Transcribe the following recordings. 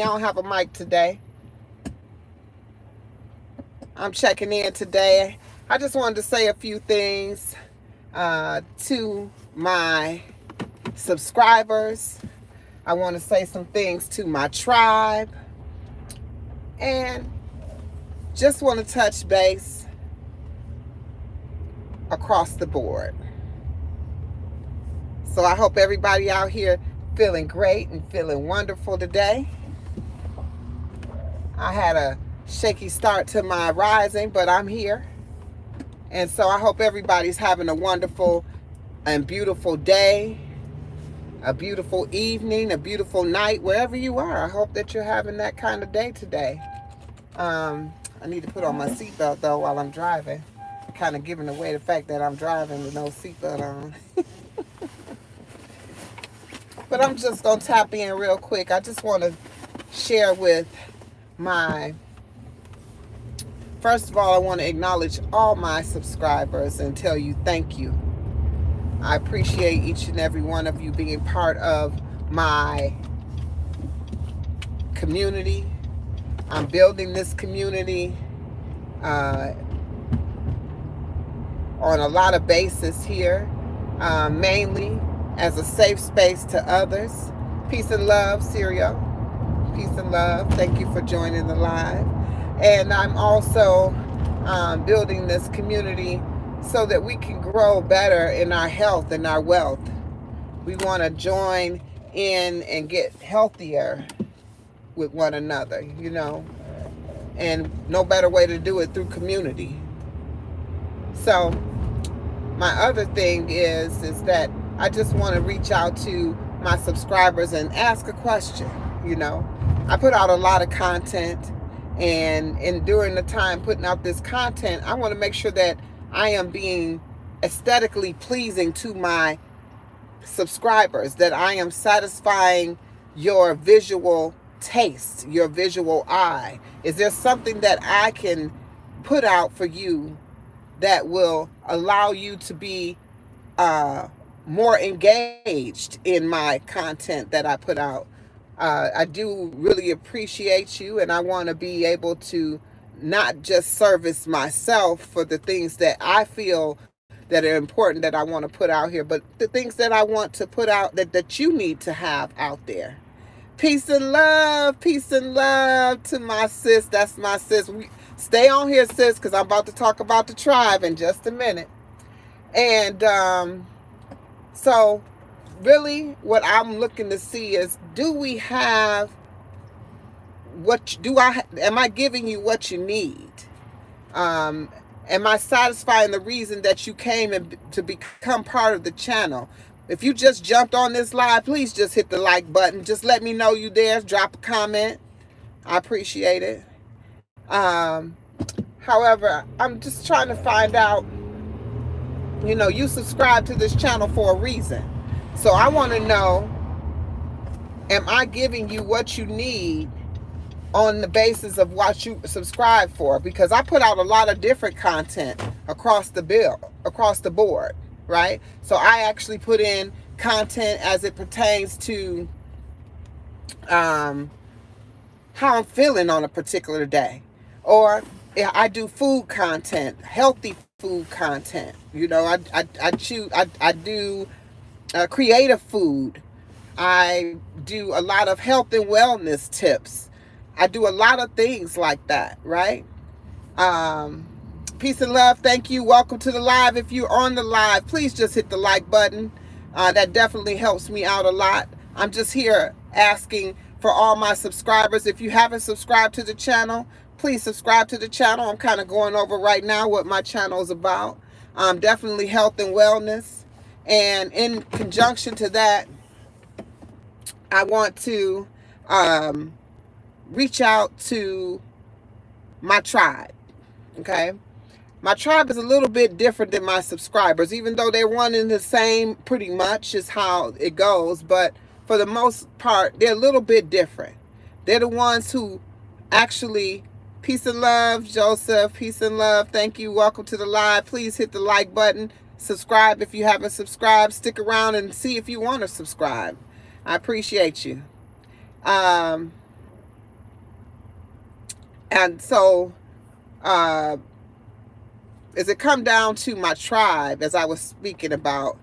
I don't have a mic today. I'm checking in today. I just wanted to say a few things to my subscribers. I want to say some things to my tribe. And just want to touch base across the board. So I hope everybody out here feeling great and feeling wonderful today. I had a shaky start to my rising, but I'm here. And so I hope everybody's having a wonderful and beautiful day, a beautiful evening, a beautiful night, wherever you are. I hope that you're having that kind of day today. I need to put on my seatbelt though while I'm driving. Kind of giving away the fact that I'm driving with no seatbelt on. But I'm just going to tap in real quick. I just want to share with first of all, I want to acknowledge all my subscribers and tell you thank you. I appreciate each and every one of you being part of my community. I'm building this community on a lot of bases here, mainly as a safe space to others. Peace and love, Serial. Peace and love. Thank you for joining the live. And I'm also building this community so that we can grow better in our health and our wealth. We want to join in and get healthier with one another, and no better way to do it through community. So my other thing is that I just want to reach out to my subscribers and ask a question. I put out a lot of content, and during the time putting out this content, I want to make sure that I am being aesthetically pleasing to my subscribers, that I am satisfying your visual taste, your visual eye. Is there something that I can put out for you that will allow you to be more engaged in my content that I put out? I do really appreciate you, and I want to be able to not just service myself for the things that I feel that are important that I want to put out here, but the things that I want to put out that you need to have out there. Peace and love to my sis. That's my sis. Stay on here, sis, because I'm about to talk about the tribe in just a minute. And so really what I'm looking to see is, am I giving you what you need? Am I satisfying the reason that you came to become part of the channel? If you just jumped on this live, please just hit the like button. Just let me know you there. Drop a comment. I appreciate it. However, I'm just trying to find out, you subscribe to this channel for a reason. So I want to know, am I giving you what you need on the basis of what you subscribe for? Because I put out a lot of different content across the board, right? So I actually put in content as it pertains to how I'm feeling on a particular day. Or I do food content, healthy food content. I do creative food. I do a lot of health and wellness tips. I do a lot of things like that, right? Peace and love. Thank you. Welcome to the live. If you're on the live, please just hit the like button. That definitely helps me out a lot. I'm just here asking for all my subscribers. If you haven't subscribed to the channel, please subscribe to the channel. I'm kind of going over right now what my channel is about. Definitely health and wellness. And in conjunction to that, I want to reach out to my tribe, okay? My tribe is a little bit different than my subscribers, even though they're one and the same pretty much is how it goes. But for the most part, they're a little bit different. They're the ones who actually, peace and love, Joseph, peace and love. Thank you. Welcome to the live. Please hit the like button. Subscribe if you haven't subscribed. Stick around and see if you want to subscribe. I appreciate you. And so, uh, as it come down to my tribe, as I was speaking about,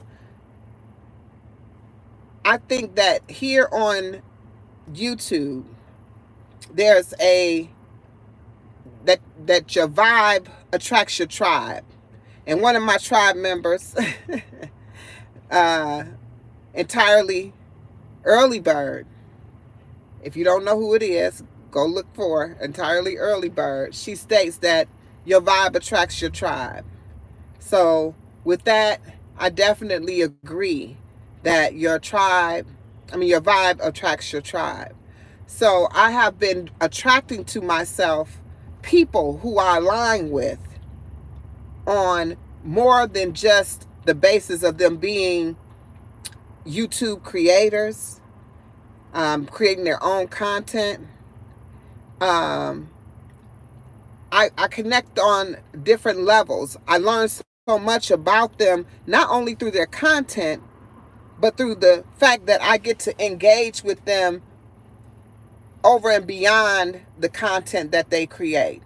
I think that here on YouTube, there's a that your vibe attracts your tribe. And one of my tribe members, uh, entirely EarlyByrd. If you don't know who it is, go look for entirely EarlyByrd. She states that your vibe attracts your tribe. So with that, I definitely agree that your vibe attracts your tribe. So I have been attracting to myself people who I align with on more than just the basis of them being YouTube creators, creating their own content. I connect on different levels. I learn so much about them, not only through their content, but through the fact that I get to engage with them over and beyond the content that they create.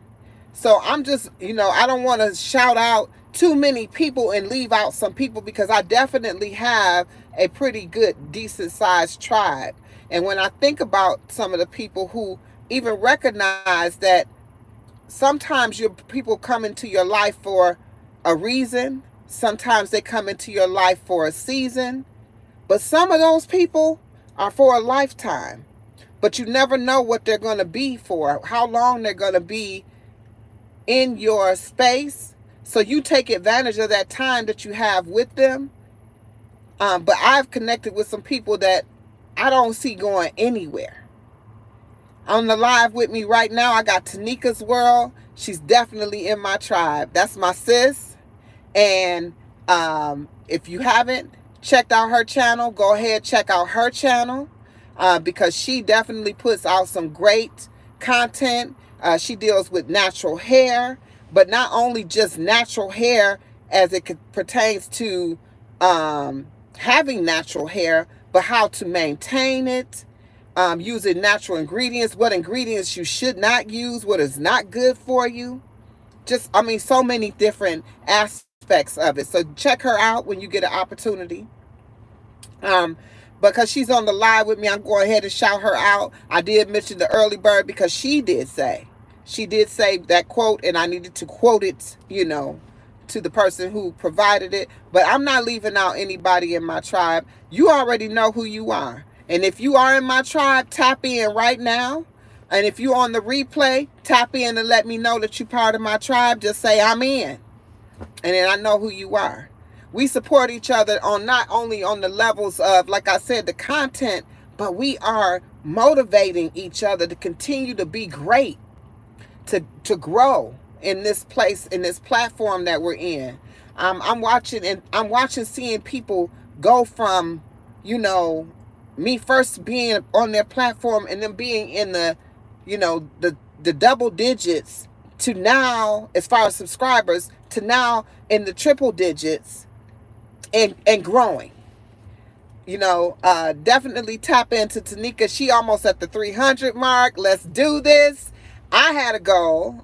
So I'm just, I don't want to shout out too many people and leave out some people, because I definitely have a pretty good, decent sized tribe. And when I think about some of the people who even recognize that sometimes your people come into your life for a reason, sometimes they come into your life for a season, but some of those people are for a lifetime. But you never know what they're going to be for, how long they're going to be in your space. So you take advantage of that time that you have with them. But I've connected with some people that I don't see going anywhere. On the live with me right now, I got Tanika's World. She's definitely in my tribe. That's my sis. And if you haven't checked out her channel, go ahead, check out her channel, because she definitely puts out some great content. She deals with natural hair, but not only just natural hair as it pertains to having natural hair, but how to maintain it, using natural ingredients, what ingredients you should not use, what is not good for you. So many different aspects of it. So check her out when you get an opportunity. Because she's on the live with me, I'm going ahead and shout her out. I did mention the EarlyByrd because she did say that quote, and I needed to quote it, to the person who provided it. But I'm not leaving out anybody in my tribe. You already know who you are. And if you are in my tribe, tap in right now. And if you're on the replay, tap in and let me know that you're part of my tribe. Just say, I'm in. And then I know who you are. We support each other on not only on the levels of, like I said, the content, but we are motivating each other to continue to be great, to grow in this place, in this platform that we're in. I'm watching seeing people go from, me first being on their platform and then being in the double digits to now, as far as subscribers, to now in the triple digits and growing. Definitely tap into Tanika. She almost at the 300 mark. Let's do this. I had a goal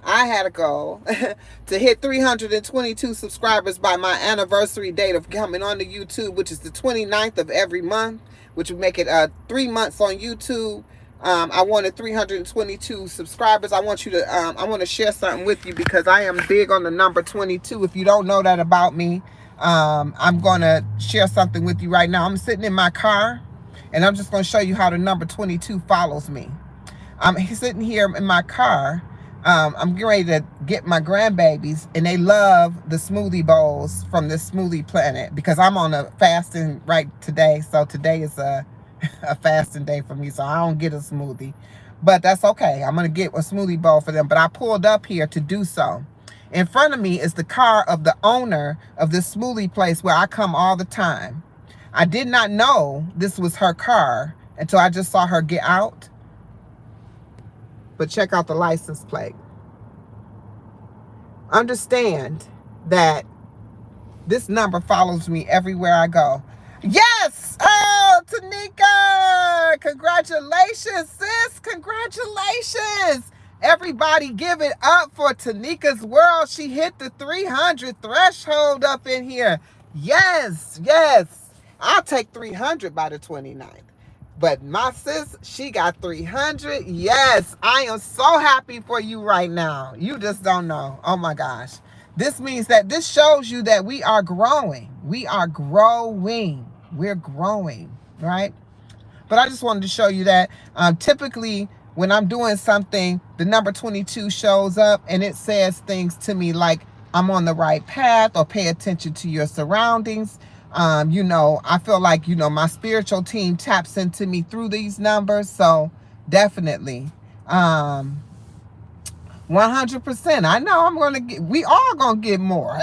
to hit 322 subscribers by my anniversary date of coming on to YouTube, which is the 29th of every month, which would make it 3 months on YouTube. I wanted 322 subscribers. I want to share something with you, because I am big on the number 22. If you don't know that about me, I'm going to share something with you right now. I'm sitting in my car, and I'm just going to show you how the number 22 follows me. I'm sitting here in my car. I'm getting ready to get my grandbabies, and they love the smoothie bowls from this Smoothie Planet, because I'm on a fasting right today. So today is a fasting day for me, so I don't get a smoothie. But that's okay. I'm going to get a smoothie bowl for them. But I pulled up here to do so. In front of me is the car of the owner of this smoothie place where I come all the time. I did not know this was her car until I just saw her get out. But check out the license plate. Understand that this number follows me everywhere I go. Yes! Oh, Tanika! Congratulations, sis! Congratulations! Everybody give it up for Tanika's World. She hit the 300 threshold up in here. Yes, yes. I'll take 300 by the 29th. But my sis, she got 300. Yes, I am so happy for you right now. You just don't know. Oh my gosh. This means that this shows you that we are growing. We are growing. We're growing, right? But I just wanted to show you that typically when I'm doing something, the number 22 shows up and it says things to me like I'm on the right path, or pay attention to your surroundings. You know, I feel like, you know, my spiritual team taps into me through these numbers. So definitely, 100%. I know I'm going to get, we all going to get more.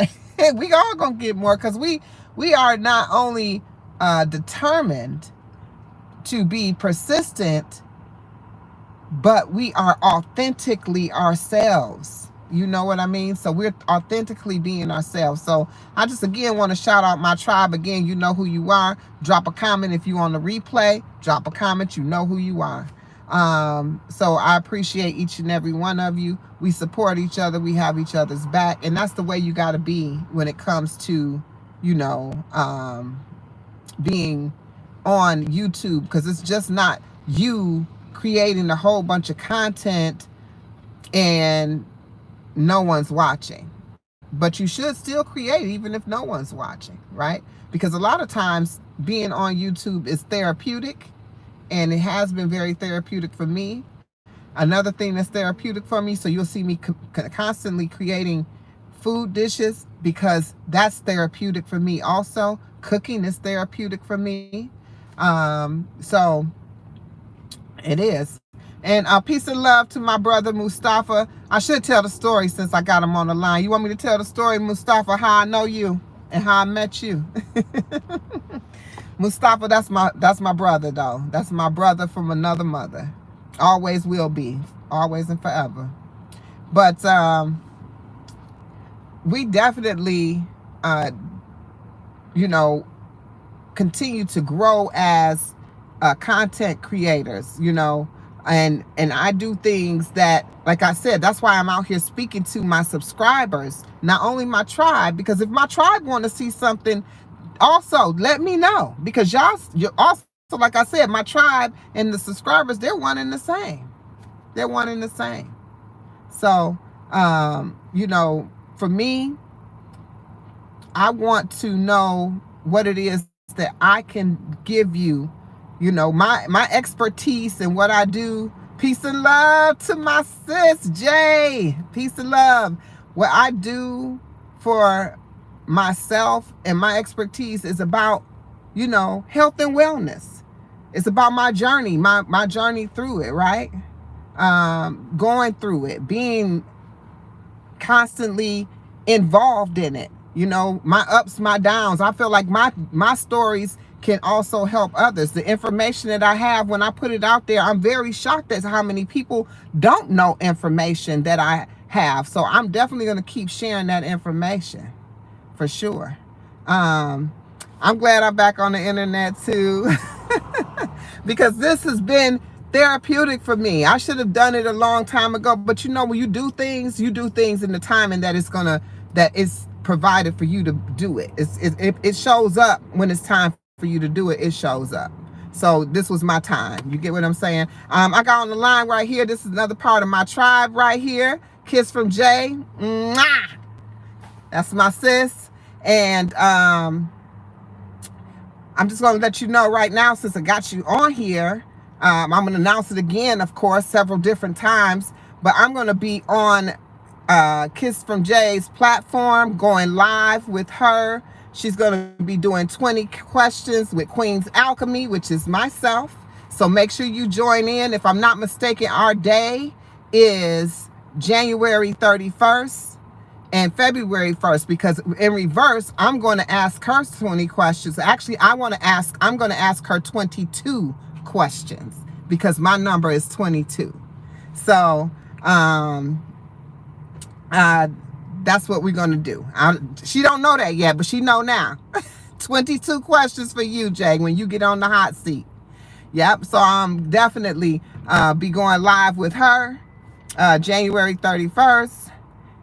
We all going to get more, because we are not only determined to be persistent, but we are authentically ourselves. You know what I mean? So we're authentically being ourselves. So I just, again, want to shout out my tribe. Again, you know who you are. Drop a comment if you on the replay. Drop a comment. You know who you are. So I appreciate each and every one of you. We support each other. We have each other's back. And that's the way you got to be when it comes to, you know, being on YouTube. Because it's just not you creating a whole bunch of content and no one's watching. But you should still create even if no one's watching, right? Because a lot of times being on YouTube is therapeutic, and it has been very therapeutic for me. Another thing that's therapeutic for me, so you'll see me constantly creating food dishes, because that's therapeutic for me also. Cooking is therapeutic for me. So it is. And peace and love to my brother Mustafa. I should tell the story since I got him on the line. You want me to tell the story, Mustafa, how I know you and how I met you? Mustafa, that's my brother though. That's my brother from another mother. Always will be. Always and forever. But we definitely you know, continue to grow as content creators, you know. And I do things that, like I said, that's why I'm out here speaking to my subscribers, not only my tribe, because if my tribe want to see something, also let me know, because you're also, like I said, my tribe and the subscribers, they're one and the same. They're one and the same. So, you know, for me, I want to know what it is that I can give you. You know, my expertise and what I do. Peace and love to my sis, Jay. Peace and love. What I do for myself and my expertise is about, you know, health and wellness. It's about my journey, my journey through it, right? Going through it, being constantly involved in it. You know, my ups, my downs. I feel like my stories can also help others. The information that I have, when I put it out there, I'm very shocked at how many people don't know information that I have. So I'm definitely going to keep sharing that information for sure. I'm glad I'm back on the internet too, because this has been therapeutic for me. I should have done it a long time ago, but you know, when you do things in the timing that it's provided for you to do it. It shows up when it's time for you to do it. It shows up. So this was my time. You get what I'm saying? I got on the line right here. This is another part of my tribe right here. Kiss from Jay. Mwah! That's my sis. And I'm just going to let you know right now, since I got you on here, I'm going to announce it again, of course, several different times, but I'm going to be on Kiss from Jay's platform, going live with her. She's going to be doing 20 questions with Queen's Alchemy, which is myself. So make sure you join in. If I'm not mistaken, our day is January 31st and February 1st, because in reverse, I'm going to ask her 20 questions. Actually, I'm going to ask her 22 questions, because my number is 22. So, that's what we're going to do. She don't know that yet, but she know now. 22 questions for you, Jay, when you get on the hot seat. Yep. So I'm definitely be going live with her. January 31st.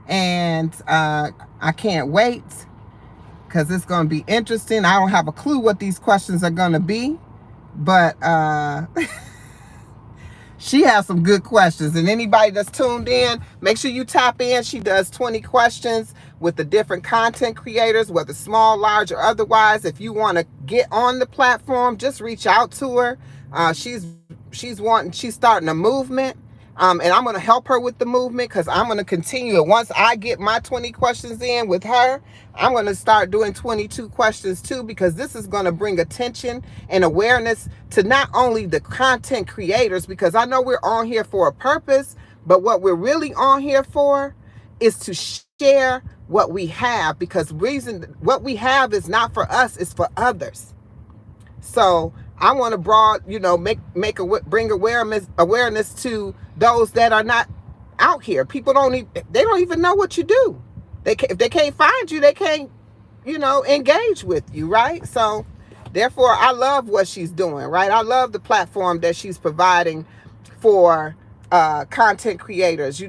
And I can't wait because it's going to be interesting. I don't have a clue what these questions are going to be, but she has some good questions. And anybody that's tuned in, make sure you tap in. She does 20 questions with the different content creators, whether small, large, or otherwise. If you want to get on the platform, just reach out to her. She's starting a movement. And I'm going to help her with the movement because I'm going to continue it. Once I get my 20 questions in with her, I'm going to start doing 22 questions too, because this is going to bring attention and awareness to not only the content creators, because I know we're on here for a purpose, but what we're really on here for is to share what we have, because what we have is not for us, it's for others. So I want to bring awareness to those that are not out here. People they don't even know what you do. If they can't find you, they can't, engage with you, right? So therefore, I love what she's doing, right? I love the platform that she's providing for content creators.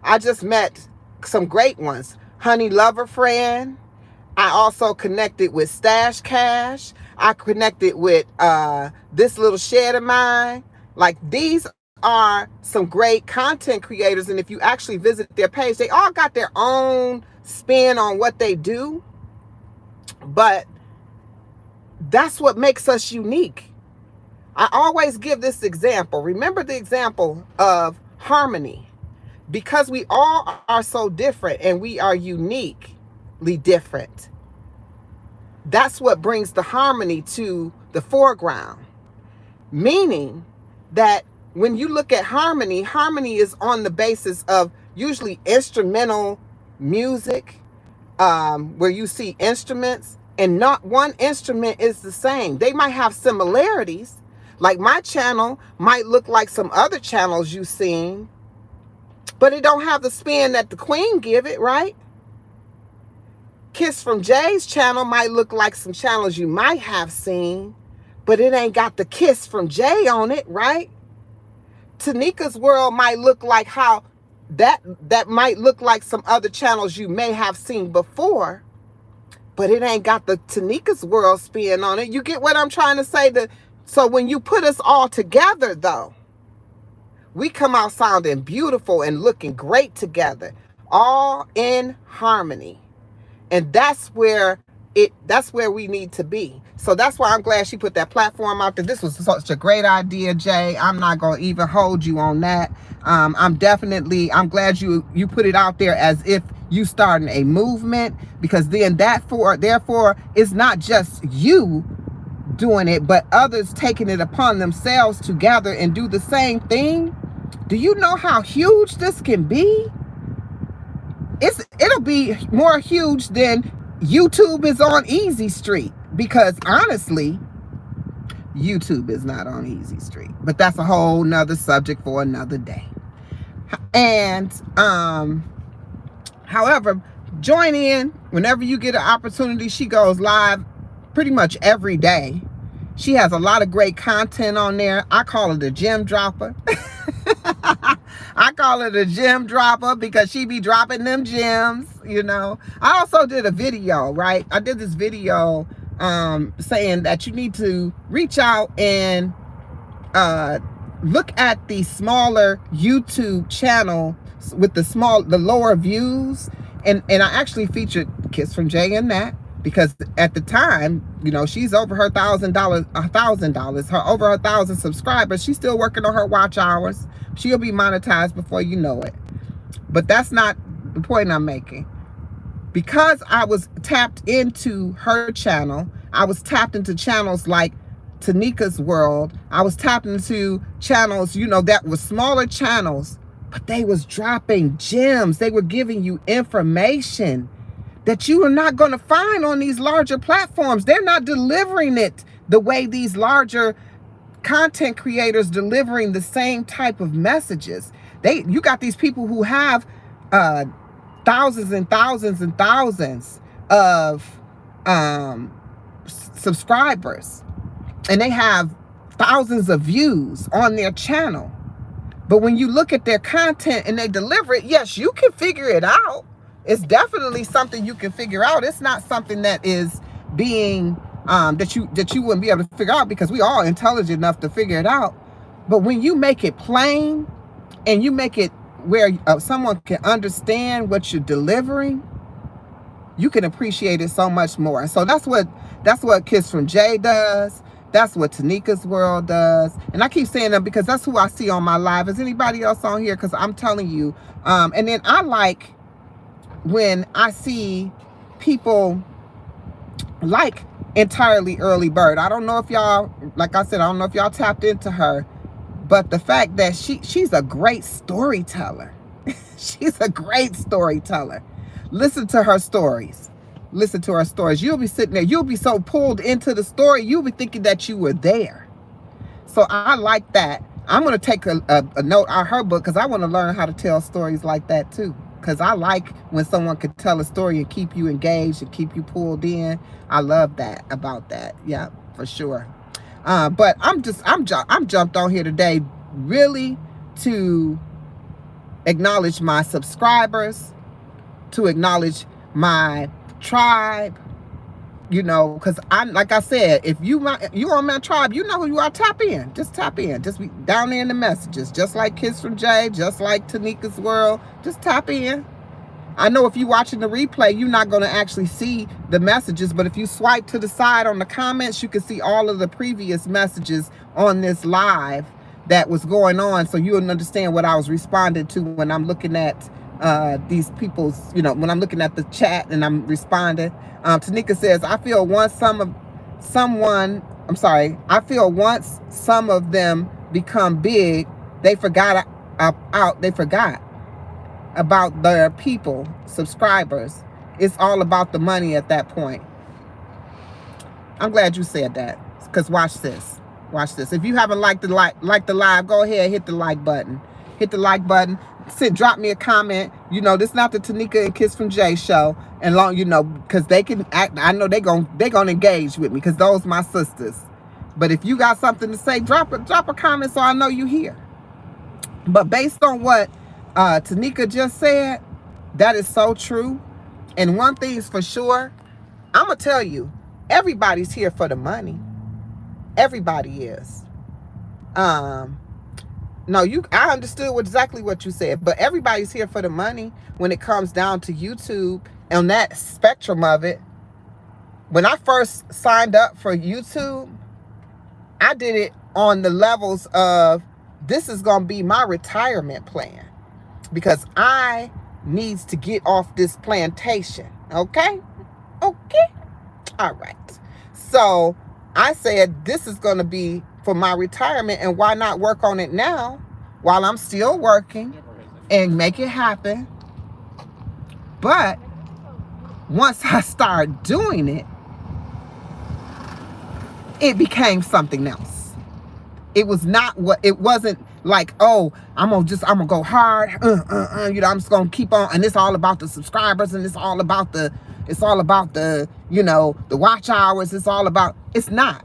I just met some great ones. Honey Lover Friend. I also connected with Stash Cash. I connected with This Little Shed of Mine. Like, these are some great content creators. And if you actually visit their page, they all got their own spin on what they do. But that's what makes us unique. I always give this example. Remember the example of harmony. Because we all are so different and we are uniquely different. That's what brings the harmony to the foreground. Meaning that when you look at harmony, harmony is on the basis of usually instrumental music, where you see instruments, and not one instrument is the same. They might have similarities. Like my channel might look like some other channels you've seen, but it don't have the spin that the Queen give it, right? Kiss from Jay's channel might look like some channels you might have seen, but it ain't got the Kiss from Jay on it, right? Tanika's World might look like how that might look like some other channels you may have seen before, but it ain't got the Tanika's World spin on it. You get what I'm trying to say? So when you put us all together, though, we come out sounding beautiful and looking great together, all in harmony. And that's where we need to be. So that's why I'm glad she put that platform out there. This was such a great idea, Jay. I'm not going to even hold you on that. I'm glad you put it out there as if you starting a movement, because then therefore it's not just you doing it, but others taking it upon themselves to gather and do the same thing. Do you know how huge this can be? It'll be more huge than YouTube is on Easy Street, because honestly, YouTube is not on Easy Street, but that's a whole nother subject for another day. And however, join in whenever you get an opportunity. She goes live pretty much every day. She has a lot of great content on there. I call it a gem dropper. I call it a gem dropper because she be dropping them gems, I also did a video, right? I did this video saying that you need to reach out and look at the smaller YouTube channel with the lower views. And I actually featured Kiss from Jay in that, because at the time, she's over her $1,000 subscribers. She's still working on her watch hours. She'll be monetized before you know it. But that's not the point I'm making. Because I was tapped into her channel, I was tapped into channels like Tanika's World. I was tapped into channels, that were smaller channels, but they was dropping gems. They were giving you information that you are not going to find on these larger platforms. They're not delivering it the way these larger content creators delivering the same type of messages. You got these people who have thousands and thousands and thousands of subscribers, and they have thousands of views on their channel, But when you look at their content and they deliver it, yes, you can figure it out. It's definitely something you can figure out. It's not something that is being that you wouldn't be able to figure out, because we are intelligent enough to figure it out. But when you make it plain and you make it where someone can understand what you're delivering, you can appreciate it so much more. So that's what Kiss from Jay does. That's what Tanika's World does. And I keep saying that because that's who I see on my live. Is anybody else on here? Because I'm telling you. And then I like when I see people like entirely Early Bird. I don't know if y'all, like I said, I don't know if y'all tapped into her. But the fact that she's a great storyteller. She's a great storyteller. Listen to her stories. Listen to her stories. You'll be sitting there. You'll be so pulled into the story. You'll be thinking that you were there. So I like that. I'm going to take a note out of her book, because I want to learn how to tell stories like that too. Because I like when someone could tell a story and keep you engaged and keep you pulled in. I love that about that. Yeah, for sure. But I'm jumped on here today really to acknowledge my subscribers, to acknowledge my tribe, you know, because I'm, like I said, if you on my tribe, you know who you are. Tap in. Just tap in. Just be down there in the messages, just like Kiss from Jay, just like Tanika's World. Just tap in. I know if you're watching the replay, you're not going to actually see the messages, but if you swipe to the side on the comments, you can see all of the previous messages on this live that was going on, so you'll understand what I was responding to when I'm looking at these people's, you know, when I'm looking at the chat and I'm responding. Tanika says, I feel once some of them become big, they forgot about their people, subscribers. It's all about the money at that point. I'm glad you said that, because watch this. Watch this. If you haven't liked the live, go ahead, hit the like button. Hit the like button. Drop me a comment. You know, this is not the Tanika and Kiss from Jay show. And long, you know, because they can act. I know they gonna engage with me, because those my sisters. But if you got something to say, drop a comment so I know you here. But based on what Tanika just said, that is so true. And one thing's for sure, I'm gonna tell you, everybody's here for the money. Everybody is. No, I understood exactly what you said, but everybody's here for the money when it comes down to YouTube and that spectrum of it. When I first signed up for YouTube, I did it on the levels of, this is going to be my retirement plan, because I needs to get off this plantation. Okay? Okay? All right. So I said, this is going to be for my retirement, and why not work on it now while I'm still working and make it happen? But once I started doing it, it became something else. It wasn't like, oh, I'm gonna go hard, you know, I'm just gonna keep on, and it's all about the subscribers, and it's all about the, you know, the watch hours. It's not.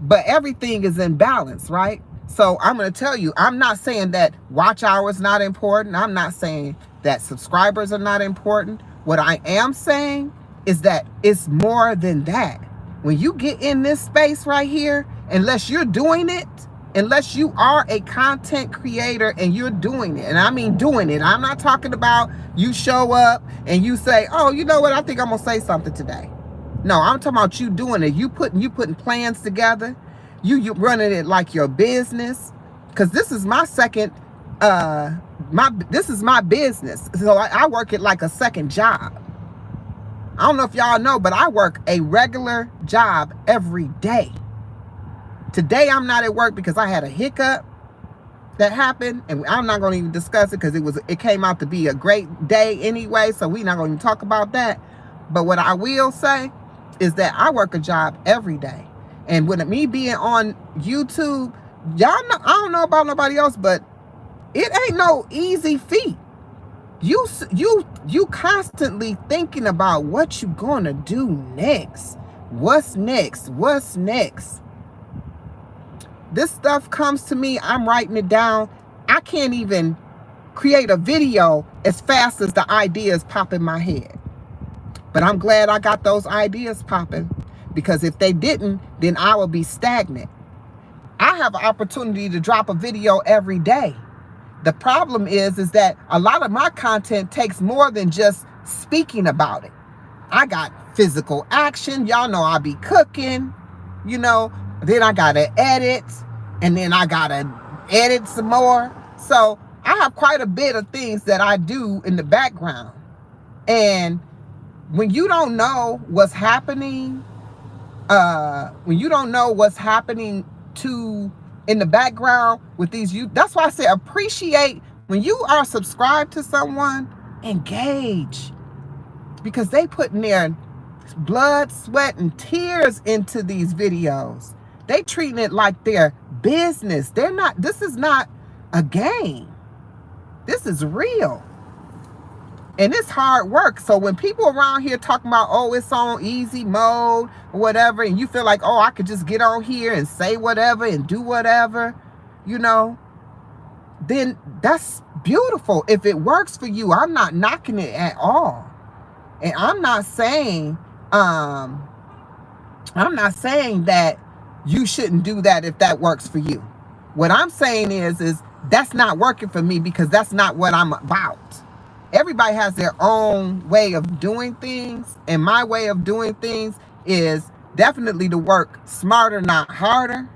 But everything is in balance, right? So I'm going to tell you, I'm not saying that watch hours not important. I'm not saying that subscribers are not important. What I am saying is that it's more than that. When you get in this space right here, unless you're doing it, unless you are a content creator and you're doing it, and I mean doing it. I'm not talking about you show up and you say, oh, you know what? I think I'm going to say something today. No, I'm talking about you doing it. You putting plans together. You running it like your business. Because this is my second, this is my business. So I work it like a second job. I don't know if y'all know, but I work a regular job every day. Today I'm not at work because I had a hiccup that happened, and I'm not going to even discuss it because it came out to be a great day anyway, so we're not going to talk about that. But what I will say is that I work a job every day. And with me being on YouTube, y'all know, I don't know about nobody else, but it ain't no easy feat. You constantly thinking about what you gonna do next. What's next? What's next? This stuff comes to me, I'm writing it down I can't even create a video as fast as the ideas pop in my head. But I'm glad I got those ideas popping, because if they didn't, then I would be stagnant. I have an opportunity to drop a video every day. The problem is that a lot of my content takes more than just speaking about it. I got physical action. Y'all know I be cooking, you know, then I got to edit, and then I got to edit some more. So I have quite a bit of things that I do in the background. And when you don't know what's happening, in the background with these, that's why I say appreciate when you are subscribed to someone, engage, because they put in their blood, sweat, and tears into these videos. They treating it like their business. This is not a game. This is real. And it's hard work. So when people around here talking about, oh, it's on easy mode or whatever, and you feel like, oh, I could just get on here and say whatever and do whatever, you know, then that's beautiful. If it works for you, I'm not knocking it at all. And I'm not saying that you shouldn't do that if that works for you. What I'm saying is that's not working for me, because that's not what I'm about. Everybody has their own way of doing things, and my way of doing things is definitely to work smarter, not harder.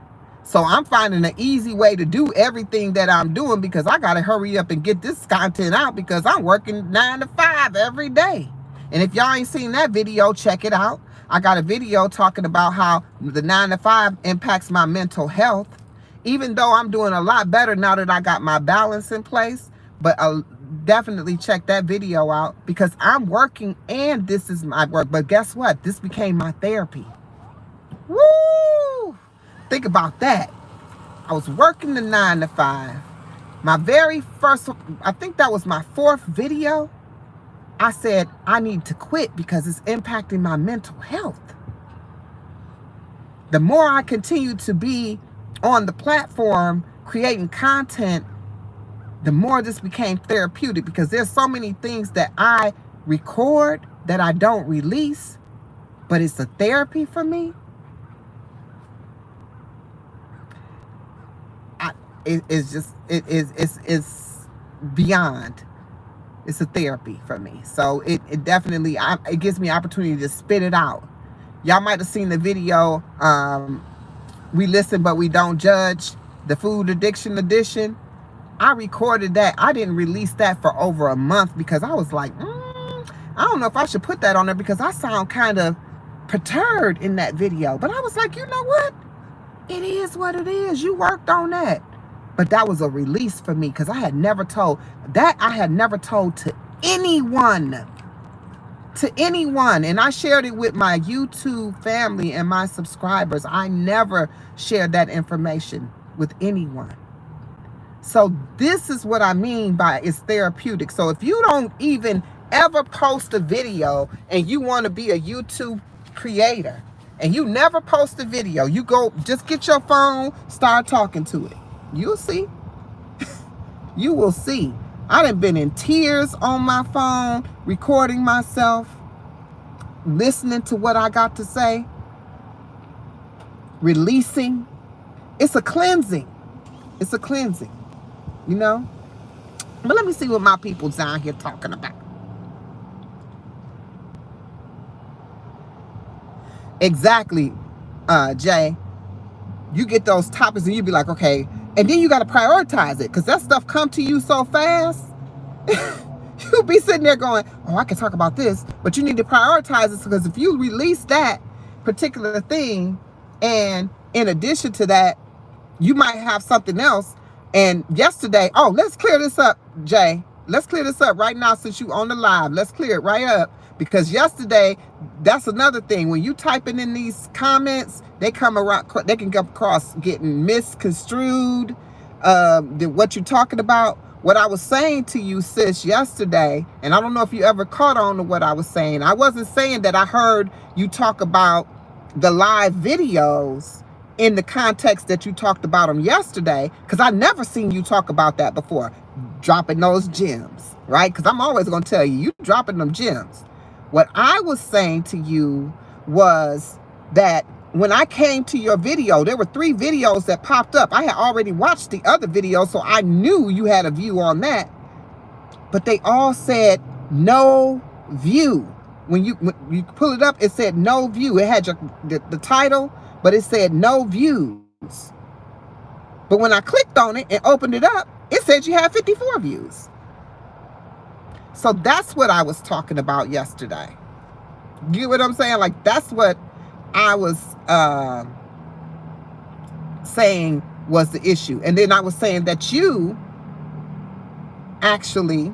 So I'm finding an easy way to do everything that I'm doing, because I got to hurry up and get this content out, because I'm working 9 to 5 every day. And if y'all ain't seen that video, check it out. I got a video talking about how the 9 to 5 impacts my mental health, even though I'm doing a lot better now that I got my balance in place. But definitely check that video out, because I'm working and this is my work. But guess what? This became my therapy. Woo! Think about that. I was working the 9 to 5. My very first, I think that was my 4th video. I said, I need to quit because it's impacting my mental health. The more I continue to be on the platform creating content, the more this became therapeutic, because there's so many things that I record that I don't release, but it's a therapy for me. It's beyond. It's a therapy for me. So it definitely, it gives me opportunity to spit it out. Y'all might have seen the video, We Listen But We Don't Judge, the Food Addiction Edition. I recorded that. I didn't release that for over a month, because I was like, I don't know if I should put that on there, because I sound kind of perturbed in that video. But I was like, you know what? It is what it is. You worked on that. But that was a release for me, because I had never told to anyone. And I shared it with my YouTube family and my subscribers. I never shared that information with anyone. So this is what I mean by it's therapeutic. So if you don't even ever post a video and you want to be a YouTube creator and you never post a video, you go, just get your phone, start talking to it. You'll see. You will see. I done been in tears on my phone, recording myself, listening to what I got to say, releasing. It's a cleansing. It's a cleansing, you know? But let me see what my people's down here talking about. Exactly, Jay. You get those topics and you be like, okay, and then you got to prioritize it, because that stuff come to you so fast. You'll be sitting there going, oh, I can talk about this, but you need to prioritize it, because if you release that particular thing, and in addition to that, you might have something else. And yesterday, oh, let's clear this up, Jay. Let's clear this up right now, since you on the live. Let's clear it right up, because yesterday, that's another thing. When you typing in these comments, they come across getting misconstrued. What you're talking about. What I was saying to you, sis, yesterday, and I don't know if you ever caught on to what I was saying. I wasn't saying that I heard you talk about the live videos in the context that you talked about them yesterday, because I never seen you talk about that before, dropping those gems, right? Because I'm always going to tell you, you dropping them gems. What I was saying to you was that when I came to your video, there were 3 videos that popped up. I had already watched the other video, so I knew you had a view on that. But they all said no view. When you pull it up, it said no view. It had the title, but it said no views. But when I clicked on it and opened it up, it said you had 54 views. So that's what I was talking about yesterday. You get what I'm saying? Like, that's what I was saying was the issue. And then I was saying that you actually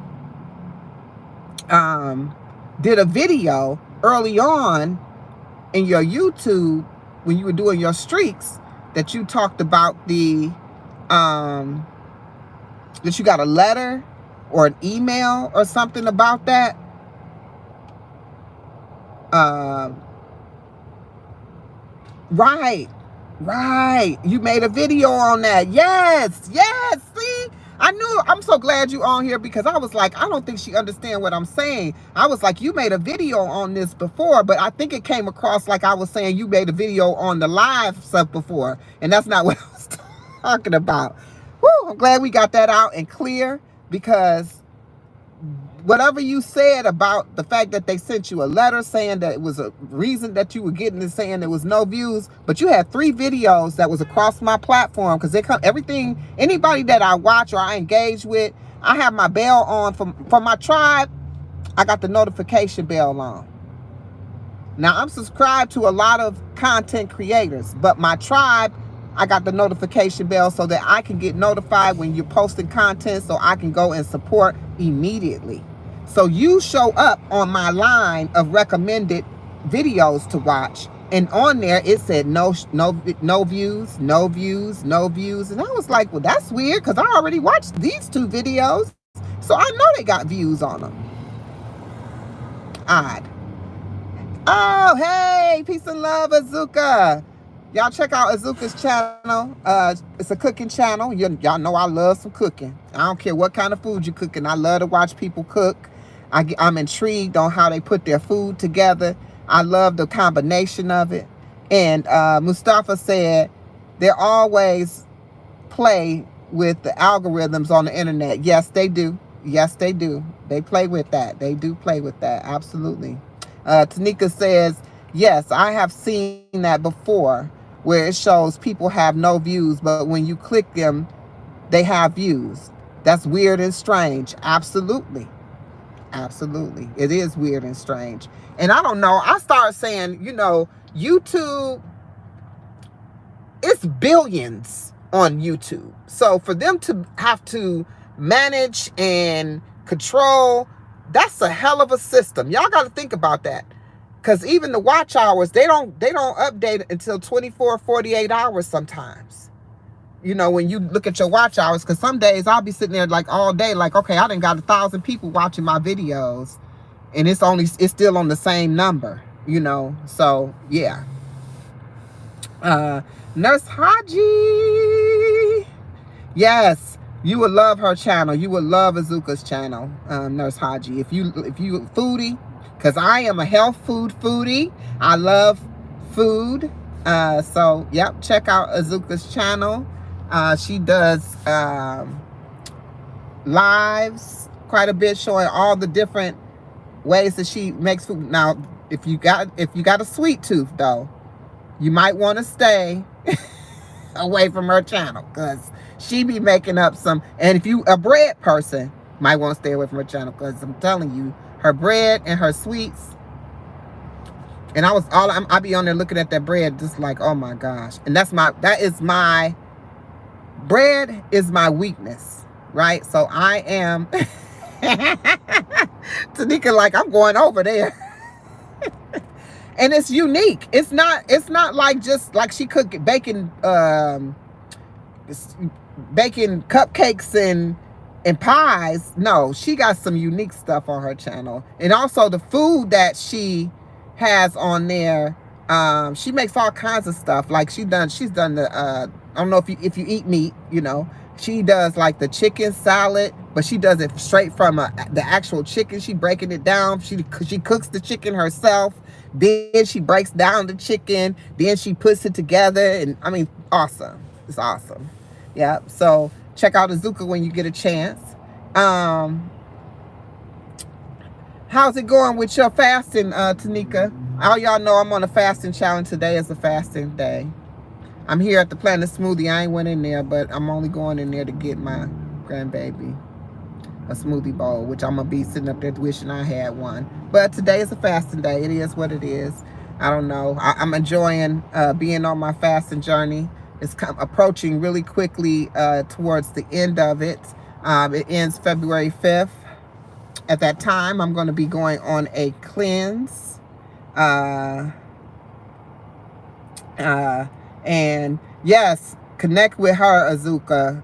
did a video early on in your YouTube when you were doing your streaks that you talked about the that you got a letter or an email or something about that. Right. You made a video on that. Yes. See, I knew. I'm so glad you on here, because I was like, I don't think she understand what I'm saying. I was like, you made a video on this before, but I think it came across like I was saying you made a video on the live stuff before, and that's not what I was talking about. Woo, I'm glad we got that out and clear, because whatever you said about the fact that they sent you a letter saying that it was a reason that you were getting this, saying there was no views, but you had 3 videos that was across my platform, because they come everything, anybody that I watch or I engage with, I have my bell on from my tribe. I got the notification bell on. Now I'm subscribed to a lot of content creators, but my tribe, I got the notification bell so that I can get notified when you're posting content, so I can go and support immediately. So you show up on my line of recommended videos to watch, and on there it said no views. And I was like, well, that's weird, because I already watched these 2 videos, so I know they got views on them. Odd. Oh, hey, peace and love, Azuka. Y'all check out Azuka's channel. It's a cooking channel. Y'all know I love some cooking. I don't care what kind of food you're cooking. I love to watch people cook. I'm intrigued on how they put their food together. I love the combination of it. And Mustafa said they always play with the algorithms on the internet. Yes, they do. Yes, they do. They play with that. They do play with that. Absolutely. Tanika says, yes, I have seen that before, where it shows people have no views, but when you click them, they have views. That's weird and strange. Absolutely. It is weird and strange. And I don't know, I started saying, YouTube, it's billions on YouTube. So for them to have to manage and control, that's a hell of a system. Y'all got to think about that. Because even the watch hours, they don't update until 24, 48 hours sometimes. When you look at your watch hours, because some days I'll be sitting there like all day, like, okay, I done got 1,000 people watching my videos, and it's still on the same number, So yeah. Nurse Haji. Yes, you would love her channel. You would love Azuka's channel, Nurse Haji. If you foodie, because I am a health food foodie. I love food. So yep, check out Azuka's channel. She does lives quite a bit, showing all the different ways that she makes food. Now, if you got a sweet tooth though, you might want to stay away from her channel, because she be making up some. And if you a bread person, might want to stay away from her channel, because I'm telling you, her bread and her sweets. And I be on there looking at that bread, just like, oh my gosh. And bread is my weakness, right? So I am Tanika, like, I'm going over there. And it's unique. It's not like just like she cooked baking cupcakes and pies. No, she got some unique stuff on her channel. And also the food that she has on there She makes all kinds of stuff. Like she's done the I don't know if you eat meat, you know. She does like the chicken salad, but she does it straight from the actual chicken. She breaking it down. She cooks the chicken herself. Then she breaks down the chicken. Then she puts it together, and I mean, awesome. It's awesome. Yeah. So check out Azuka when you get a chance. How's it going with your fasting, Tanika? All y'all know I'm on a fasting challenge. Today is a fasting day. I'm here at the Planet Smoothie. I ain't went in there, but I'm only going in there to get my grandbaby a smoothie bowl, which I'm going to be sitting up there wishing I had one. But today is a fasting day. It is what it is. I don't know. I'm enjoying being on my fasting journey. It's approaching really quickly towards the end of it. It ends February 5th. At that time, I'm going to be going on a cleanse. And yes, connect with her, Azuka.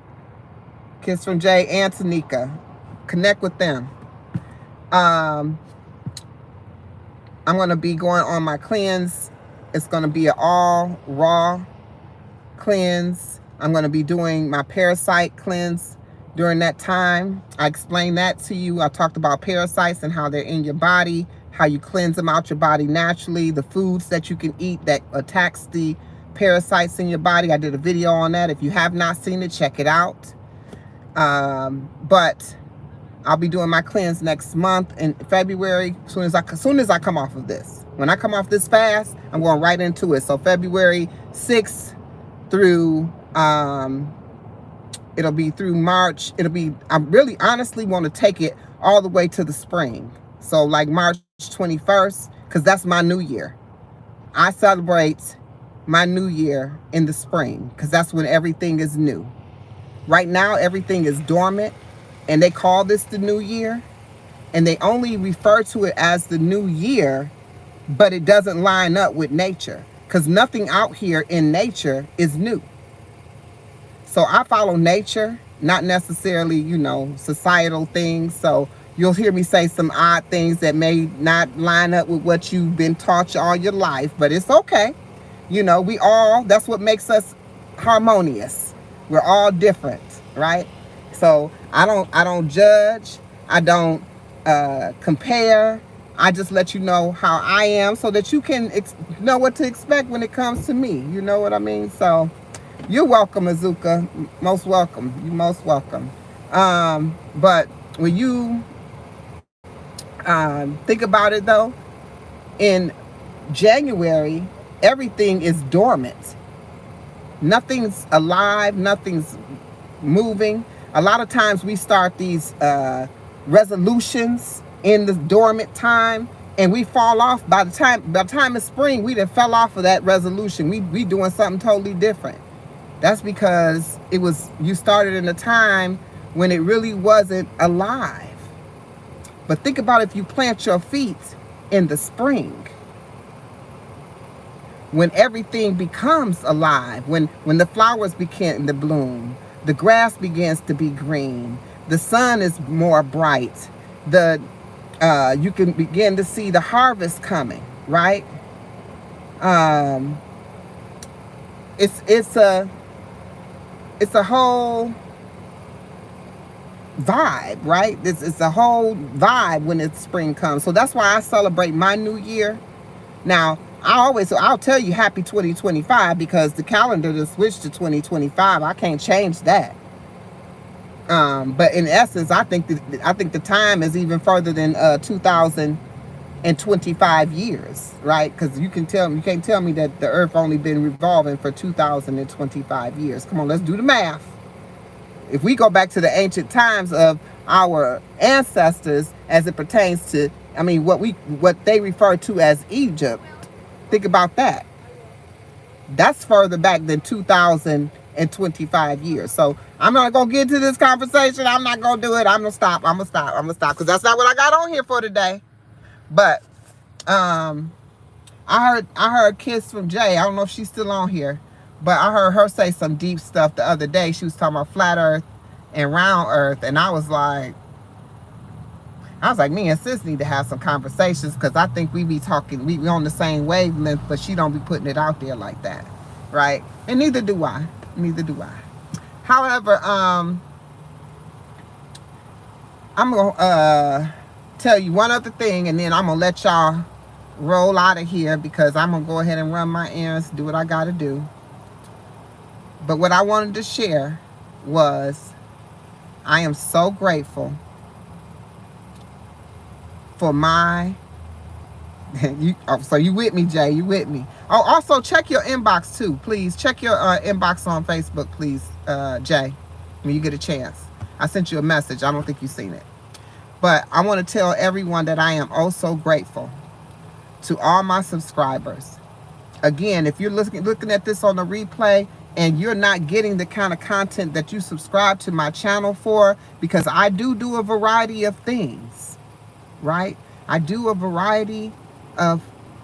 Kiss from Jay and Tanika. Connect with them. I'm going to be going on my cleanse. It's going to be an all raw cleanse. I'm going to be doing my parasite cleanse during that time. I explained that to you. I talked about parasites and how they're in your body, how you cleanse them out your body naturally, the foods that you can eat that attacks the parasites in your body. I did a video on that. If you have not seen it, check it out. But I'll be doing my cleanse next month in February, as soon as I come off of this. When I come off this fast, I'm going right into it. So February 6th through it'll be through March. I really honestly want to take it all the way to the spring. So like March 21st, because that's my new year. I celebrate my new year in the spring because that's when everything is new. Right now, everything is dormant and they call this the new year and they only refer to it as the new year, but it doesn't line up with nature because nothing out here in nature is new. So I follow nature, not necessarily, you know, societal things. So you'll hear me say some odd things that may not line up with what you've been taught all your life, but it's okay. You know, that's what makes us harmonious. We're all different, right? So I don't judge. I don't compare. I just let you know how I am so that you can know what to expect when it comes to me. You know what I mean? So you're welcome, Azuka. Most welcome. You're most welcome. But when you think about it, though, in January, everything is dormant. Nothing's alive. Nothing's moving. A lot of times we start these resolutions in the dormant time, and we fall off. By the time it's spring, we done fell off of that resolution. We doing something totally different. That's because you started in a time when it really wasn't alive. But think about if you plant your feet in the spring, when everything becomes alive, when the flowers begin to bloom, the grass begins to be green, the sun is more bright, you can begin to see the harvest coming, right? It's a whole vibe, right? It's a whole vibe when it's spring comes. So that's why I celebrate my new year. Now, I'll tell you happy 2025 because the calendar just switched to 2025. I can't change that. But in essence, I think the time is even further than 2025 years, right? Because you can't tell me that the earth only been revolving for 2025 years. Come on, let's do the math. If we go back to the ancient times of our ancestors as it pertains to, I mean, what they refer to as Egypt, think about that. That's further back than 2025 years. So I'm not going to get into this conversation. I'm not going to do it. I'm going to stop. Because that's not what I got on here for today. But I heard Kiss from Jay. I don't know if she's still on here. But I heard her say some deep stuff the other day. She was talking about flat earth and round earth. And I was like, I was like, me and sis need to have some conversations because I think we be talking, we on the same wavelength, but she don't be putting it out there like that, right? And neither do I. Neither do I. However, I'm gonna tell you one other thing, and then I'm gonna let y'all roll out of here because I'm gonna go ahead and run my errands, do what I gotta do. But what I wanted to share was, I am so grateful for my so you with me, Jay? You with me? Oh, also check your inbox too, please. Check your inbox on Facebook, please, Jay, when you get a chance. I sent you a message. I don't think you've seen it. But I want to tell everyone that I am so grateful to all my subscribers. Again, if you're looking at this on the replay and you're not getting the kind of content that you subscribe to my channel for, because I do a variety of things, right? I do a variety of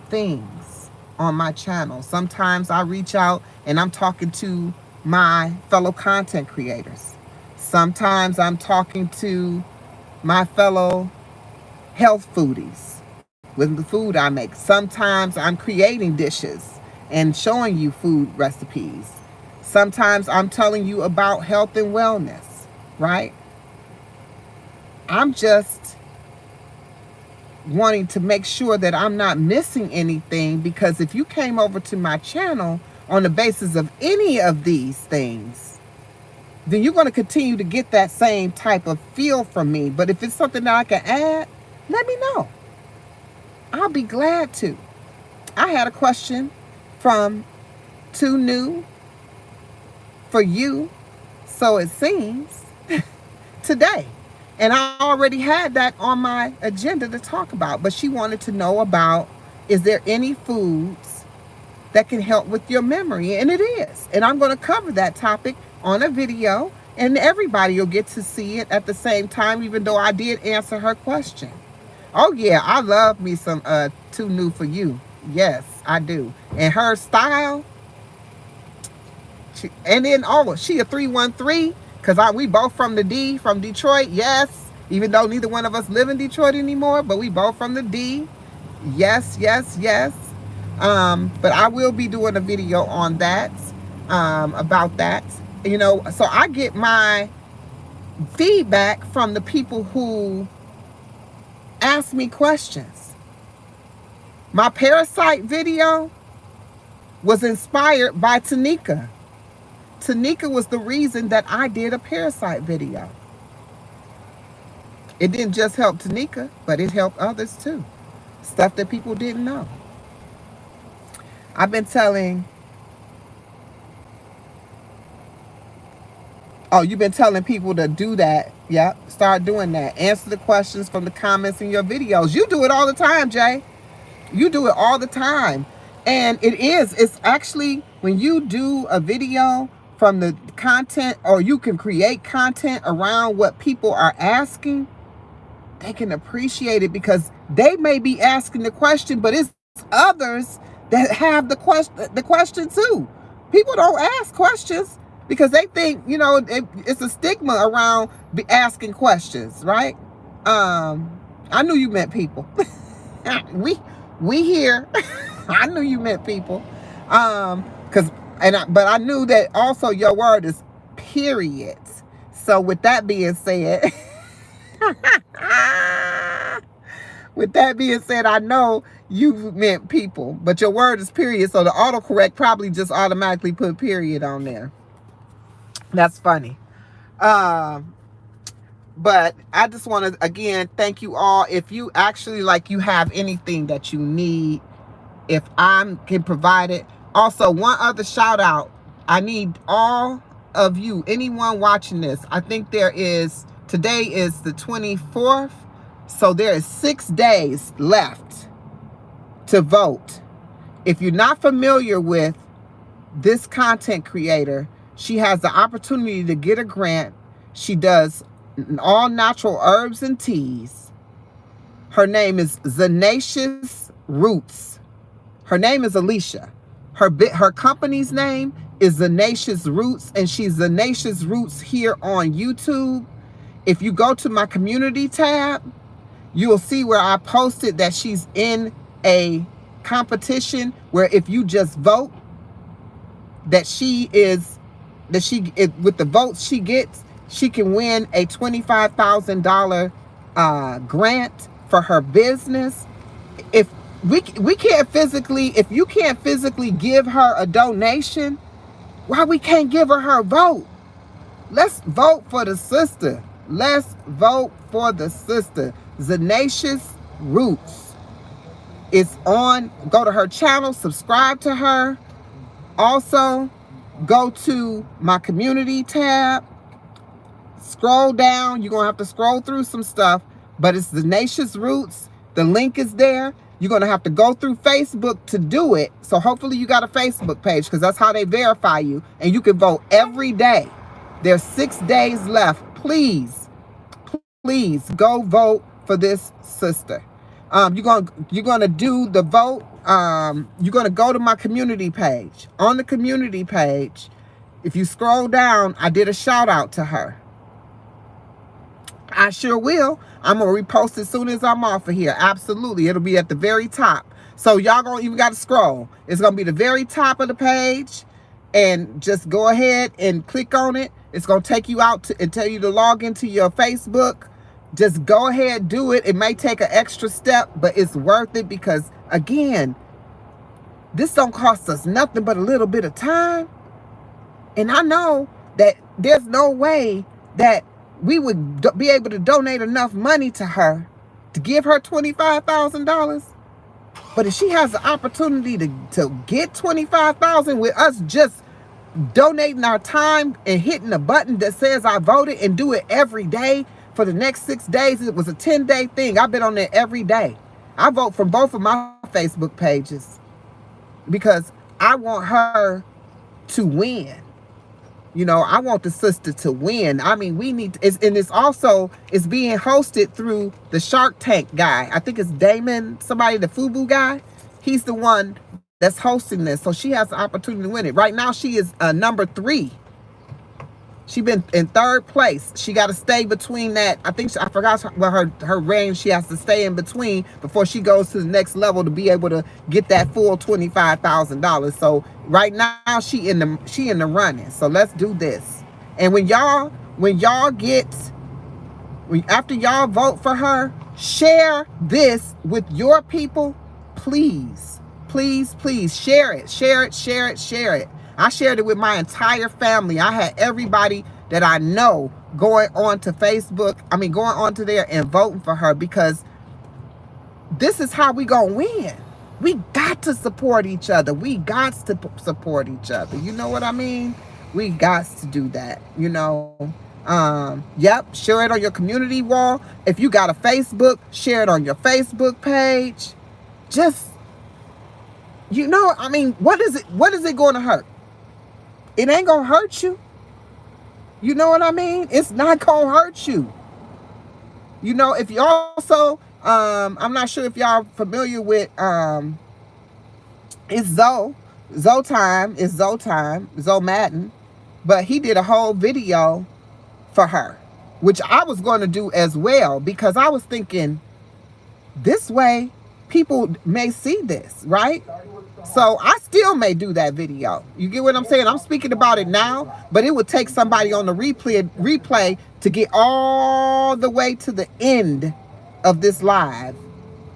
things on my channel. Sometimes I reach out and I'm talking to my fellow content creators. Sometimes I'm talking to my fellow health foodies with the food I make. Sometimes I'm creating dishes and showing you food recipes. Sometimes I'm telling you about health and wellness, right? I'm just wanting to make sure that I'm not missing anything, because if you came over to my channel on the basis of any of these things, then you're going to continue to get that same type of feel from me. But if it's something that I can add, let me know. I'll be glad to. I had a question from Too New for You, so it seems, today. And I already had that on my agenda to talk about. But she wanted to know about, is there any foods that can help with your memory? And it is. And I'm going to cover that topic on a video. And everybody will get to see it at the same time, even though I did answer her question. Oh, yeah. I love me some Too New for You. Yes, I do. And her style. And then, oh, she a 313. Because we both from the D, from Detroit, yes. Even though neither one of us live in Detroit anymore, but we both from the D. Yes, yes, yes. But I will be doing a video on that, about that. You know, so I get my feedback from the people who ask me questions. My parasite video was inspired by Tanika. Tanika was the reason that I did a parasite video. It didn't just help Tanika, but it helped others too. Stuff that people didn't know. I've been telling... Oh, you've been telling people to do that. Yep, start doing that. Answer the questions from the comments in your videos. You do it all the time, Jay. You do it all the time. And it's actually, when you do a video from the content, or you can create content around what people are asking, they can appreciate it, because they may be asking the question, but it's others that have the question too. People don't ask questions because they think, you know, it's a stigma around asking questions, right? I knew you meant people. we here. I knew you meant people. But I knew that also your word is period. So with that being said, I know you meant people, but your word is period. So the autocorrect probably just automatically put period on there. That's funny. But I just want to, again, thank you all. If you actually, like, you have anything that you need, if I can provide it. Also, one other shout out. I need all of you, anyone watching this. I think today is the 24th. So there is 6 days left to vote. If you're not familiar with this content creator, she has the opportunity to get a grant. She does all natural herbs and teas. Her name is Zenacious Roots. Her name is Alicia. Her company's name is Zenacious Roots, and she's Zenacious Roots here on YouTube. If you go to my community tab, You will see where I posted that she's in a competition where if you just vote, that with the votes she gets, she can win a $25,000 grant for her business. If we can't physically, if you can't physically give her a donation, why we can't give her vote? Let's vote for the sister. Let's vote for the sister. Zenacious Roots is on. Go to her channel, subscribe to her. Also, go to my community tab. Scroll down. You're going to have to scroll through some stuff, but it's Zenacious Roots. The link is there. You're going to have to go through Facebook to do it. So hopefully you got a Facebook page, because that's how they verify you. And you can vote every day. There's 6 days left. Please go vote for this sister. You're gonna do the vote. You're gonna go to my community page. On the community page, if you scroll down, I did a shout out to her. I sure will. I'm gonna repost as soon as I'm off of here. Absolutely, it'll be at the very top. So y'all don't even got to scroll. It's gonna be the very top of the page, and just go ahead and click on it. It's gonna take you out and tell you to log into your Facebook. Just go ahead, do it. It may take an extra step, but it's worth it, because again, this don't cost us nothing but a little bit of time. And I know that there's no way that we would be able to donate enough money to her to give her $25,000. But if she has the opportunity to get $25,000 with us just donating our time and hitting a button that says I voted, and do it every day for the next 6 days. It was a 10-day thing. I've been on there every day. I vote from both of my Facebook pages because I want her to win. You know, I want the sister to win. I mean, we need to, and it's also, it's being hosted through the Shark Tank guy. I think it's Damon, somebody, the FUBU guy. He's the one that's hosting this. So she has the opportunity to win it. Right now, she is number 3. She's been in 3rd place. She got to stay between that. I think, I forgot what her range she has to stay in between before she goes to the next level to be able to get that full $25,000. So right now she in the running. So let's do this. And after y'all vote for her, share this with your people. Please share it. I shared it with my entire family. I had everybody that I know going on to Facebook. Going on to there and voting for her, because this is how we gonna win. We got to support each other. We got to support each other. You know what I mean? We got to do that, you know. Yep, share it on your community wall. If you got a Facebook, share it on your Facebook page. Just, you know, what is it going to hurt? It ain't gonna hurt you. You know what I mean? It's not gonna hurt you. You know, if you also, I'm not sure if y'all familiar with, it's Zoe Madden, but he did a whole video for her, which I was going to do as well, because I was thinking this way people may see this, right? So I still may do that video. You get what I'm saying? I'm speaking about it now, but it would take somebody on the replay to get all the way to the end of this live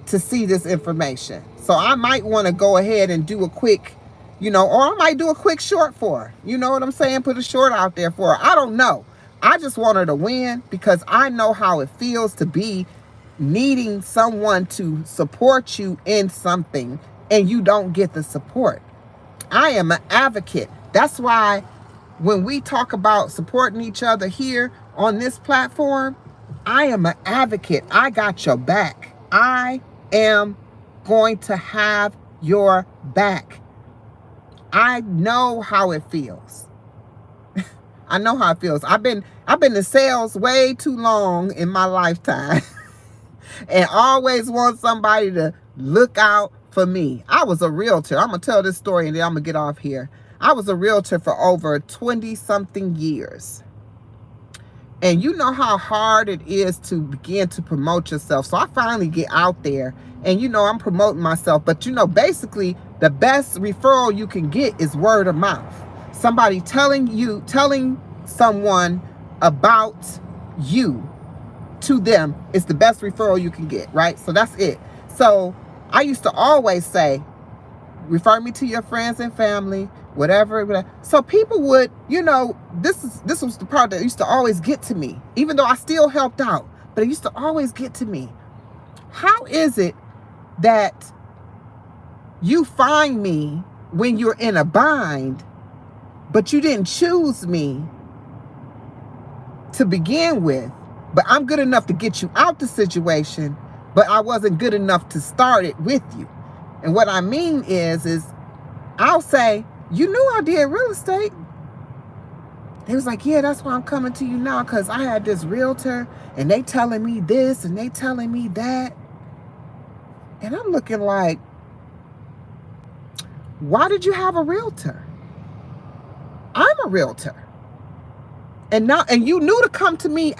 to see this information. So I might want to go ahead and do a quick, you know, or I might do a quick short for her. You know what I'm saying? Put a short out there for her. I don't know. I just want her to win, because I know how it feels to be needing someone to support you in something and you don't get the support. I am an advocate. That's why when we talk about supporting each other here on this platform, I am an advocate. I got your back. I am going to have your back. I know how it feels. I know how it feels. I've been in sales way too long in my lifetime and always want somebody to look out for me. I was a realtor. I'm going to tell this story and then I'm going to get off here. I was a realtor for over 20-something years. And you know how hard it is to begin to promote yourself. So I finally get out there and, I'm promoting myself. But, basically the best referral you can get is word of mouth. Somebody telling someone about you to them is the best referral you can get, right? So that's it. So I used to always say, refer me to your friends and family, whatever. So people would, this was the part that used to always get to me, even though I still helped out, but it used to always get to me. How is it that you find me when you're in a bind, but you didn't choose me to begin with? But I'm good enough to get you out the situation, but I wasn't good enough to start it with you. And what I mean is I'll say, you knew I did real estate. They was like, yeah, that's why I'm coming to you now, because I had this realtor and they telling me this and they telling me that. And I'm looking like, why did you have a realtor? I'm a realtor. And you knew to come to me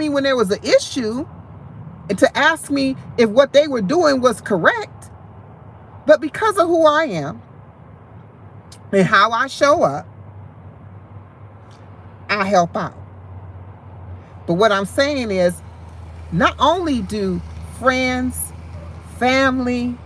when there was an issue and to ask me if what they were doing was correct. But because of who I am and how I show up, I help out. But what I'm saying is, not only do friends, family,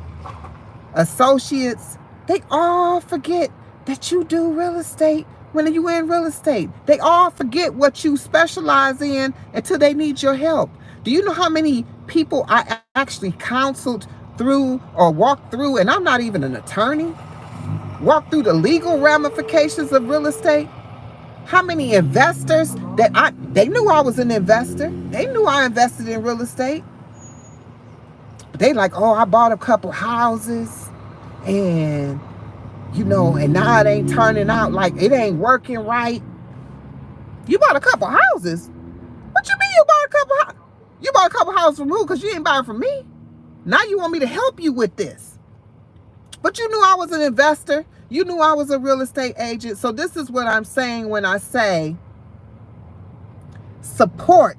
associates, they all forget that you do real estate when you're in real estate. They all forget what you specialize in until they need your help. Do you know how many people I actually counseled through or walked through, and I'm not even an attorney, walked through the legal ramifications of real estate? How many investors they knew I was an investor. They knew I invested in real estate. But they like, oh, I bought a couple houses and, and now it ain't turning out, like it ain't working right. You bought a couple houses? What you mean you bought a couple houses? You bought a couple houses from who? Because you ain't buying from me. Now you want me to help you with this. But you knew I was an investor. You knew I was a real estate agent. So this is what I'm saying when I say support.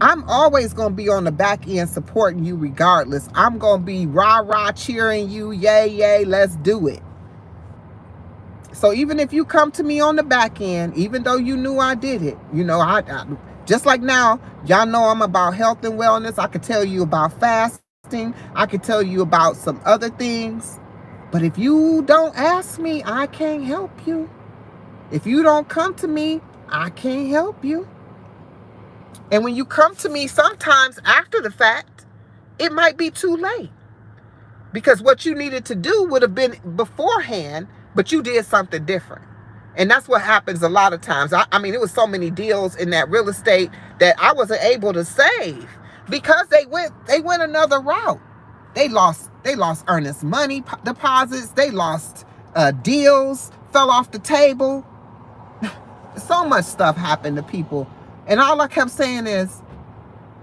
I'm always going to be on the back end supporting you regardless. I'm going to be rah-rah cheering you. Yay, yay, let's do it. So even if you come to me on the back end, even though you knew I did it, I just like now, y'all know I'm about health and wellness. I could tell you about fasting. I could tell you about some other things. But if you don't ask me, I can't help you. If you don't come to me, I can't help you. And when you come to me, sometimes after the fact, it might be too late. Because what you needed to do would have been beforehand, but you did something different. And that's what happens a lot of times. I mean, it was so many deals in that real estate that I wasn't able to save because they went another route. They lost earnest money deposits. They lost deals, fell off the table. So much stuff happened to people. And all I kept saying is,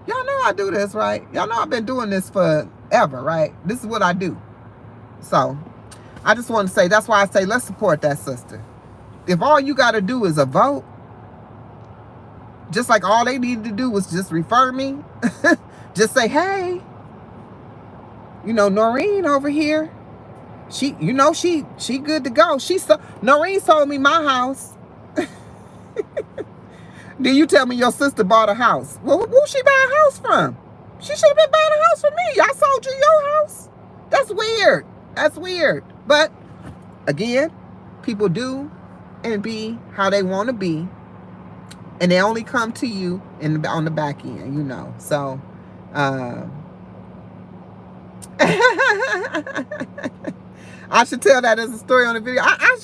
y'all know I do this, right? Y'all know I've been doing this forever, right? This is what I do. So I just want to say, that's why I say, let's support that sister. If all you got to do is a vote, just like all they needed to do was just refer me, just say, hey, Norene over here, she good to go. Norene sold me my house. Then you tell me your sister bought a house. Well, who she buy a house from? She should have been buying a house from me. I sold you your house. That's weird. That's weird. But again, people do and be how they want to be, and they only come to you on the back end, So, I should tell that as a story on the video. I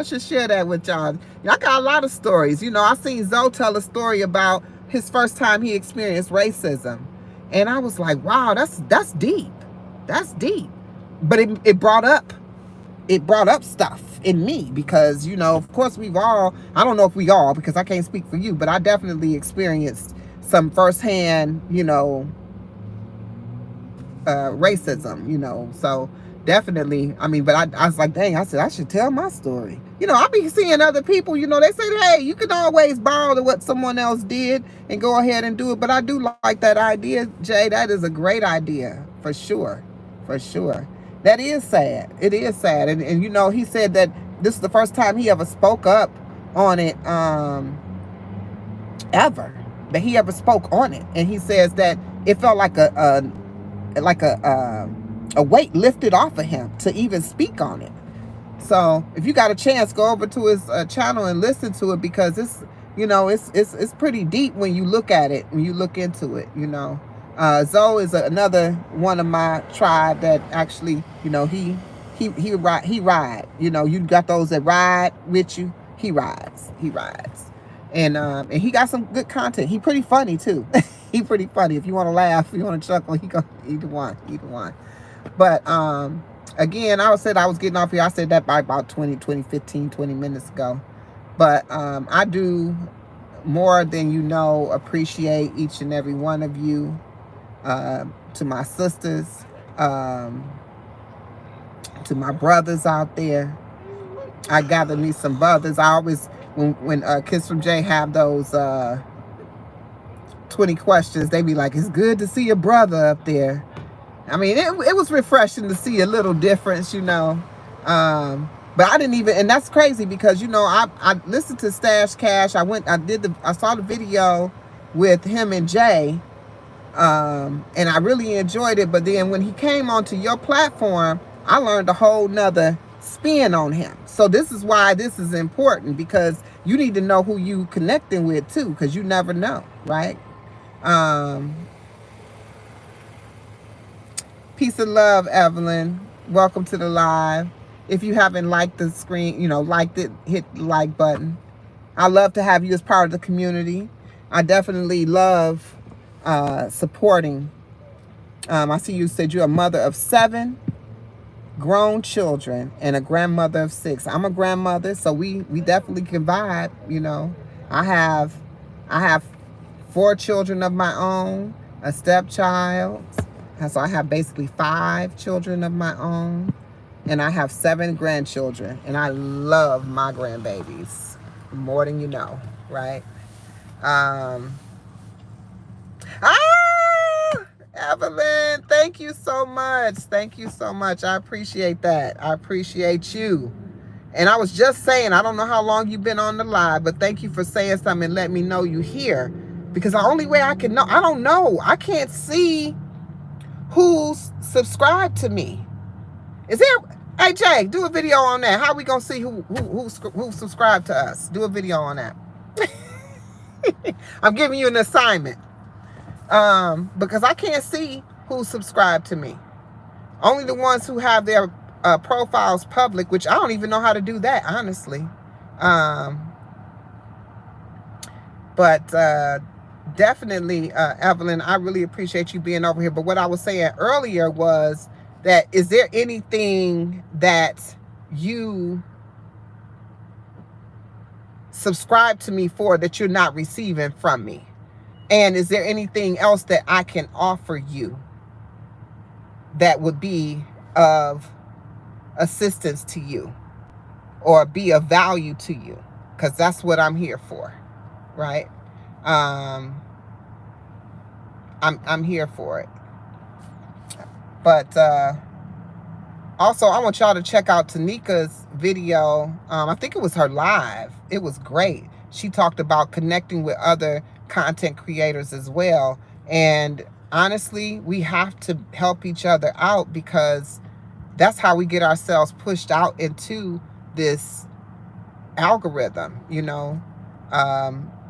should share that with y'all. I got a lot of stories. I seen Zoe tell a story about his first time he experienced racism, and I was like, wow, that's deep. That's deep. But it brought up stuff in me because, of course I don't know if we all, because I can't speak for you, but I definitely experienced some firsthand, racism, so definitely. I mean, but I was like, dang, I said, I should tell my story. You know, I be seeing other people, you know, they say, hey, you can always borrow what someone else did and go ahead and do it. But I do like that idea, Jay. That is a great idea, for sure. For sure. That is sad. It is sad. And you know, he said that this is the first time he ever spoke up on it, ever. That he ever spoke on it. And he says that it felt like a weight lifted off of him to even speak on it. So if you got a chance, go over to his channel and listen to it, because it's, you know, it's pretty deep when you look at it, when you look into it. You know, Zoe is another one of my tribe that actually, you know, he ride. You know, you got those that ride with you. He rides, and he got some good content. He pretty funny too. He pretty funny. If you want to laugh, if you want to chuckle, he go either one. But again, I said I was getting off here. I said that by about 20 minutes ago. But I do, more than you know, appreciate each and every one of you. To my sisters, to my brothers out there. I gather me some brothers. I always, when Kids from Jay have those 20 questions, they be like, it's good to see a brother up there. I mean, it was refreshing to see a little difference, you know. But I didn't even, and that's crazy because, you know, I listened to Stash Cash. I saw the video with him and Jay, and I really enjoyed it. But then when he came onto your platform, I learned a whole nother spin on him. So this is why this is important, because you need to know who you connecting with too, because you never know, right? Peace and love, Evelyn. Welcome to the live. If you haven't liked the screen, you know, liked it, hit the like button. I love to have you as part of the community. I definitely love supporting. I see you said you're a mother of 7 grown children and a grandmother of 6. I'm a grandmother, so we definitely can vibe, you know. I have 4 children of my own, a stepchild. So I have basically 5 children of my own, and I have 7 grandchildren, and I love my grandbabies more than you know, right? Evelyn, thank you so much. Thank you so much. I appreciate that. I appreciate you. And I was just saying, I don't know how long you've been on the live, but thank you for saying something and let me know you here. Because the only way I can know, I don't know. I can't see who's subscribed to me. Is there, hey Jay, do a video on that. How we gonna see who subscribed to us? Do a video on that. I'm giving you an assignment. Because I can't see who subscribed to me. Only the ones who have their profiles public, which I don't even know how to do that, honestly. But definitely, Evelyn, I really appreciate you being over here. But what I was saying earlier was that, is there anything that you subscribe to me for that you're not receiving from me? And is there anything else that I can offer you that would be of assistance to you or be of value to you? Because that's what I'm here for, right? I'm here for it. But also, I want y'all to check out Tanika's video. I think it was her live. It was great. She talked about connecting with other content creators as well. And honestly, we have to help each other out, because that's how we get ourselves pushed out into this algorithm, you know.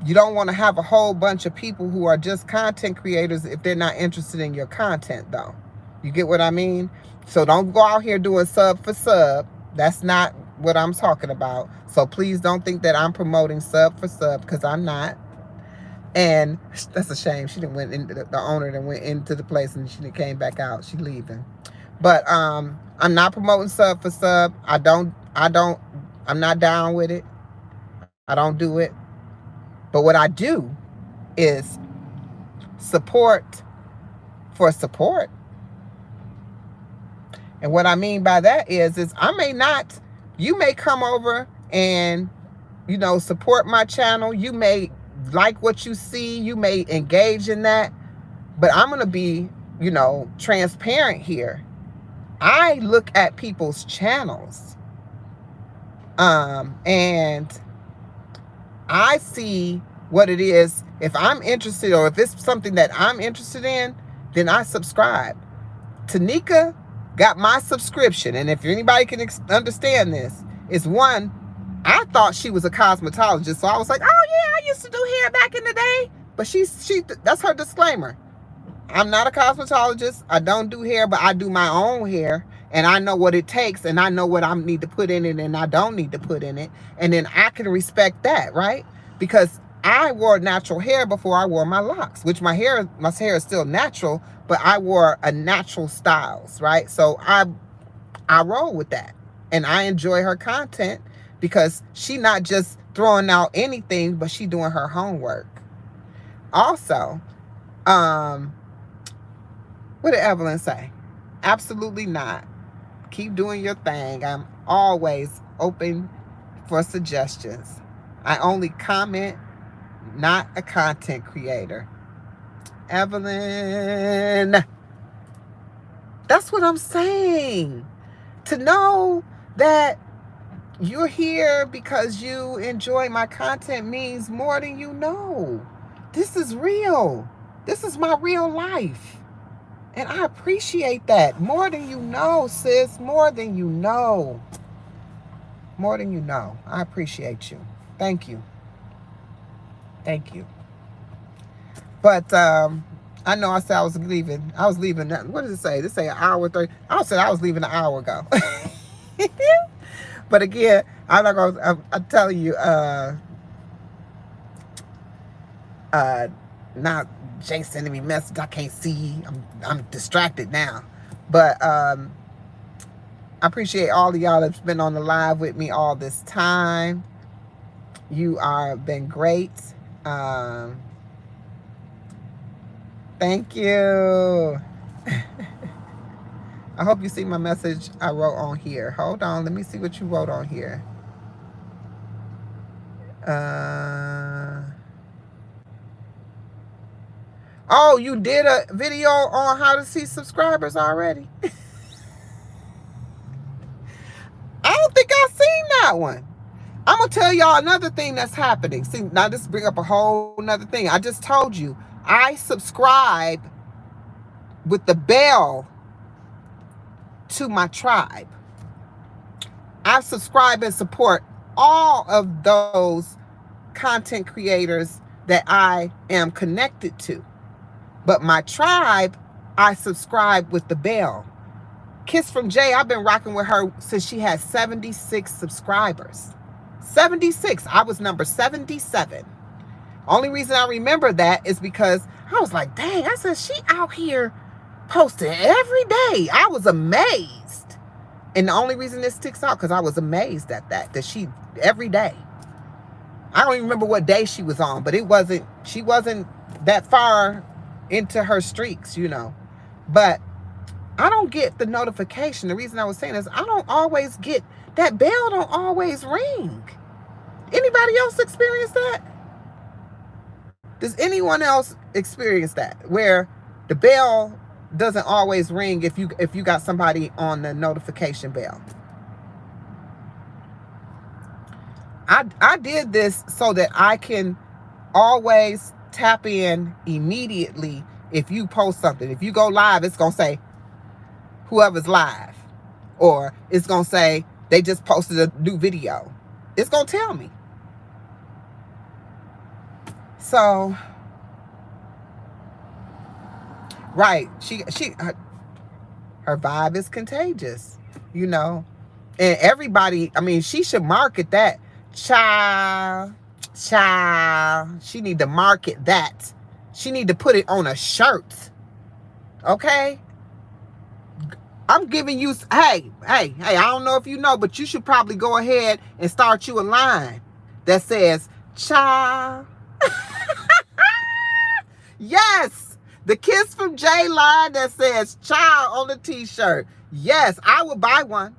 You don't want to have a whole bunch of people who are just content creators if they're not interested in your content, though. You get what I mean? So don't go out here doing sub for sub. That's not what I'm talking about. So please don't think that I'm promoting sub for sub, because I'm not. And that's a shame. She didn't went into the owner that went into the place and she didn't came back out. She leaving. But I'm not promoting sub for sub. I'm not down with it. I don't do it. But what I do is support for support. And what I mean by that is I may not, you may come over and, you know, support my channel. You may like what you see. You may engage in that. But I'm going to be, you know, transparent here. I look at people's channels. And I see what it is. If I'm interested, or if it's something that I'm interested in, then I subscribe. Tanika got my subscription. And if anybody can understand this, is one, I thought she was a cosmetologist. So I was like, oh yeah, I used to do hair back in the day. But that's her disclaimer. I'm not a cosmetologist. I don't do hair, but I do my own hair. And I know what it takes, and I know what I need to put in it and I don't need to put in it. And then I can respect that, right? Because I wore natural hair before I wore my locks, which my hair is still natural, but I wore a natural styles, right? So I roll with that. And I enjoy her content because she not just throwing out anything, but she doing her homework. Also, what did Evelyn say? Absolutely not. Keep doing your thing. I'm always open for suggestions. I only comment, not a content creator. Evelyn, that's what I'm saying. To know that you're here because you enjoy my content means more than you know. This is real. This is my real life. And I appreciate that. More than you know, sis. More than you know. More than you know. I appreciate you. Thank you. Thank you. But I know I said I was leaving. I was leaving. What does it say? This say an hour 30. I said I was leaving an hour ago. But again, I'm not gonna. I'm telling you. Not Jay sending me message. I can't see. I'm distracted now. But I appreciate all of y'all that's been on the live with me all this time. You are been great. Thank you. I hope you see my message I wrote on here. Hold on. Let me see what you wrote on here. Oh, you did a video on how to see subscribers already? I don't think I've seen that one. I'm going to tell y'all another thing that's happening. See, now this bring up a whole nother thing. I just told you, I subscribe with the bell to my tribe. I subscribe and support all of those content creators that I am connected to. But my tribe, I subscribe with the bell. Kiss from Jay, I've been rocking with her since she had 76 subscribers. 76. I was number 77. Only reason I remember that is because I was like, dang, I said, she out here posting every day. I was amazed. And the only reason this sticks out, because I was amazed at that she, every day. I don't even remember what day she was on, but she wasn't that far into her streaks, you know. But I don't get the notification. The reason I was saying is I don't always get, that bell don't always ring. Anybody else experience that? Does anyone else experience that? Where the bell doesn't always ring if you got somebody on the notification bell? I did this so that I can always tap in immediately if you post something. If you go live, it's going to say whoever's live. Or it's going to say they just posted a new video. It's going to tell me. So, right. Her vibe is contagious, you know. And everybody, I mean, she should market that. Child. She need to market that. She need to put it on a shirt. Okay? I'm giving you, hey, I don't know if you know, but you should probably go ahead and start you a line that says, child. Yes, the Kiss from Jay line that says child on the t-shirt. Yes, I would buy one.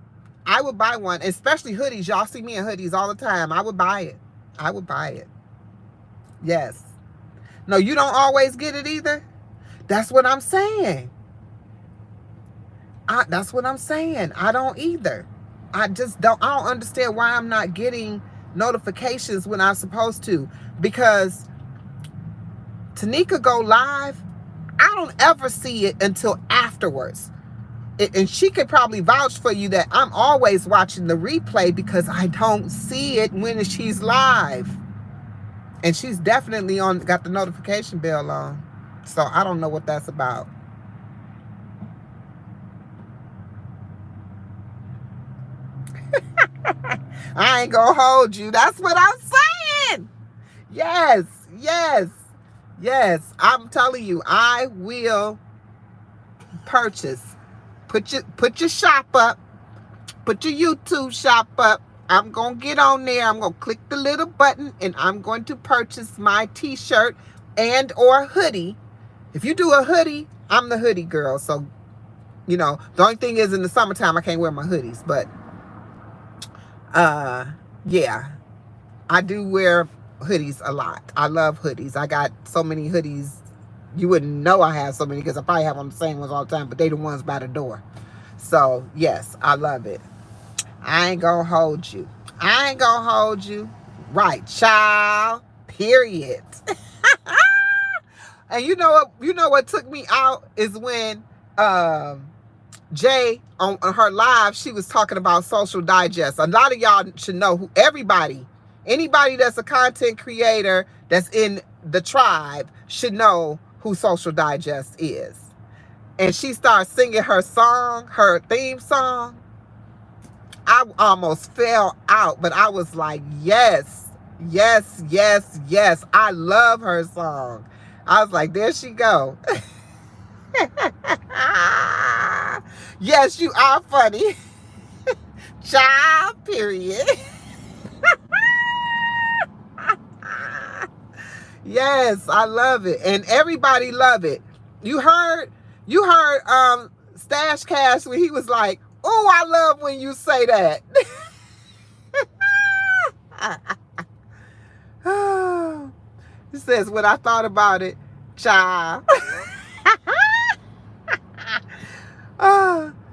I would buy one, especially hoodies. Y'all see me in hoodies all the time. I would buy it. I would buy it. Yes. No, you don't always get it either. That's what I'm saying. That's what I'm saying. I don't either. I don't understand why I'm not getting notifications when I'm supposed to. Because Tanika go live, I don't ever see it until afterwards. And she could probably vouch for you that I'm always watching the replay because I don't see it when she's live. And she's definitely got the notification bell on. So I don't know what that's about. I ain't gonna hold you. That's what I'm saying. Yes, yes, yes. I'm telling you, I will purchase. Put your shop up. Put your YouTube shop up. I'm gonna get on there. I'm gonna click the little button and I'm going to purchase my t-shirt and or hoodie. If you do a hoodie, I'm the hoodie girl. So, you know, the only thing is in the summertime I can't wear my hoodies, but yeah, I do wear hoodies a lot. I love hoodies. I got so many hoodies. You wouldn't know I have so many because I probably have on the same ones all the time, but they the ones by the door. So yes, I love it. I ain't gonna hold you. I ain't gonna hold you. Right, child. Period. And you know what? You know what took me out is when Jay on her live, she was talking about Social Digest. A lot of y'all should know who anybody that's a content creator that's in the tribe should know who Social Digest is. And she started singing her song, her theme song. I almost fell out, but I was like, yes, yes, yes, yes. I love her song. I was like, there she go. Yes, you are funny. Child, period. Yes, I love it. And everybody love it. You heard Stash Cash when he was like, oh, I love when you say that. He says, when I thought about it, child.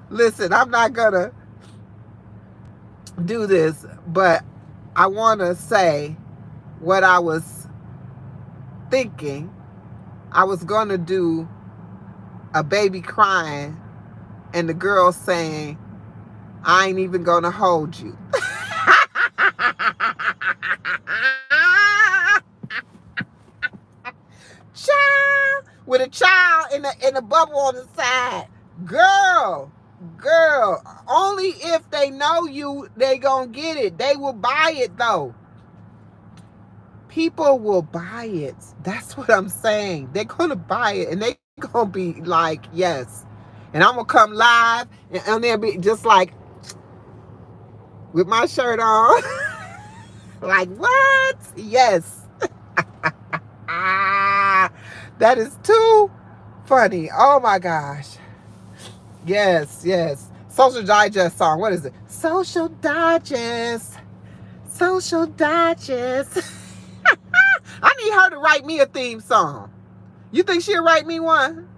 Listen, I'm not gonna do this, but I want to say what I was thinking. I was gonna do a baby crying and the girl saying, I ain't even gonna hold you. Child, with a child in a bubble on the side. Girl, only if they know you, they gonna get it. They will buy it though. People will buy it. That's what I'm saying. They're gonna buy it and they gonna be like, yes. And I'm gonna come live and they'll be just like with my shirt on. Like, what? Yes. That is too funny. Oh my gosh. Yes, yes. Social Digest song. What is it? Social Digest. Social Digest. I need her to write me a theme song. You think she'll write me one?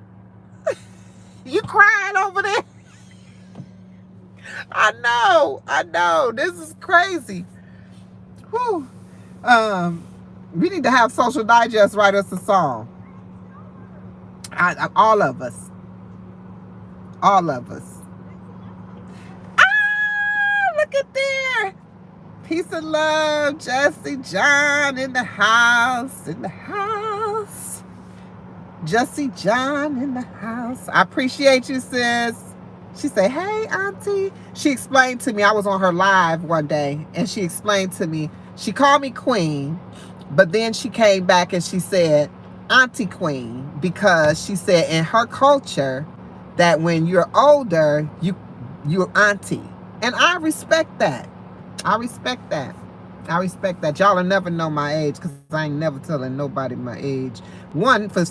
You crying over there? I know. This is crazy. Whew. We need to have Social Digest write us a song. All of us. All of us. Ah, look at there. Peace and love, Jesse John in the house. In the house. Jesse John in the house. I appreciate you, sis. She said, hey, auntie. She explained to me, I was on her live one day, and she explained to me, she called me queen, but then she came back and she said, auntie queen, because she said in her culture that when you're older, you're auntie. And I respect that. I respect that. Y'all will never know my age because I ain't never telling nobody my age. One, for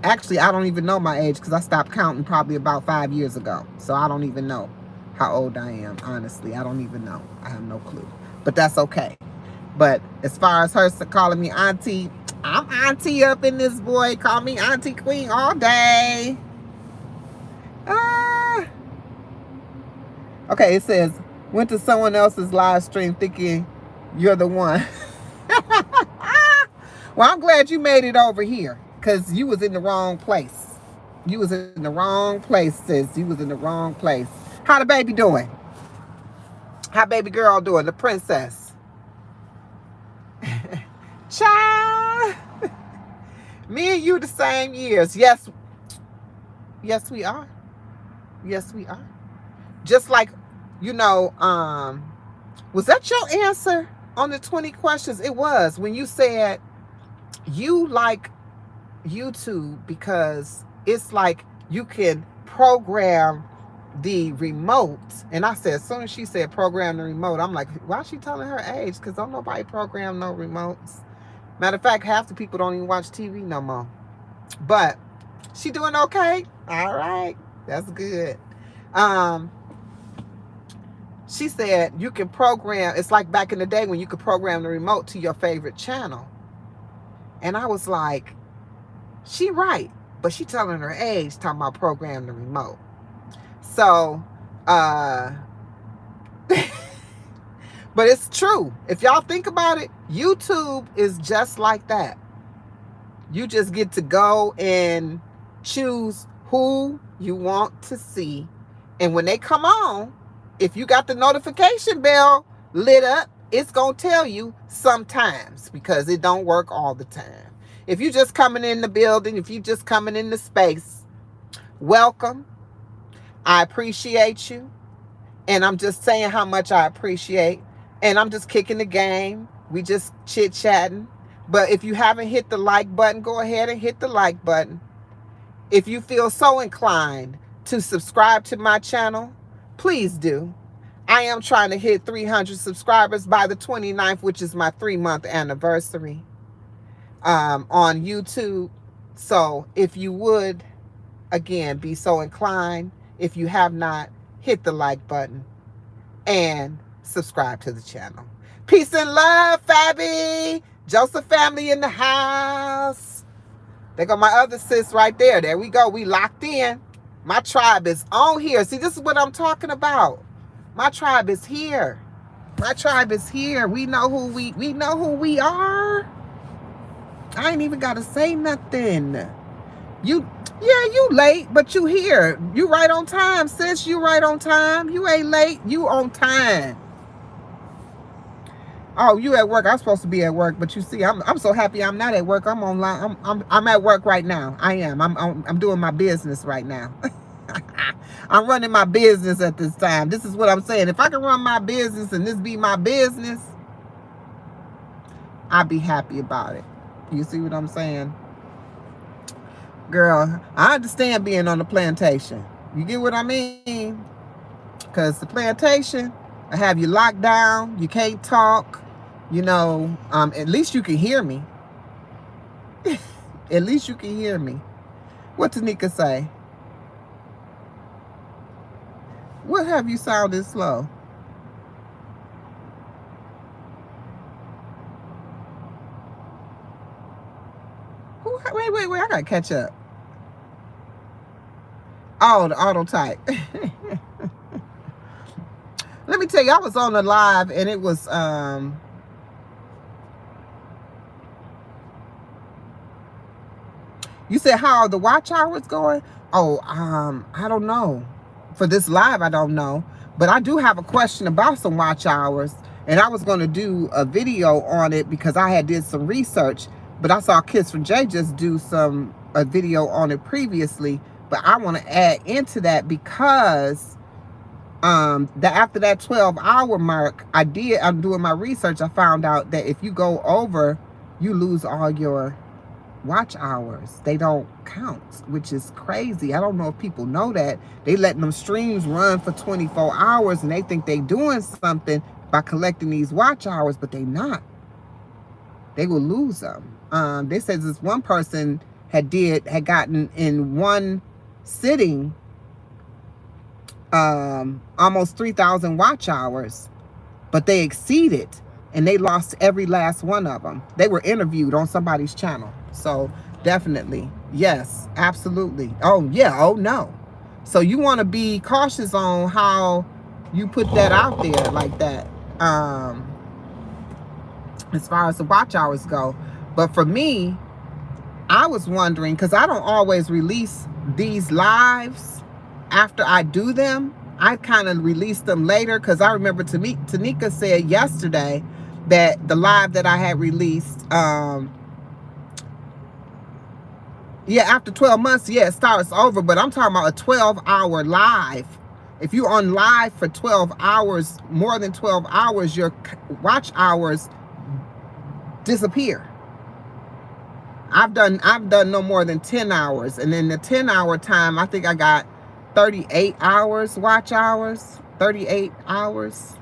actually, I don't even know my age because I stopped counting probably about 5 years ago. So I don't even know. how old I am, honestly. I don't even know. I have no clue. But that's okay. But as far as her calling me auntie, I'm auntie up in this boy. Call me Auntie Queen all day. Ah. Okay, it says, went to someone else's live stream thinking you're the one. Well, I'm glad you made it over here because you was in the wrong place. You was in the wrong place, sis. You was in the wrong place. How the baby doing? How baby girl doing? The princess. Child. Me and you the same years. Yes. Yes, we are. Yes, we are. Just like, you know, was that your answer on the 20 questions? It was when you said you like YouTube because it's like you can program the remote. And I said, as soon as she said program the remote, I'm like, why is she telling her age? Because don't nobody program no remotes. Matter of fact, half the people don't even watch TV no more. But she doing okay? All right. That's good. She said you can program, it's like back in the day when you could program the remote to your favorite channel. And I was like, she right, but she telling her age, talking about program the remote. So, but it's true. If y'all think about it, YouTube is just like that. You just get to go and choose who you want to see. And when they come on, if you got the notification bell lit up, it's going to tell you sometimes because it don't work all the time. If you just coming in the building, if you just coming in the space, welcome. I appreciate you. And I'm just saying how much I appreciate. And I'm just kicking the game. We just chit-chatting. But if you haven't hit the like button, go ahead and hit the like button. If you feel so inclined to subscribe to my channel, please do. I am trying to hit 300 subscribers by the 29th, which is my 3-month anniversary on YouTube. So if you would, again, be so inclined, if you have not, hit the like button and subscribe to the channel. Peace and love, Fabi. Joseph family in the house. There go my other sis right there. There we go. We locked in. My tribe is on here. See, this is what I'm talking about. My tribe is here. My tribe is here. We know who we know who we are. I ain't even gotta say nothing. You late, but you here. You right on time, sis. You right on time. You ain't late. You on time. Oh, you at work. I'm supposed to be at work, but you see, I'm so happy I'm not at work. I'm online. I'm at work right now. I am. I'm doing my business right now. I'm running my business at this time. This is what I'm saying. If I can run my business and this be my business, I'd be happy about it. You see what I'm saying? Girl, I understand being on the plantation. You get what I mean? Because the plantation, I have you locked down. You can't talk. You know, at least you can hear me. At least you can hear me. What Tanika say? What have you sounded slow? Wait, I gotta catch up. Oh, the auto type. Let me tell you, I was on the live and it was you said how are the watch hours going? Oh, I don't know. For this live, I don't know. But I do have a question about some watch hours. And I was going to do a video on it because I had did some research. But I saw Kiss from Jay just do a video on it previously. But I want to add into that because after that 12-hour mark, I'm doing my research. I found out that if you go over, you lose all your watch hours. They don't count, which is crazy. I don't know if people know that. They letting them streams run for 24 hours and they think they doing something by collecting these watch hours, but they not. They will lose them. They said this one person had gotten in one sitting almost 3,000 watch hours, but they exceeded and they lost every last one of them. They were interviewed on somebody's channel. So definitely, yes, absolutely. Oh yeah, oh no. So you want to be cautious on how you put that out there like that, as far as the watch hours go. But for me, I was wondering, because I don't always release these lives after I do them. I kind of release them later, because I remember Tanika said yesterday that the live that I had released, yeah, after 12 months, yeah, it starts over. But I'm talking about a 12-hour live. If you're on live for 12 hours, more than 12 hours, your watch hours disappear. I've done no more than 10 hours. And in the 10-hour time, I think I got 38 hours watch hours, 38 hours,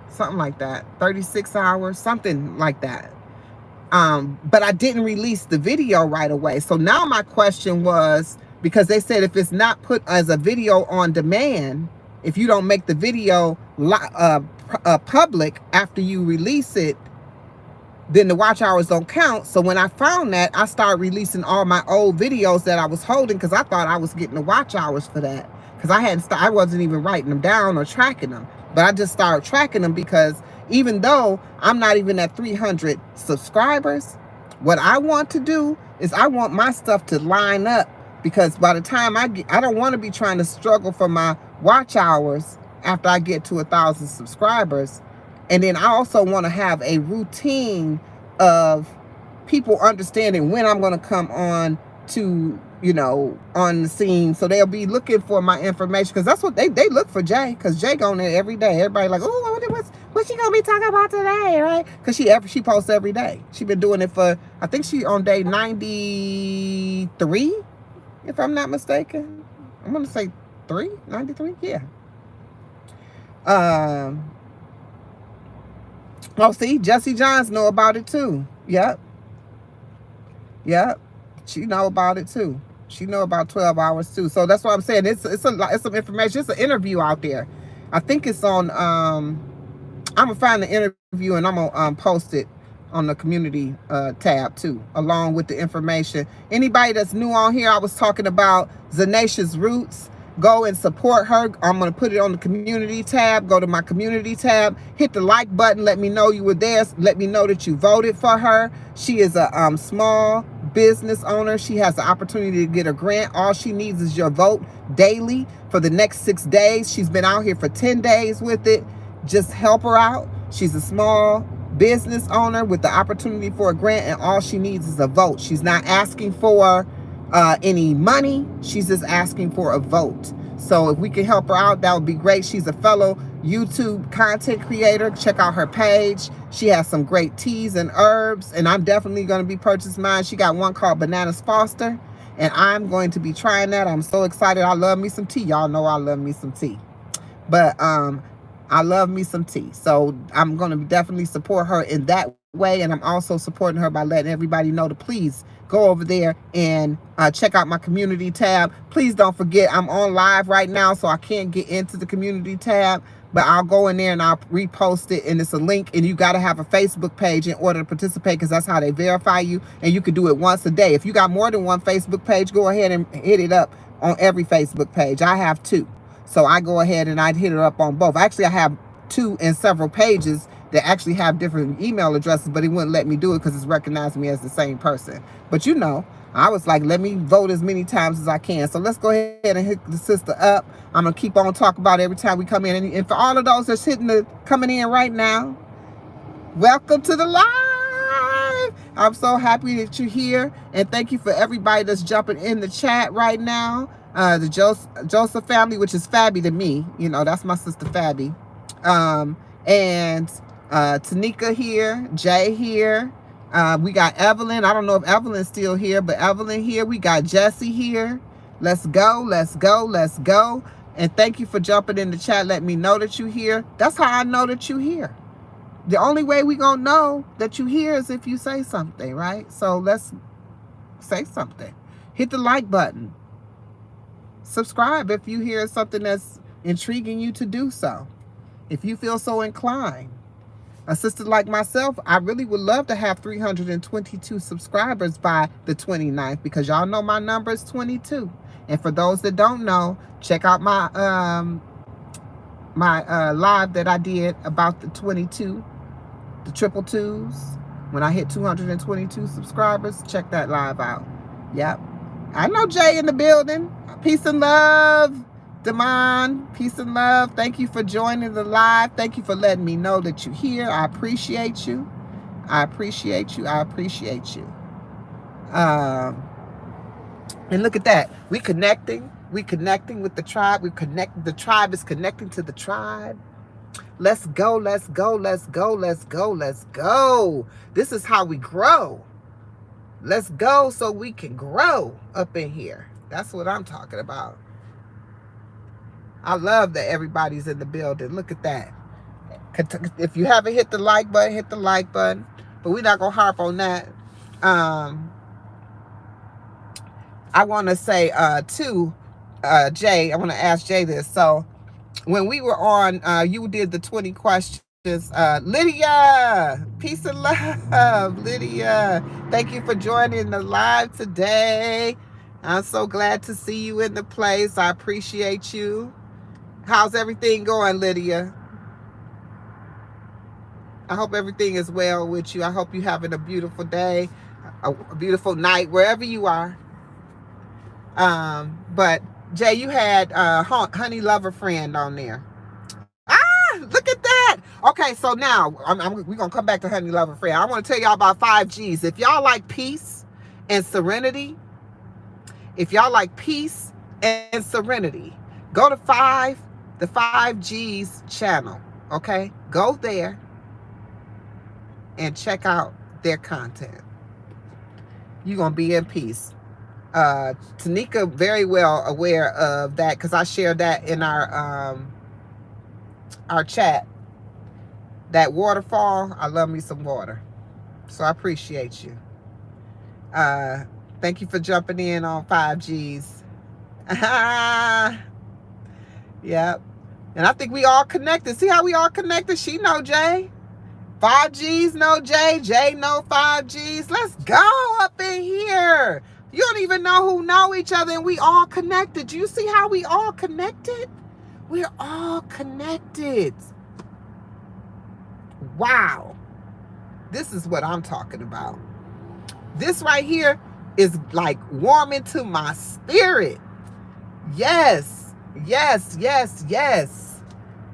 something like that, 36 hours, something like that. But I didn't release the video right away. So now my question was, because they said if it's not put as a video on demand, if you don't make the video public after you release it, then the watch hours don't count. So when I found that, I started releasing all my old videos that I was holding, because I thought I was getting the watch hours for that, because I wasn't even writing them down or tracking them. But I just started tracking them, because even though I'm not even at 300 subscribers, what I want to do is I want my stuff to line up, because by the time I don't want to be trying to struggle for my watch hours after I get to 1,000 subscribers. And then I also want to have a routine of people understanding when I'm going to come on to, on the scene. So they'll be looking for my information, because that's what they look for Jay, because Jay going there every day. Everybody like, oh, what's she going to be talking about today, right? Because she posts every day. She been doing it for, I think she on day 93, if I'm not mistaken. I'm going to say 93, yeah. Oh, see, Jesse Johns know about it too. Yep. She know about it too. She know about 12 hours too. So that's what I'm saying. It's some information. It's an interview out there. I think it's on. I'm gonna find the interview and I'm gonna post it on the community tab too, along with the information. Anybody that's new on here, I was talking about Zanatia's Roots. Go and support her. I'm going to put it on the community tab. Go to my community tab. Hit the like button. Let me know you were there. Let me know that you voted for her. She is a small business owner. She has the opportunity to get a grant. All she needs is your vote daily for the next 6 days. She's been out here for 10 days with it. Just help her out. She's a small business owner with the opportunity for a grant, and all she needs is a vote. She's not asking for any money. She's just asking for a vote. So if we can help her out, that would be great. She's a fellow YouTube content creator. Check out her page. She has some great teas and herbs, and I'm definitely going to be purchasing mine. She got one called Bananas Foster, and I'm going to be trying that. I'm so excited. I love me some tea. Y'all know I love me some tea. But I love me some tea. So I'm going to definitely support her in that way, and I'm also supporting her by letting everybody know to please go over there and check out my community tab. Please don't forget, I'm on live right now, so I can't get into the community tab, but I'll go in there and I'll repost it, and it's a link, and you got to have a Facebook page in order to participate, because that's how they verify you, and you can do it once a day. If you got more than one Facebook page, go ahead and hit it up on every Facebook page. I have 2. So I go ahead and I'd hit it up on both. Actually, I have 2 and several pages that actually have different email addresses, but it wouldn't let me do it because it's recognizing me as the same person. But I was like, let me vote as many times as I can. So let's go ahead and hit the sister up. I'm going to keep on talking about it every time we come in. And for all of those that's coming in right now, welcome to the live. I'm so happy that you're here. And thank you for everybody that's jumping in the chat right now. The Joseph family, which is Fabby to me. That's my sister Fabby. And Tanika here, Jay here. We got Evelyn. I don't know if Evelyn's still here, but Evelyn here. We got Jesse here. Let's go, let's go, let's go. And thank you for jumping in the chat. Let me know that you're here. That's how I know that you're here. The only way we gonna know that you're here is if you say something, right? So let's say something. Hit the like button. Subscribe if you hear something that's intriguing you to do so, if you feel so inclined. A sister like myself, I really would love to have 322 subscribers by the 29th, because y'all know my number is 22. And for those that don't know, check out my live that I did about the 22, the triple twos. When I hit 222 subscribers, check that live out. Yep. I know Jay in the building. Peace and love. Damon, peace and love. Thank you for joining the live. Thank you for letting me know that you're here. I appreciate you. I appreciate you. I appreciate you. And look at that. We connecting. We connecting with the tribe. We connect. The tribe is connecting to the tribe. Let's go. Let's go. Let's go. Let's go. Let's go. This is how we grow. Let's go so we can grow up in here. That's what I'm talking about. I love that everybody's in the building. Look at that. If you haven't hit the like button, hit the like button. But we're not going to harp on that. I want to say, too, Jay, I want to ask Jay this. So when we were on, you did the 20 questions. Lydia, peace and love. Lydia, thank you for joining the live today. I'm so glad to see you in the place. I appreciate you. How's everything going, Lydia? I hope everything is well with you. I hope you're having a beautiful day, a beautiful night, wherever you are. But Jay, you had Honey Lover Friend on there. Look at that. Okay, so now we're going to come back to Honey Lover Friend. I want to tell y'all about 5 Gs. If y'all like peace and serenity, go to the 5 Gs channel, okay? Go there and check out their content. You're going to be in peace. Tanika very well aware of that, because I shared that in our chat. That waterfall, I love me some water. So I appreciate you. Thank you for jumping in on 5 Gs. Yep. And I think we all connected. See how we all connected? She know Jay. 5 Gs know Jay. Jay know 5 Gs. Let's go up in here. You don't even know who know each other, and we all connected. Do you see how we all connected? We're all connected. Wow. This is what I'm talking about. This right here is like warming to my spirit. Yes. Yes, yes, yes.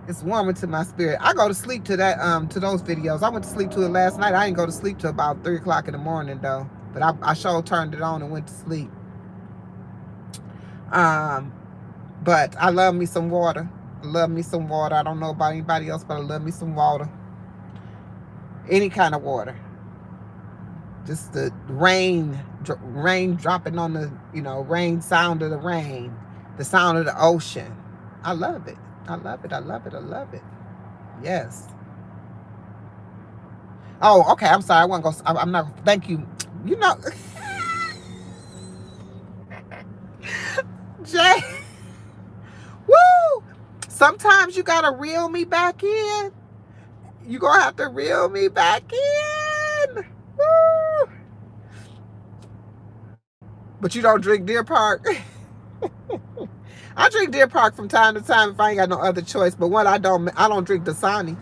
It's warming to my spirit. I go to sleep to that, to those videos. I went to sleep to it last night. I didn't go to sleep till about 3 o'clock in the morning though. But I sure turned it on and went to sleep. But I love me some water. I love me some water. I don't know about anybody else, but I love me some water. Any kind of water. Just the rain dropping on the, rain, sound of the rain. The sound of the ocean. I love it. I love it. I love it. I love it. Yes. Oh, okay. I'm sorry. I'm not. Thank you. Jay. Woo! Sometimes you gotta reel me back in. You gonna have to reel me back in. Woo! But you don't drink Deer Park. I drink Deer Park from time to time if I ain't got no other choice. But I don't drink Dasani.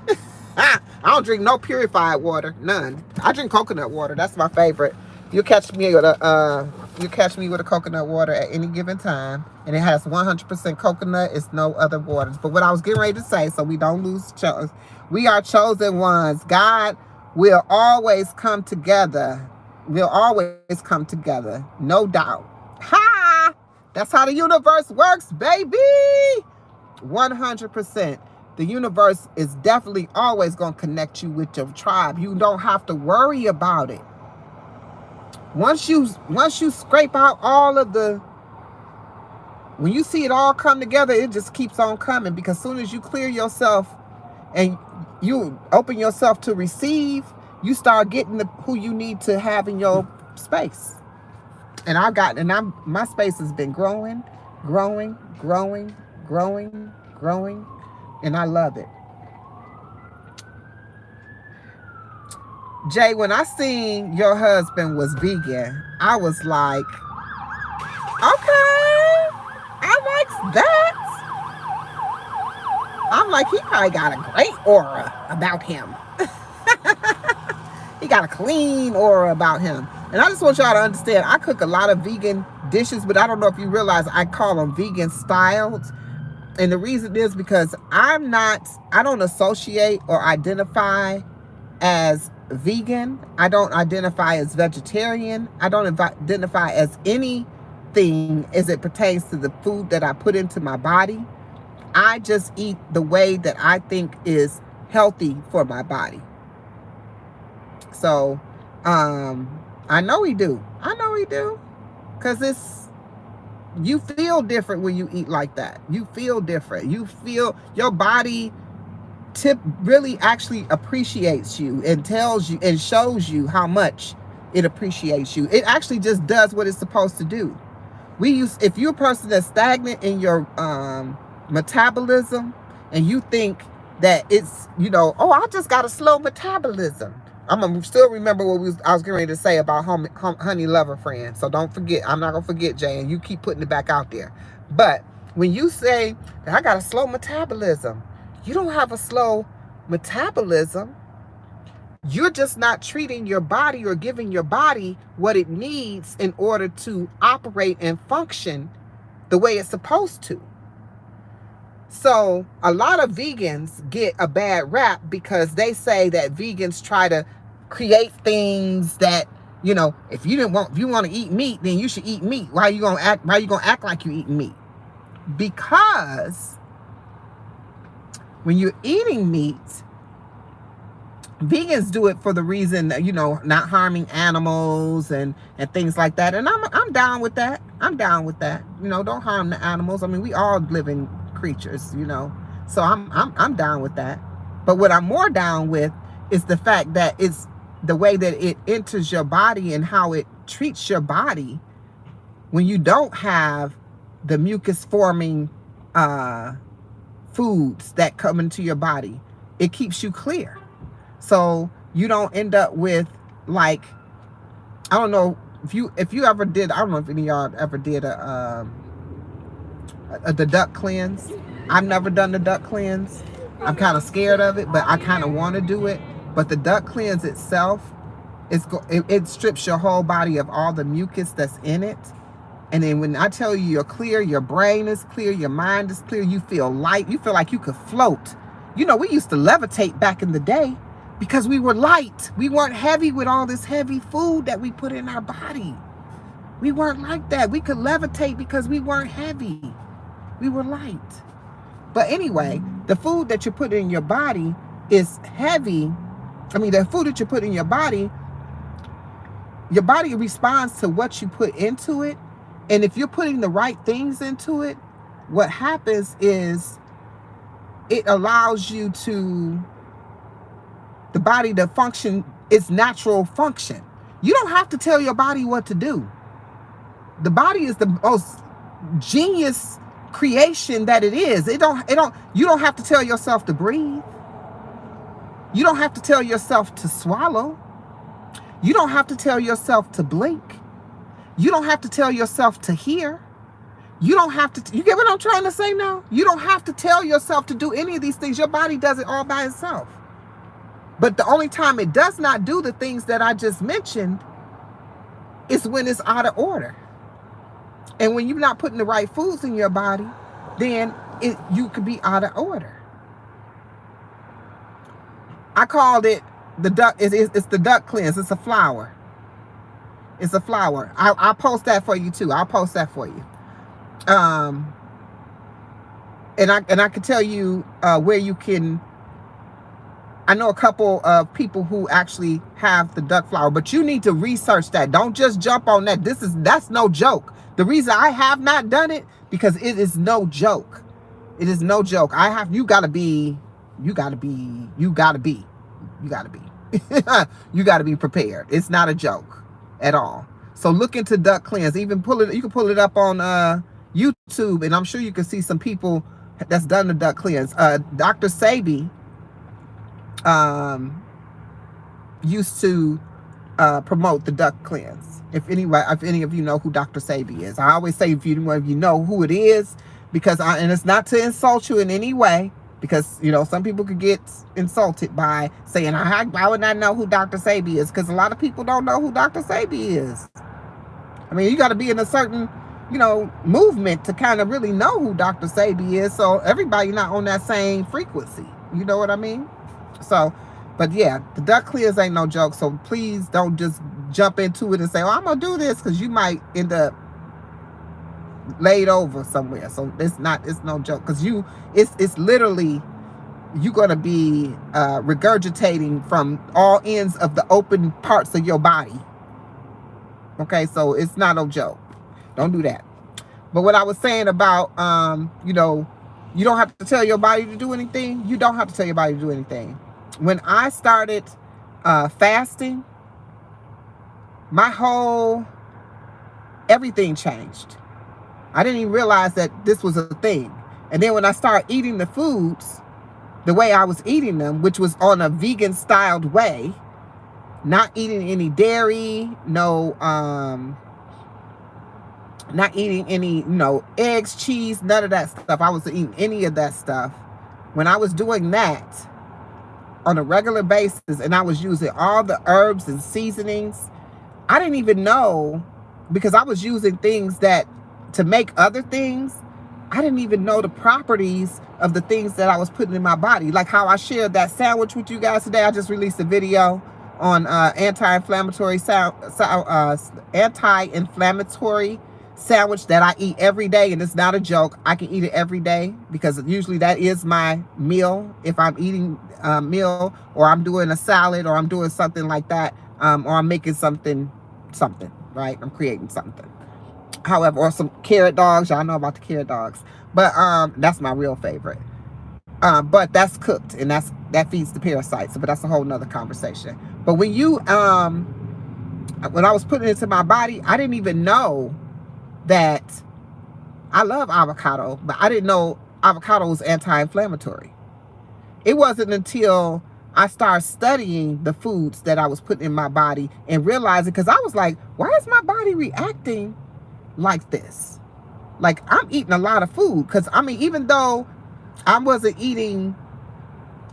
I don't drink no purified water, none. I drink coconut water. That's my favorite. You catch me with a coconut water at any given time, and it has 100% coconut. It's no other waters. But what I was getting ready to say, so we don't lose choice, we are chosen ones. God will always come together. We'll always come together, no doubt. Ha! That's how the universe works, baby. 100%. The universe is definitely always going to connect you with your tribe. You don't have to worry about it. Once you scrape out all of when you see it all come together, it just keeps on coming, because as soon as you clear yourself and you open yourself to receive, you start getting who you need to have in your space. And my space has been growing, growing, growing, growing, growing, and I love it. Jay, when I seen your husband was vegan, I was like, okay, I like that. I'm like, he probably got a great aura about him. He got a clean aura about him. And I just want y'all to understand, I cook a lot of vegan dishes, but I don't know if you realize I call them vegan styles. And the reason is because I don't associate or identify as vegan. I don't identify as vegetarian. I don't identify as anything as it pertains to the food that I put into my body. I just eat the way that I think is healthy for my body. So, I know he do. I know he do. Because you feel different when you eat like that. You feel different. You feel your body really actually appreciates you and tells you and shows you how much it appreciates you. It actually just does what it's supposed to do. If you're a person that's stagnant in your metabolism and you think that it's, oh, I just got a slow metabolism. I'm gonna still remember what I was getting ready to say about honey lover friend. So don't forget. I'm not gonna forget, Jay, and you keep putting it back out there. But when you say that I got a slow metabolism, you don't have a slow metabolism. You're just not treating your body or giving your body what it needs in order to operate and function the way it's supposed to. So a lot of vegans get a bad rap because they say that vegans try to create things that, if you want to eat meat, then you should eat meat. Why are you gonna act like you eating meat? Because when you're eating meat, vegans do it for the reason that, not harming animals and things like that. And I'm down with that. I'm down with that. Don't harm the animals. I mean, we all living creatures, so I'm down with that. But what I'm more down with is the fact that it's the way that it enters your body and how it treats your body when you don't have the mucus forming foods that come into your body. It keeps you clear, so you don't end up with, like, I don't know if you ever did, I don't know if any of y'all ever did the duck cleanse. I've never done the duck cleanse. I'm kind of scared of it, but I kind of want to do it. But the duck cleanse itself, it strips your whole body of all the mucus that's in it. And then when I tell you you're clear, your brain is clear, your mind is clear, you feel light, you feel like you could float. We used to levitate back in the day because we were light. We weren't heavy with all this heavy food that we put in our body. We weren't like that. We could levitate because we weren't heavy. We were light. But anyway, the food that you put in your body is heavy. I mean, the food that you put in your body responds to what you put into it. And if you're putting the right things into it, what happens is it allows you the body to function its natural function. You don't have to tell your body what to do. The body is the most genius creation that it is. You don't have to tell yourself to breathe. You don't have to tell yourself to swallow. You don't have to tell yourself to blink. You don't have to tell yourself to hear. You don't have to, you get what I'm trying to say now? You don't have to tell yourself to do any of these things. Your body does it all by itself. But the only time it does not do the things that I just mentioned is when it's out of order. And when you're not putting the right foods in your body, then you could be out of order. I called it the duck. It's the duck cleanse. It's a flower. It's a flower. I'll post that for you too. I'll post that for you. And I can tell you where you can. I know a couple of people who actually have the duck flower, but you need to research that. Don't just jump on that. That's no joke. The reason I have not done it, because it is no joke. It is no joke. You gotta be prepared. It's not a joke at all. So look into duck cleanse. You can pull it up on YouTube, and I'm sure you can see some people that's done the duct cleanse. Dr. Sebi used to promote the duct cleanse. If any of you know who Dr. Sebi is, I always say if you know who it is, because and it's not to insult you in any way, because some people could get insulted by saying I would not know who Dr. Sebi is, because a lot of people don't know who Dr. Sebi is. I mean, you got to be in a certain movement to kind of really know who Dr. Sebi is. So everybody not on that same frequency. You know what I mean? So, but yeah, the duct cleanse ain't no joke. So please don't just jump into it and say, "Oh, I'm gonna do this," because you might end up laid over somewhere. So it's no joke, because it's literally you're gonna be regurgitating from all ends of the open parts of your body. Okay, so it's not no joke. Don't do that. But what I was saying about you don't have to tell your body to do anything. You don't have to tell your body to do anything. When I started fasting, everything changed. I didn't even realize that this was a thing. And then when I started eating the foods the way I was eating them, which was on a vegan styled way, not eating any dairy, not eating any, eggs, cheese, none of that stuff. I wasn't eating any of that stuff. When I was doing that on a regular basis, and I was using all the herbs and seasonings, I didn't even know, because I was using things to make other things. I didn't even know the properties of the things that I was putting in my body. Like how I shared that sandwich with you guys today. I just released a video on anti-inflammatory sandwich that I eat every day, and it's not a joke. I can eat it every day, because usually that is my meal. If I'm eating a meal, or I'm doing a salad, or I'm doing something like that, or I'm making something, right? I'm creating something. However, or some carrot dogs. Y'all know about the carrot dogs, but that's my real favorite. But that's cooked, and that feeds the parasites. But that's a whole nother conversation. But when when I was putting it into my body, I didn't even know that I love avocado, but I didn't know avocado was anti-inflammatory. It wasn't until I started studying the foods that I was putting in my body and realizing, because I was like, why is my body reacting like this? Like, I'm eating a lot of food, because I mean, even though I wasn't eating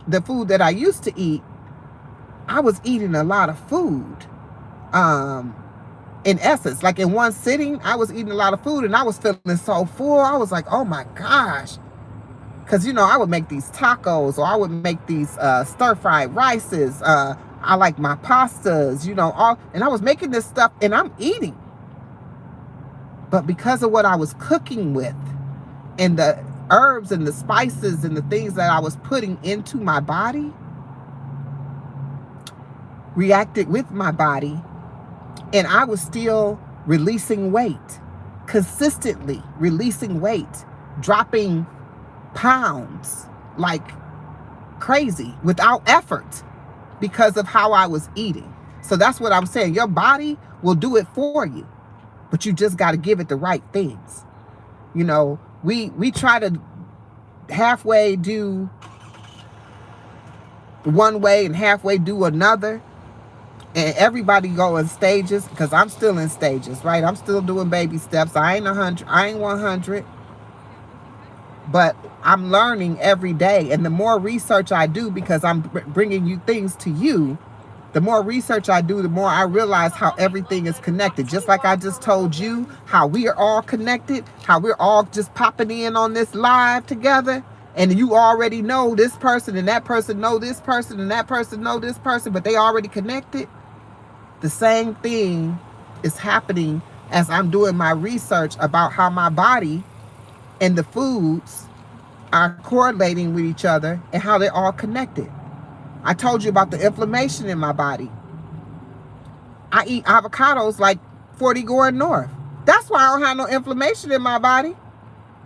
the food that I used to eat, I was eating a lot of food. In essence, like in one sitting, I was eating a lot of food, and I was feeling so full. I was like, oh my gosh. Because, I would make these tacos, or I would make these stir-fried rices. I like my pastas, and I was making this stuff, and I'm eating. But because of what I was cooking with, and the herbs and the spices and the things that I was putting into my body, reacted with my body, and I was still releasing weight, consistently releasing weight, dropping pounds like crazy without effort, because of how I was eating. So that's what I'm saying. Your body will do it for you, but you just got to give it the right things. We try to halfway do one way and halfway do another. And everybody go in stages, because I'm still in stages, right? I'm still doing baby steps. I ain't 100, but I'm learning every day. And the more research I do, because I'm bringing you things to you, the more research I do, the more I realize how everything is connected. Just like I just told you how we are all connected, how we're all just popping in on this live together. And you already know this person, and that person know this person, and that person know this person, but they already connected. The same thing is happening as I'm doing my research about how my body and the foods are correlating with each other, and how they're all connected. I told you about the inflammation in my body. I eat avocados like 40 going north. That's why I don't have no inflammation in my body.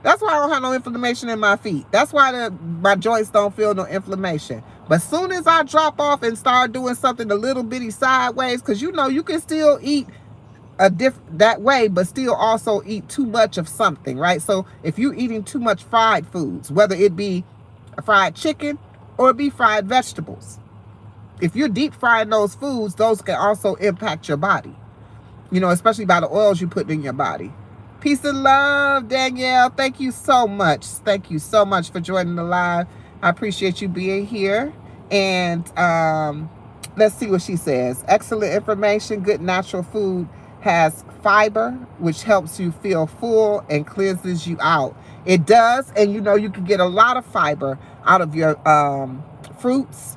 That's why I don't have no inflammation in my feet. That's why my joints don't feel no inflammation. But as soon as I drop off and start doing something a little bitty sideways, because you can still eat that way, but still also eat too much of something, right? So if you're eating too much fried foods, whether it be a fried chicken or it be fried vegetables, if you're deep frying those foods, those can also impact your body, especially by the oils you put in your body. Peace and love, Danielle. Thank you so much. Thank you so much for joining the live. I appreciate you being here. And let's see what she says. Excellent information. Good natural food has fiber, which helps you feel full and cleanses you out. It does. And you can get a lot of fiber out of your fruits,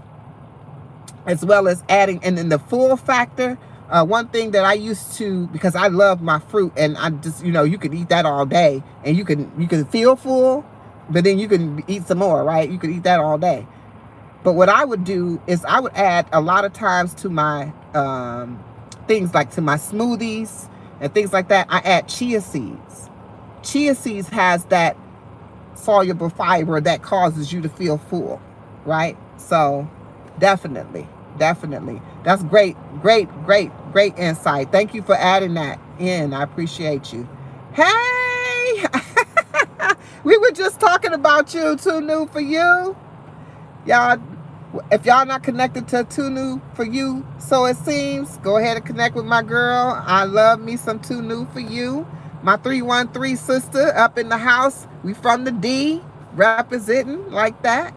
as well as adding, and then the full factor. One thing that I used to, because I love my fruit, and I just, you can eat that all day, and you can feel full, but then you can eat some more, right? You can eat that all day. But what I would do is I would add a lot of times to my things, like to my smoothies and things like that, I add chia seeds. Chia seeds has that soluble fiber that causes you to feel full, right? So definitely. That's great insight. Thank you for adding that in. I appreciate you. Hey, we were just talking about you. Too New for You. Y'all, if y'all not connected to Too New for You, so it seems, go ahead and connect with my girl. I love me some Too New for You. My 313 sister up in the house. We from the D, representing like that.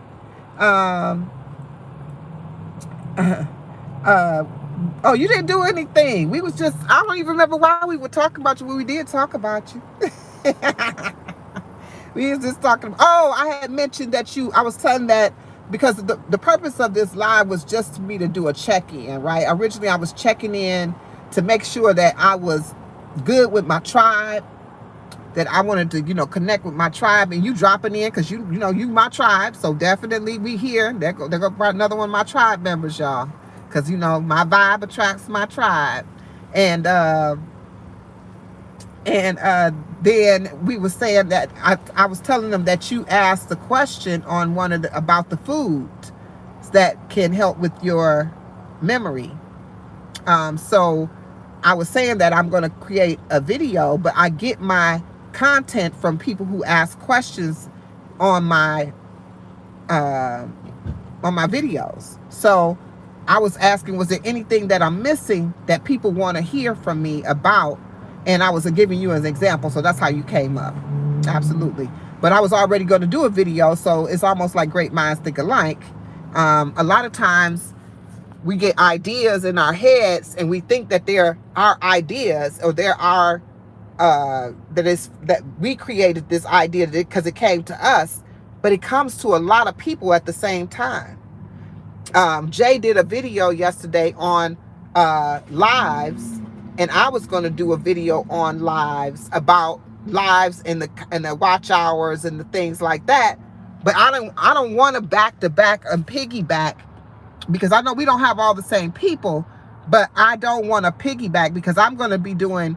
Oh, you didn't do anything. We was just, I don't even remember why we were talking about you, but we did talk about you. We was just talking, I had mentioned that I was telling that because the purpose of this live was just for me to do a check-in, right? Originally, I was checking in to make sure that I was good with my tribe, that I wanted to, connect with my tribe, and you dropping in because you my tribe. So definitely we here. There go another one of my tribe members, y'all. Because, my vibe attracts my tribe. And then we were saying that I was telling them that you asked the question on about the food that can help with your memory. So I was saying that I'm going to create a video, but I get my content from people who ask questions on my videos. So I was asking, was there anything that I'm missing that people want to hear from me about? And I was giving you an example, so that's how you came up. Absolutely. But I was already going to do a video, so it's almost like great minds think alike. A lot of times we get ideas in our heads and we think that they're our ideas, or they're our that we created this idea because it came to us, but it comes to a lot of people at the same time. Jay did a video yesterday on lives, and I was going to do a video on lives, about lives and the watch hours and the things like that. But I don't want to back to back and piggyback, because I know we don't have all the same people, but I don't want to piggyback because I'm going to be doing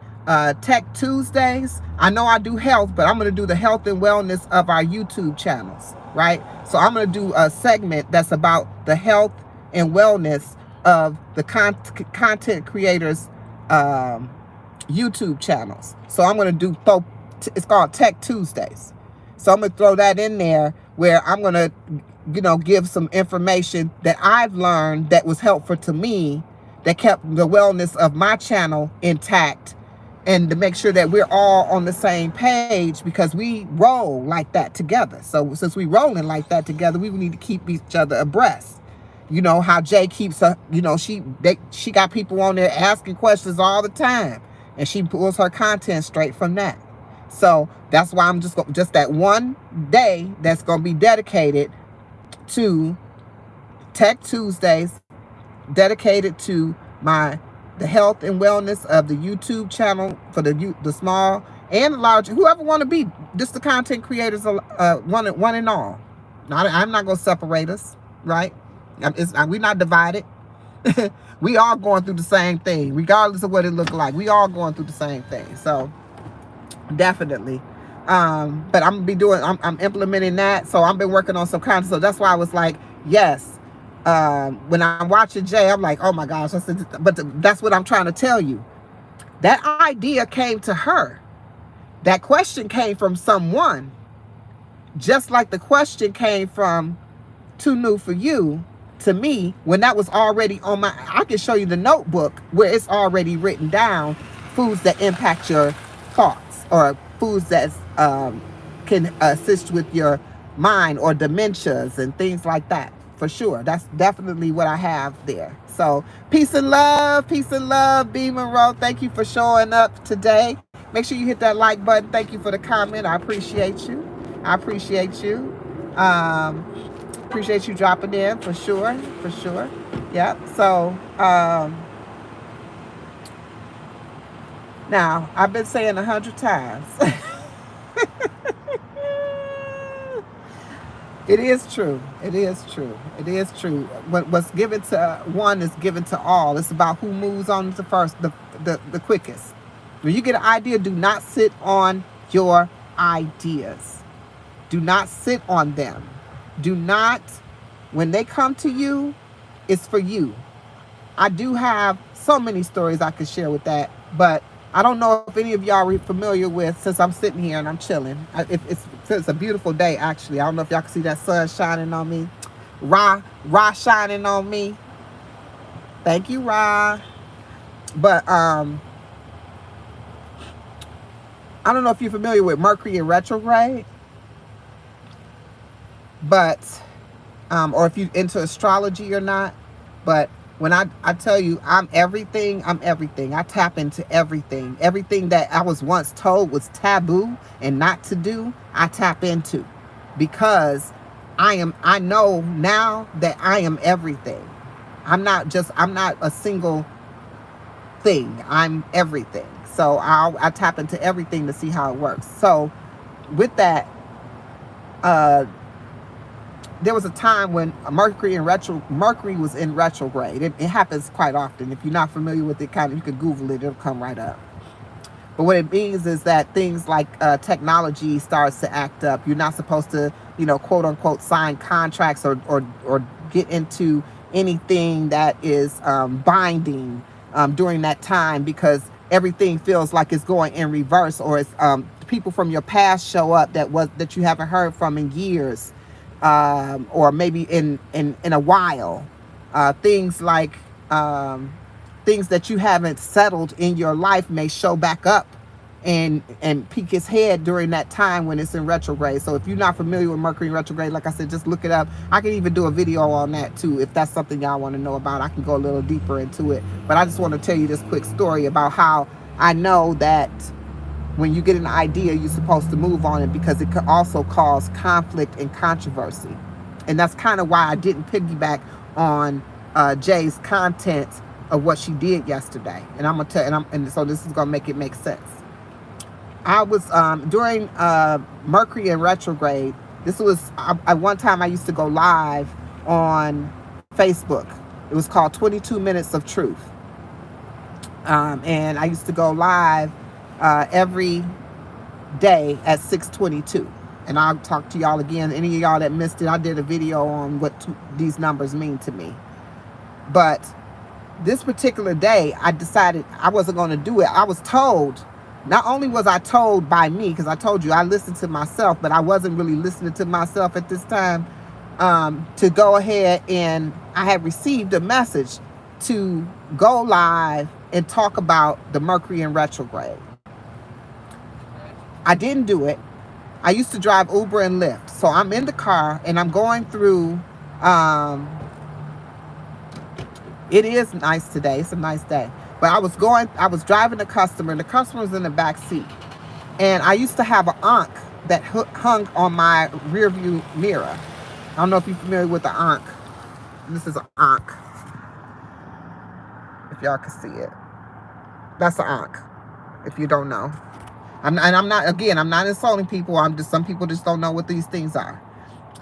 Tech Tuesdays. I know I do health, but I'm going to do the health and wellness of our YouTube channels, right? So I'm going to do a segment that's about the health and wellness of the content creators' YouTube channels. So I'm going to do, it's called Tech Tuesdays. So I'm going to throw that in there, where I'm going to, give some information that I've learned that was helpful to me, that kept the wellness of my channel intact, and to make sure that we're all on the same page, because we roll like that together. So since we rolling like that together, we need to keep each other abreast. How Jay keeps her, she got people on there asking questions all the time, and she pulls her content straight from that. So that's why I'm just that one day that's going to be dedicated to Tech Tuesdays, dedicated to the health and wellness of the YouTube channel for the small and the large, whoever want to be, just the content creators, one and all. I'm not going to separate us, right? We're not divided. We all going through the same thing, regardless of what it looked like. We all going through the same thing. So definitely. But I'm implementing that. So I've been working on some content. So that's why I was like, yes. When I'm watching Jay, I'm like, oh my gosh. But that's what I'm trying to tell you. That idea came to her. That question came from someone, just like the question came from Too New for You to me when that was already on my, I can show you the notebook where it's already written down, foods that impact your thoughts, or foods that can assist with your mind, or dementias and things like that. For sure. That's definitely what I have there. So peace and love, B Monroe. Thank you for showing up today. Make sure you hit that like button. Thank you for the comment. I appreciate you. I appreciate you. Appreciate you dropping in, for sure. For sure. Yep. So now I've been saying 100 times. It is true. It is true. It is true. What's given to one is given to all. It's about who moves on to first, the quickest. When you get an idea, do not sit on your ideas. Do not sit on them. Do not, when they come to you, it's for you. I do have so many stories I could share with that, but I don't know if any of y'all are familiar with, since I'm sitting here and I'm chilling. It's a beautiful day, actually. I don't know if y'all can see that sun shining on me. Ra shining on me. Thank you, Ra. But I don't know if you're familiar with Mercury in retrograde, but or if you're into astrology or not. But when I tell you I'm everything, I'm everything. I tap into everything. Everything that I was once told was taboo and not to do, I tap into, because I know now that I am everything. I'm not a single thing. I'm everything. So I tap into everything to see how it works. So with that, there was a time when Mercury was in retrograde. It happens quite often. If you're not familiar with it, you can Google it. It'll come right up. But what it means is that things like technology starts to act up. You're not supposed to, quote unquote, sign contracts or get into anything that is binding during that time, because everything feels like it's going in reverse, or it's people from your past show up that you haven't heard from in years. Or maybe in a while, things like things that you haven't settled in your life may show back up and peek its head during that time when it's in retrograde. So if you're not familiar with Mercury in retrograde, like I said, just look it up. I can even do a video on that too, if that's something y'all want to know about. I can go a little deeper into it, but I just want to tell you this quick story about how I know that when you get an idea, you're supposed to move on it, because it could also cause conflict and controversy. And that's kind of why I didn't piggyback on Jay's content of what she did yesterday. And I'm gonna tell, and so this is gonna make it make sense. I was during Mercury in retrograde. This was at one time I used to go live on Facebook. It was called 22 Minutes of Truth, and I used to go live every day at 6:22, and I'll talk to y'all again. Any of y'all that missed it, I did a video on what these numbers mean to me. But this particular day, I decided I wasn't going to do it. I was told, not only was I told by me, because I told you I listened to myself, but I wasn't really listening to myself at this time, to go ahead, and I had received a message to go live and talk about the Mercury in retrograde. I didn't do it. I used to drive Uber and Lyft. So I'm in the car and I'm going through, it is nice today. It's a nice day. But I was driving a customer, and the customer was in the back seat. And I used to have an Ankh that hung on my rear view mirror. I don't know if you're familiar with the Ankh. This is an Ankh. If y'all can see it. That's an Ankh, if you don't know. I'm not insulting people. Some people just don't know what these things are.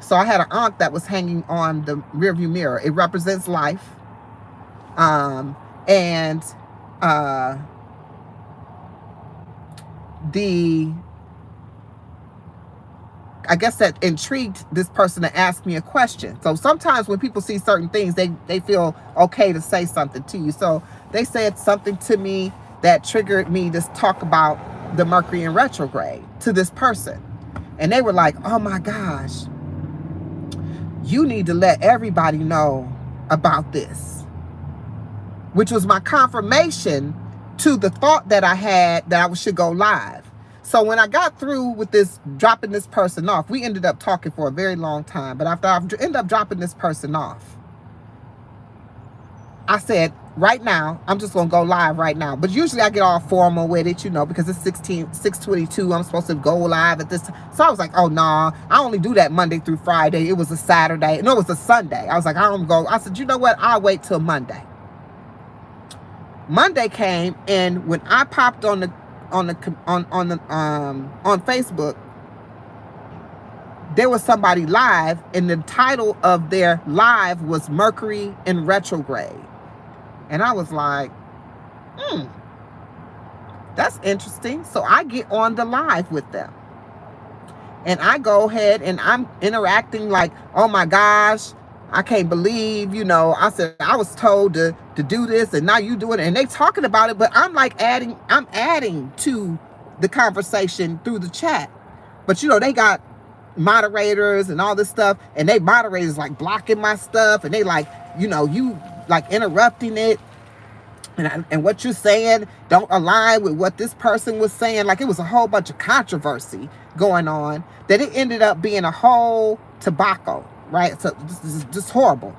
So I had an Ankh that was hanging on the rearview mirror. It represents life. I guess that intrigued this person to ask me a question. So sometimes when people see certain things, they feel okay to say something to you. So they said something to me, that triggered me to talk about the Mercury in retrograde to this person. And they were like, oh my gosh, you need to let everybody know about this, which was my confirmation to the thought that I had that I should go live. So when I got through with this, dropping this person off, we ended up talking for a very long time. But after I ended up dropping this person off, I said, right now, I'm just going to go live right now. But usually I get all formal with it, you know, because it's 6:22. I'm supposed to go live at this time. So I was like, oh, nah, I only do that Monday through Friday. It was a Saturday. No, it was a Sunday. I was like, I don't go. I said, you know what? I'll wait till Monday. Monday came, and when I popped on Facebook, there was somebody live, and the title of their live was Mercury in retrograde. And I was like, that's interesting. So I get on the live with them. And I go ahead and I'm interacting like, oh my gosh, I can't believe, you know, I said, I was told to do this and now you do it. And they talking about it, but I'm like I'm adding to the conversation through the chat. But, you know, they got moderators and all this stuff. And they moderators like blocking my stuff. And they like, you know, you like interrupting it. And what you're saying don't align with what this person was saying. Like, it was a whole bunch of controversy going on that it ended up being a whole tobacco, right? So this is just horrible.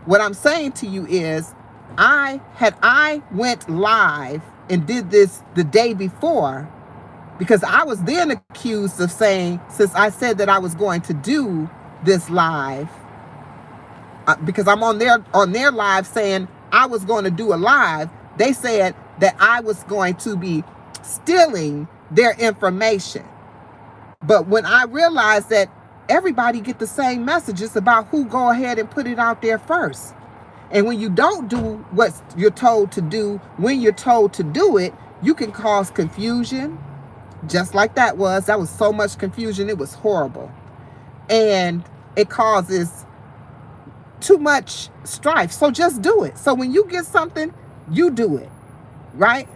What I'm saying to you is, I went live and did this the day before, because I was then accused of saying, since I said that I was going to do this live, because I'm on their live saying I was going to do a live, they said that I was going to be stealing their information. But when I realized that everybody get the same messages about who go ahead and put it out there first. And when you don't do what you're told to do, when you're told to do it, you can cause confusion, just like that was so much confusion. It was horrible. And it causes too much strife. So just do it. So when you get something, you do it, right?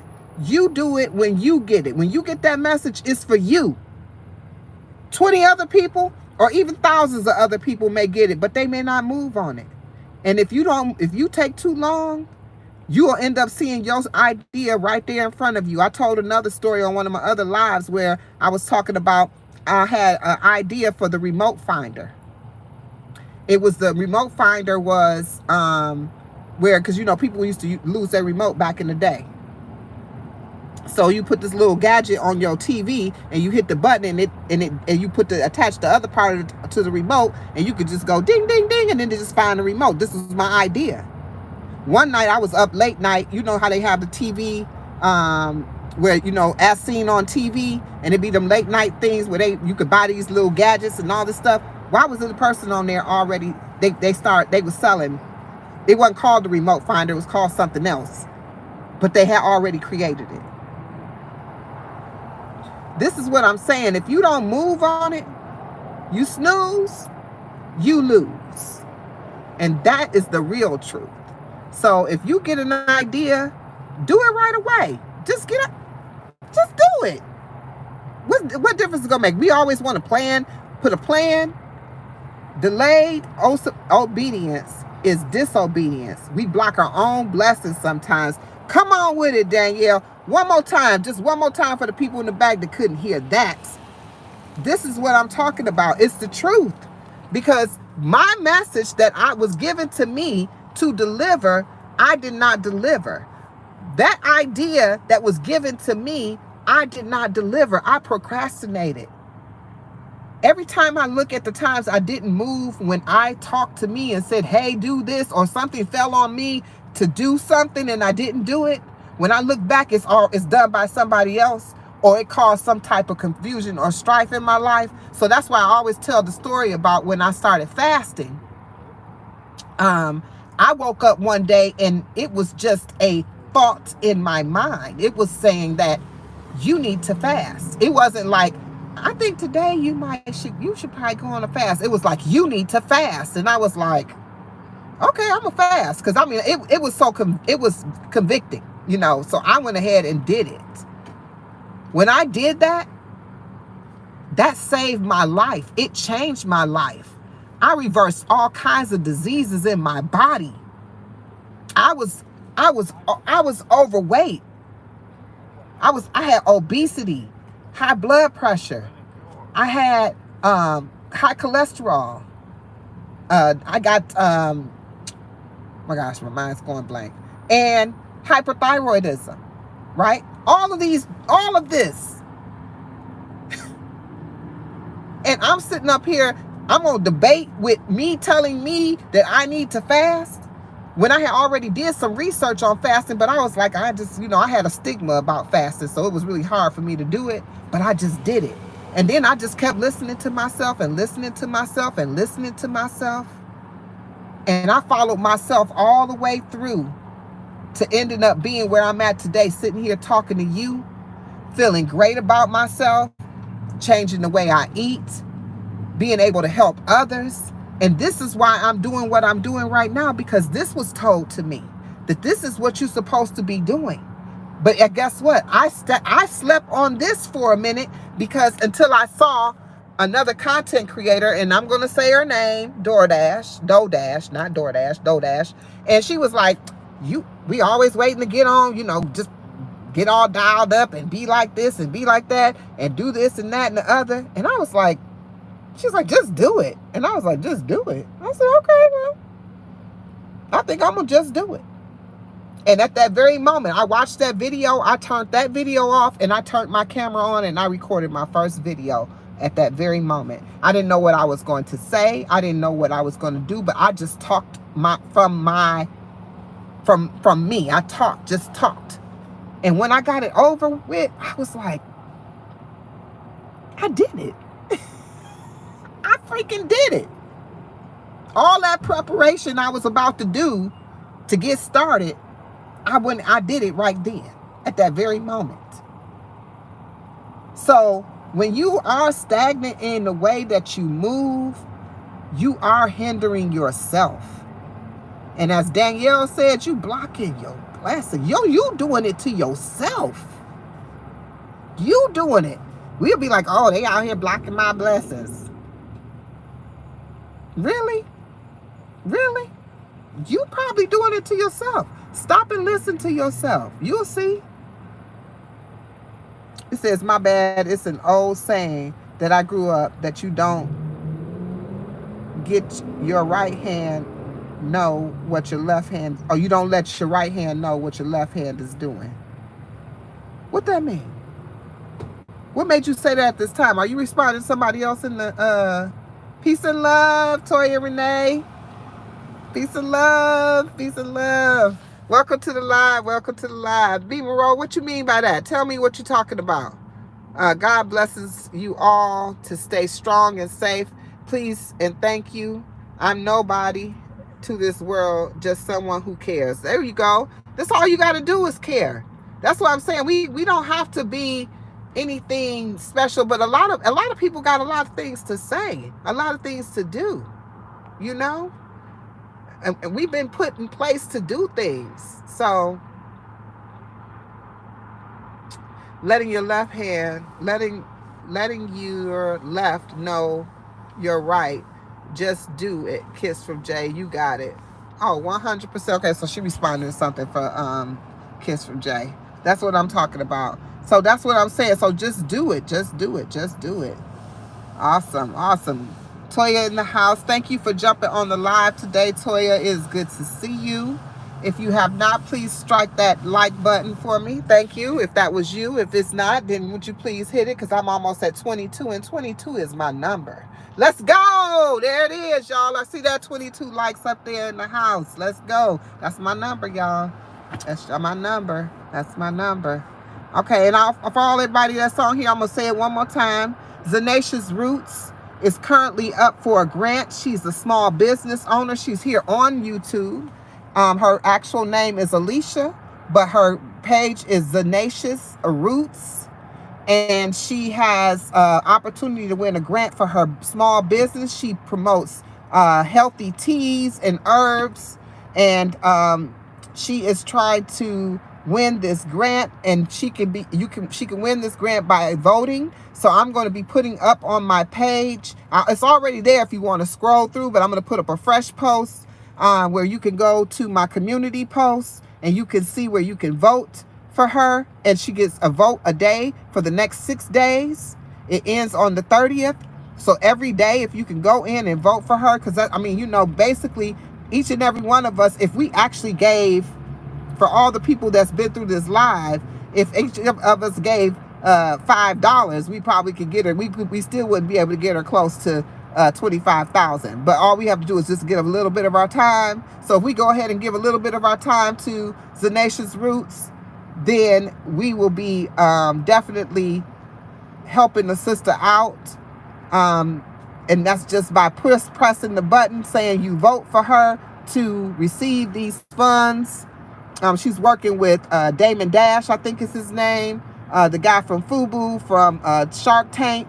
You do it when you get it. When you get that message, it's for you. 20 other people or even thousands of other people may get it, but they may not move on it. And if you take too long, you will end up seeing your idea right there in front of you. I told another story on one of my other lives where I was talking about, I had an idea for the remote finder. It was the remote finder was because, you know, people used to lose their remote back in the day. So you put this little gadget on your TV and you hit the button and you attach the other part to the remote, and you could just go ding, ding, ding, and then just find the remote. This was my idea. One night I was up late night. You know how they have the TV where, you know, as seen on TV, and it'd be them late night things where you could buy these little gadgets and all this stuff. Why was the person on there already? They were selling. It wasn't called the remote finder. It was called something else. But they had already created it. This is what I'm saying. If you don't move on it, you snooze, you lose. And that is the real truth. So if you get an idea, do it right away. Just do it. What difference is it gonna make? We always want to put a plan. Delayed obedience is disobedience. We block our own blessings sometimes. Come on with it, Danielle. One more time, just one more time for the people in the back that couldn't hear that. This is what I'm talking about. It's the truth. Because my message that I was given to me to deliver, I did not deliver. That idea that was given to me, I did not deliver. I procrastinated. Every time I look at the times I didn't move when I talked to me and said, hey, do this, or something fell on me to do something and I didn't do it, when I look back, it's done by somebody else, or it caused some type of confusion or strife in my life. So that's why I always tell the story about when I started fasting. I woke up one day and it was just a thought in my mind. It was saying that you need to fast. It wasn't like, I think today you should probably go on a fast. It was like, you need to fast. And I was like, okay, I'm a fast. Because I mean, it was convicting. You know, so I went ahead and did it. When I did that, that saved my life. It changed my life. I reversed all kinds of diseases in my body. I was overweight. I had obesity, high blood pressure. I had high cholesterol. I got my gosh, my mind's going blank. And hyperthyroidism, right? All of this. And I'm sitting up here, I'm gonna debate with me telling me that I need to fast when I had already did some research on fasting, but I was like, I just, I had a stigma about fasting, so it was really hard for me to do it, but I just did it. And then I just kept listening to myself and listening to myself and listening to myself. And I followed myself all the way through to ending up being where I'm at today, sitting here talking to you, feeling great about myself, changing the way I eat, being able to help others. And this is why I'm doing what I'm doing right now, because this was told to me that this is what you're supposed to be doing. But guess what? I slept on this for a minute, because until I saw another content creator, and I'm going to say her name, Dodash, not DoorDash, Dodash. And she was like, we always waiting to get on, just get all dialed up and be like this and be like that and do this and that and the other. And I was like, she's like, just do it. And I was like, just do it. I said, okay, well, I think I'm going to just do it. And at that very moment, I watched that video, I turned that video off, and I turned my camera on, and I recorded my first video at that very moment. I didn't know what I was going to say. I didn't know what I was going to do, but I just talked from me. I just talked. And when I got it over with, I was like, I did it. I freaking did it. All that preparation I was about to do to get started, I did it right then, at that very moment. So when you are stagnant in the way that you move, you are hindering yourself. And as Danielle said, you blocking your blessing. You doing it to yourself. You doing it. We'll be like, oh, they out here blocking my blessings. Really? Really? You probably doing it to yourself. Stop and listen to yourself. You'll see. It says, my bad, it's an old saying that I grew up, that you don't get your right hand know what your left hand, or you don't let your right hand know what your left hand is doing. What that mean? What made you say that at this time? Are you responding to somebody else in the peace and love, Toya Renee? Peace and love, peace and love. Welcome to the live, welcome to the live. B. Moreau, what you mean by that? Tell me what you're talking about. God blesses you all to stay strong and safe. Please and thank you. I'm nobody to this world, just someone who cares. There you go. That's all you got to do is care. That's what I'm saying. We don't have to be anything special, but a lot of people got a lot of things to say, a lot of things to do, and we've been put in place to do things. So letting your left hand, letting your left know you're right. Just do it. Kiss from Jay. You got it. Oh, 100%. Okay, so she responded to something for Kiss from Jay. That's what I'm talking about. So that's what I'm saying. So just do it. Just do it. Just do it. Awesome. Awesome. Toya in the house. Thank you for jumping on the live today. Toya, it is good to see you. If you have not, please strike that like button for me. Thank you. If that was you. If it's not, then would you please hit it? Because I'm almost at 22, and 22 is my number. Let's go. There it is, y'all. I see that 22 likes up there in the house. Let's go. That's my number, y'all. That's my number. That's my number. Okay, and for all everybody that's on here, I'm going to say it one more time. Zenacious Roots is currently up for a grant. She's a small business owner. She's here on YouTube. Her actual name is Alicia, but her page is Zenacious Roots. And she has opportunity to win a grant for her small business. She promotes healthy teas and herbs. And she is trying to win this grant, and she can win this grant by voting. So I'm going to be putting up on my page. It's already there if you want to scroll through, but I'm going to put up a fresh post where you can go to my community post and you can see where you can vote for her, and she gets a vote a day for the next 6 days. It ends on the 30th. So every day, if you can go in and vote for her, because I mean, you know, basically each and every one of us, if we actually gave for all the people that's been through this live, if each of us gave $5, we probably could get her. We still wouldn't be able to get her close to 25,000. But all we have to do is just give a little bit of our time. So if we go ahead and give a little bit of our time to Zanacious Roots, then we will be definitely helping the sister out. And that's just by pressing the button saying you vote for her to receive these funds. She's working with Damon Dash, I think is his name, the guy from FUBU, from Shark Tank.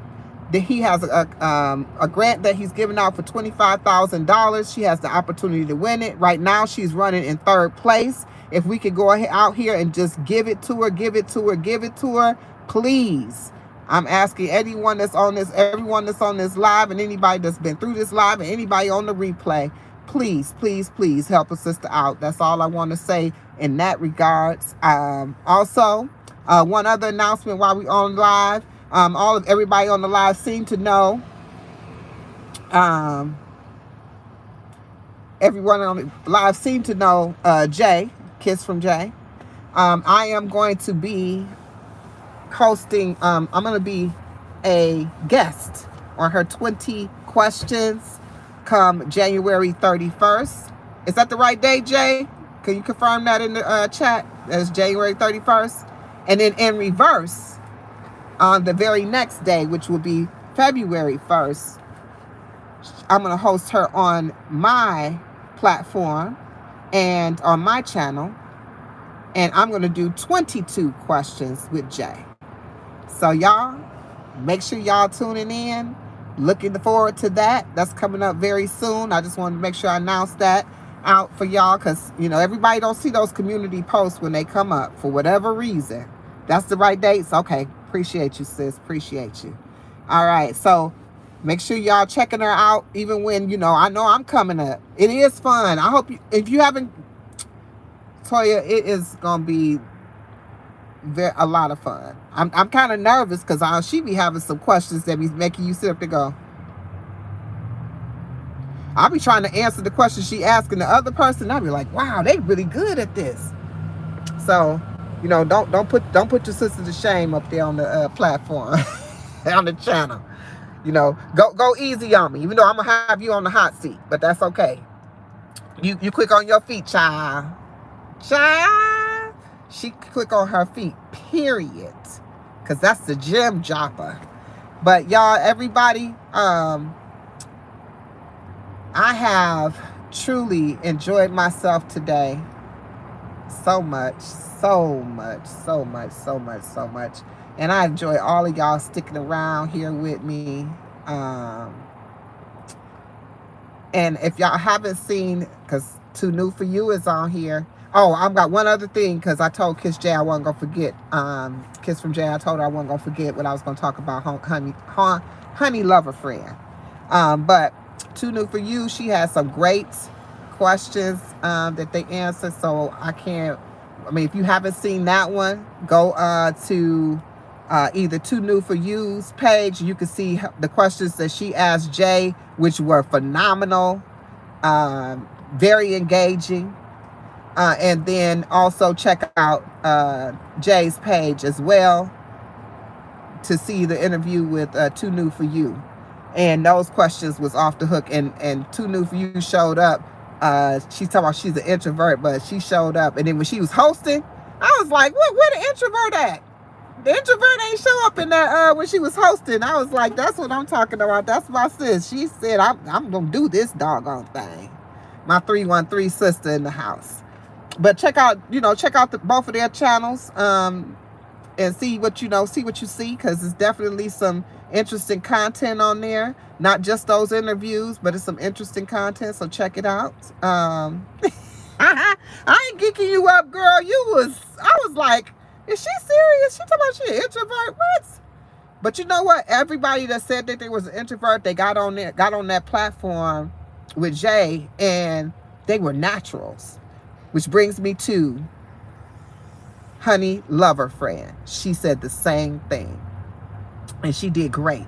He has a grant that he's giving out for $25,000. She has the opportunity to win it. Right now, she's running in 3rd place. If we could go out here and just give it to her, please. I'm asking anyone that's on this, everyone that's on this live, and anybody that's been through this live, and anybody on the replay, please, please, please help a sister out. That's all I want to say in that regards. Also, one other announcement while we on live. Everybody on the live seem to know. Everyone on the live seem to know Jay, Kiss from Jay. I am going to be hosting, I'm going to be a guest on her 20 questions come January 31st. Is that the right day, Jay? Can you confirm that in the chat? That is January 31st. And then in reverse, on the very next day, which will be February 1st, I'm going to host her on my platform and on my channel. And I'm going to do 22 questions with Jay. So y'all, make sure y'all tuning in. Looking forward to that. That's coming up very soon. I just wanted to make sure I announce that out for y'all, because, you know, everybody don't see those community posts when they come up for whatever reason. That's the right dates. Okay. Appreciate you, sis. Appreciate you. All right. So make sure y'all checking her out, even when, you know I'm coming up. It is fun. I hope if you haven't, Toya, it is going to be a lot of fun. I'm kind of nervous because she be having some questions that be making you sit up to go. I'll be trying to answer the question she asking the other person. I'll be like, wow, they really good at this. So, you know, don't put your sister to shame up there on the platform, on the channel. You know, go easy on me, even though I'm gonna have you on the hot seat, but that's okay. You quick on your feet, child. She click on her feet, period, because that's the gym dropper. But y'all, everybody, I have truly enjoyed myself today so much. And I enjoy all of y'all sticking around here with me. And if y'all haven't seen, because Too New For You is on here. Oh, I've got one other thing, because I told Kiss J I wasn't going to forget. Kiss from J, I told her I wasn't going to forget what I was going to talk about, Honey Lover Friend. But Too New For You, she has some great questions that they answer. So if you haven't seen that one, go to either Too New For You's page. You can see the questions that she asked Jay, which were phenomenal, very engaging. And then also check out Jay's page as well to see the interview with Too New For You. And those questions was off the hook. And Too New For You showed up. She's talking about she's an introvert, but she showed up. And then when she was hosting, I was like, where the introvert at? The introvert ain't show up in that when she was hosting. I was like, that's what I'm talking about. That's my sis. She said, I'm going to do this doggone thing. My 313 sister in the house. But check out both of their channels and see what you see, because it's definitely some interesting content on there. Not just those interviews, but it's some interesting content. So check it out. I ain't geeking you up, girl. I was like, is she serious? She talking about she an introvert? What? But you know what? Everybody that said that they was an introvert, they got on that platform with Jay, and they were naturals. Which brings me to Honey Lover Friend. She said the same thing, and she did great.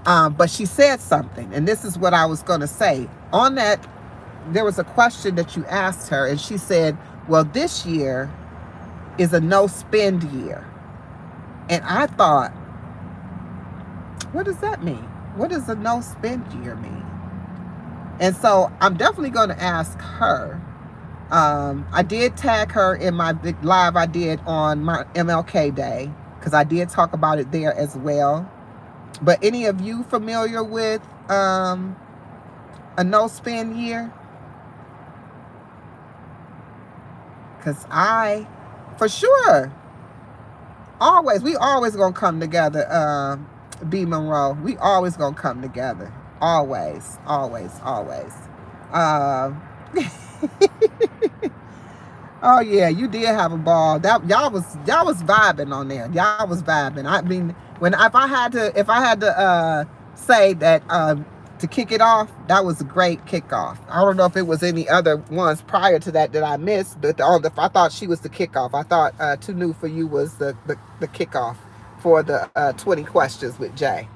But she said something, and this is what I was going to say. On that, there was a question that you asked her, and she said, well, this year is a no-spend year. And I thought, what does that mean? What does a no-spend year mean? And so I'm definitely going to ask her. I did tag her in my big live I did on my MLK Day, because I did talk about it there as well. But any of you familiar with a no-spend year? Because for sure, we always gonna come together, B. Monroe. We always gonna come together. Always, always, always. Oh yeah, you did have a ball. That y'all was vibing on there. Y'all was vibing. I mean, if I had to say that to kick it off, that was a great kickoff. I don't know if it was any other ones prior to that I missed, but I thought she was the kickoff. I thought Too New for You was the kickoff for the 20 questions with Jay.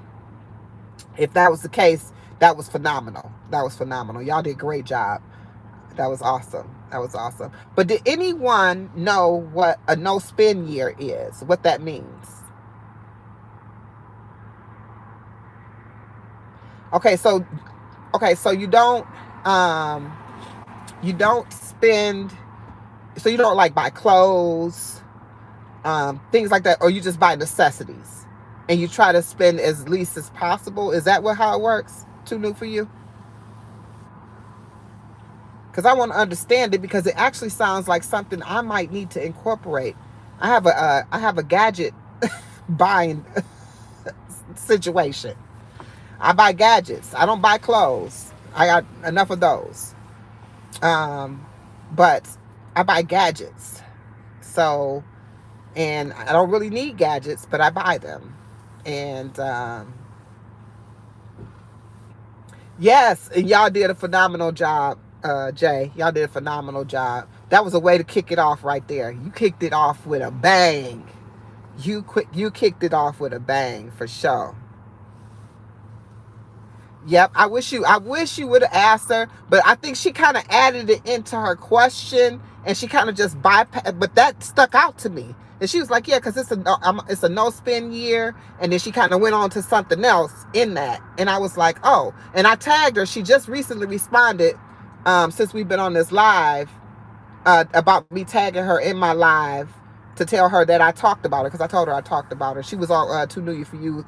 If that was the case, that was phenomenal. That was phenomenal. Y'all did a great job. That was awesome. That was awesome. But did anyone know what a no-spend year is? What that means? Okay, so you don't spend, so you don't like buy clothes, things like that, or you just buy necessities and you try to spend as least as possible. Is that how it works? Too New for You? Because I want to understand it, because it actually sounds like something I might need to incorporate. I have a gadget buying situation. I buy gadgets. I don't buy clothes. I got enough of those. But I buy gadgets. So, and I don't really need gadgets, but I buy them. And yes, and y'all did a phenomenal job, Jay. Y'all did a phenomenal job. That was a way to kick it off right there. You kicked it off with a bang. You kicked it off with a bang for sure. Yep, I wish you would have asked her, but I think she kind of added it into her question, and she kind of just bypassed. But that stuck out to me, and she was like, "Yeah, because it's a no spend year," and then she kind of went on to something else in that, and I was like, "Oh," and I tagged her. She just recently responded, since we've been on this live, about me tagging her in my live to tell her that I talked about her, because I told her I talked about her. She was on Too New for You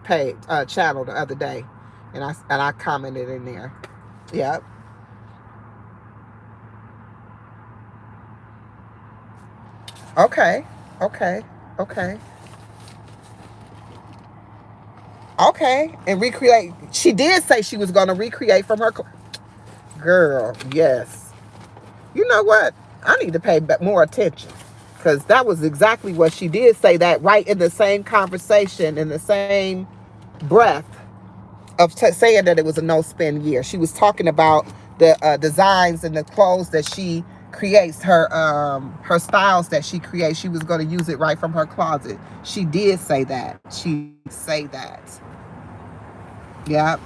page channel the other day. And I commented in there. Yep. Okay. And recreate. She did say she was going to recreate from her. Girl, yes. You know what? I need to pay more attention, because that was exactly what she did say, that right in the same conversation, in the same breath of saying that it was a no-spend year. She was talking about the designs and the clothes that she creates, her styles that she creates. She was going to use it right from her closet. She did say that. Yep.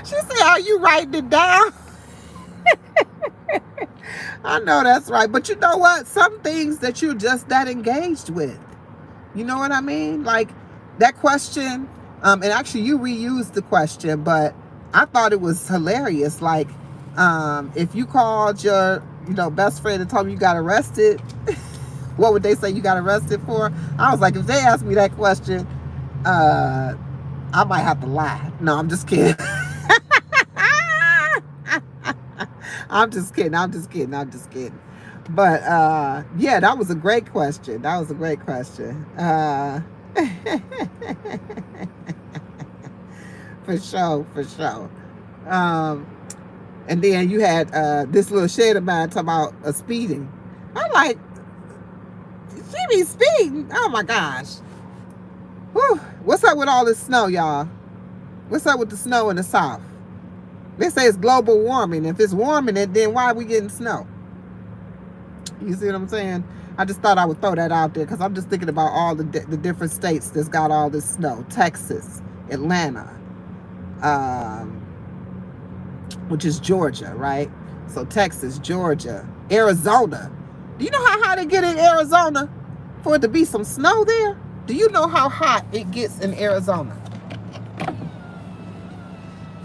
She said, "Are you writing it down?" I know that's right. But you know what? Some things that you're just that engaged with. You know what I mean? Like that question, and actually you reused the question, but I thought it was hilarious. Like, if you called your, best friend and told me you got arrested, what would they say you got arrested for? I was like, if they asked me that question, I might have to lie. No, I'm just kidding. I'm just kidding. But yeah, that was a great question. For sure, for sure. Um, and then you had this little shade of mine talking about speeding. I'm like, she be speeding. Oh my gosh. Whew. What's up with all this snow, y'all? What's up with the snow in the South? They say it's global warming. If it's warming it, then why are we getting snow? You see what I'm saying? I just thought I would throw that out there because I'm just thinking about all the different states that's got all this snow. Texas, Atlanta, which is Georgia, right? So Texas, Georgia, Arizona. Do you know how hot it get in Arizona for it to be some snow there? Do you know how hot it gets in Arizona?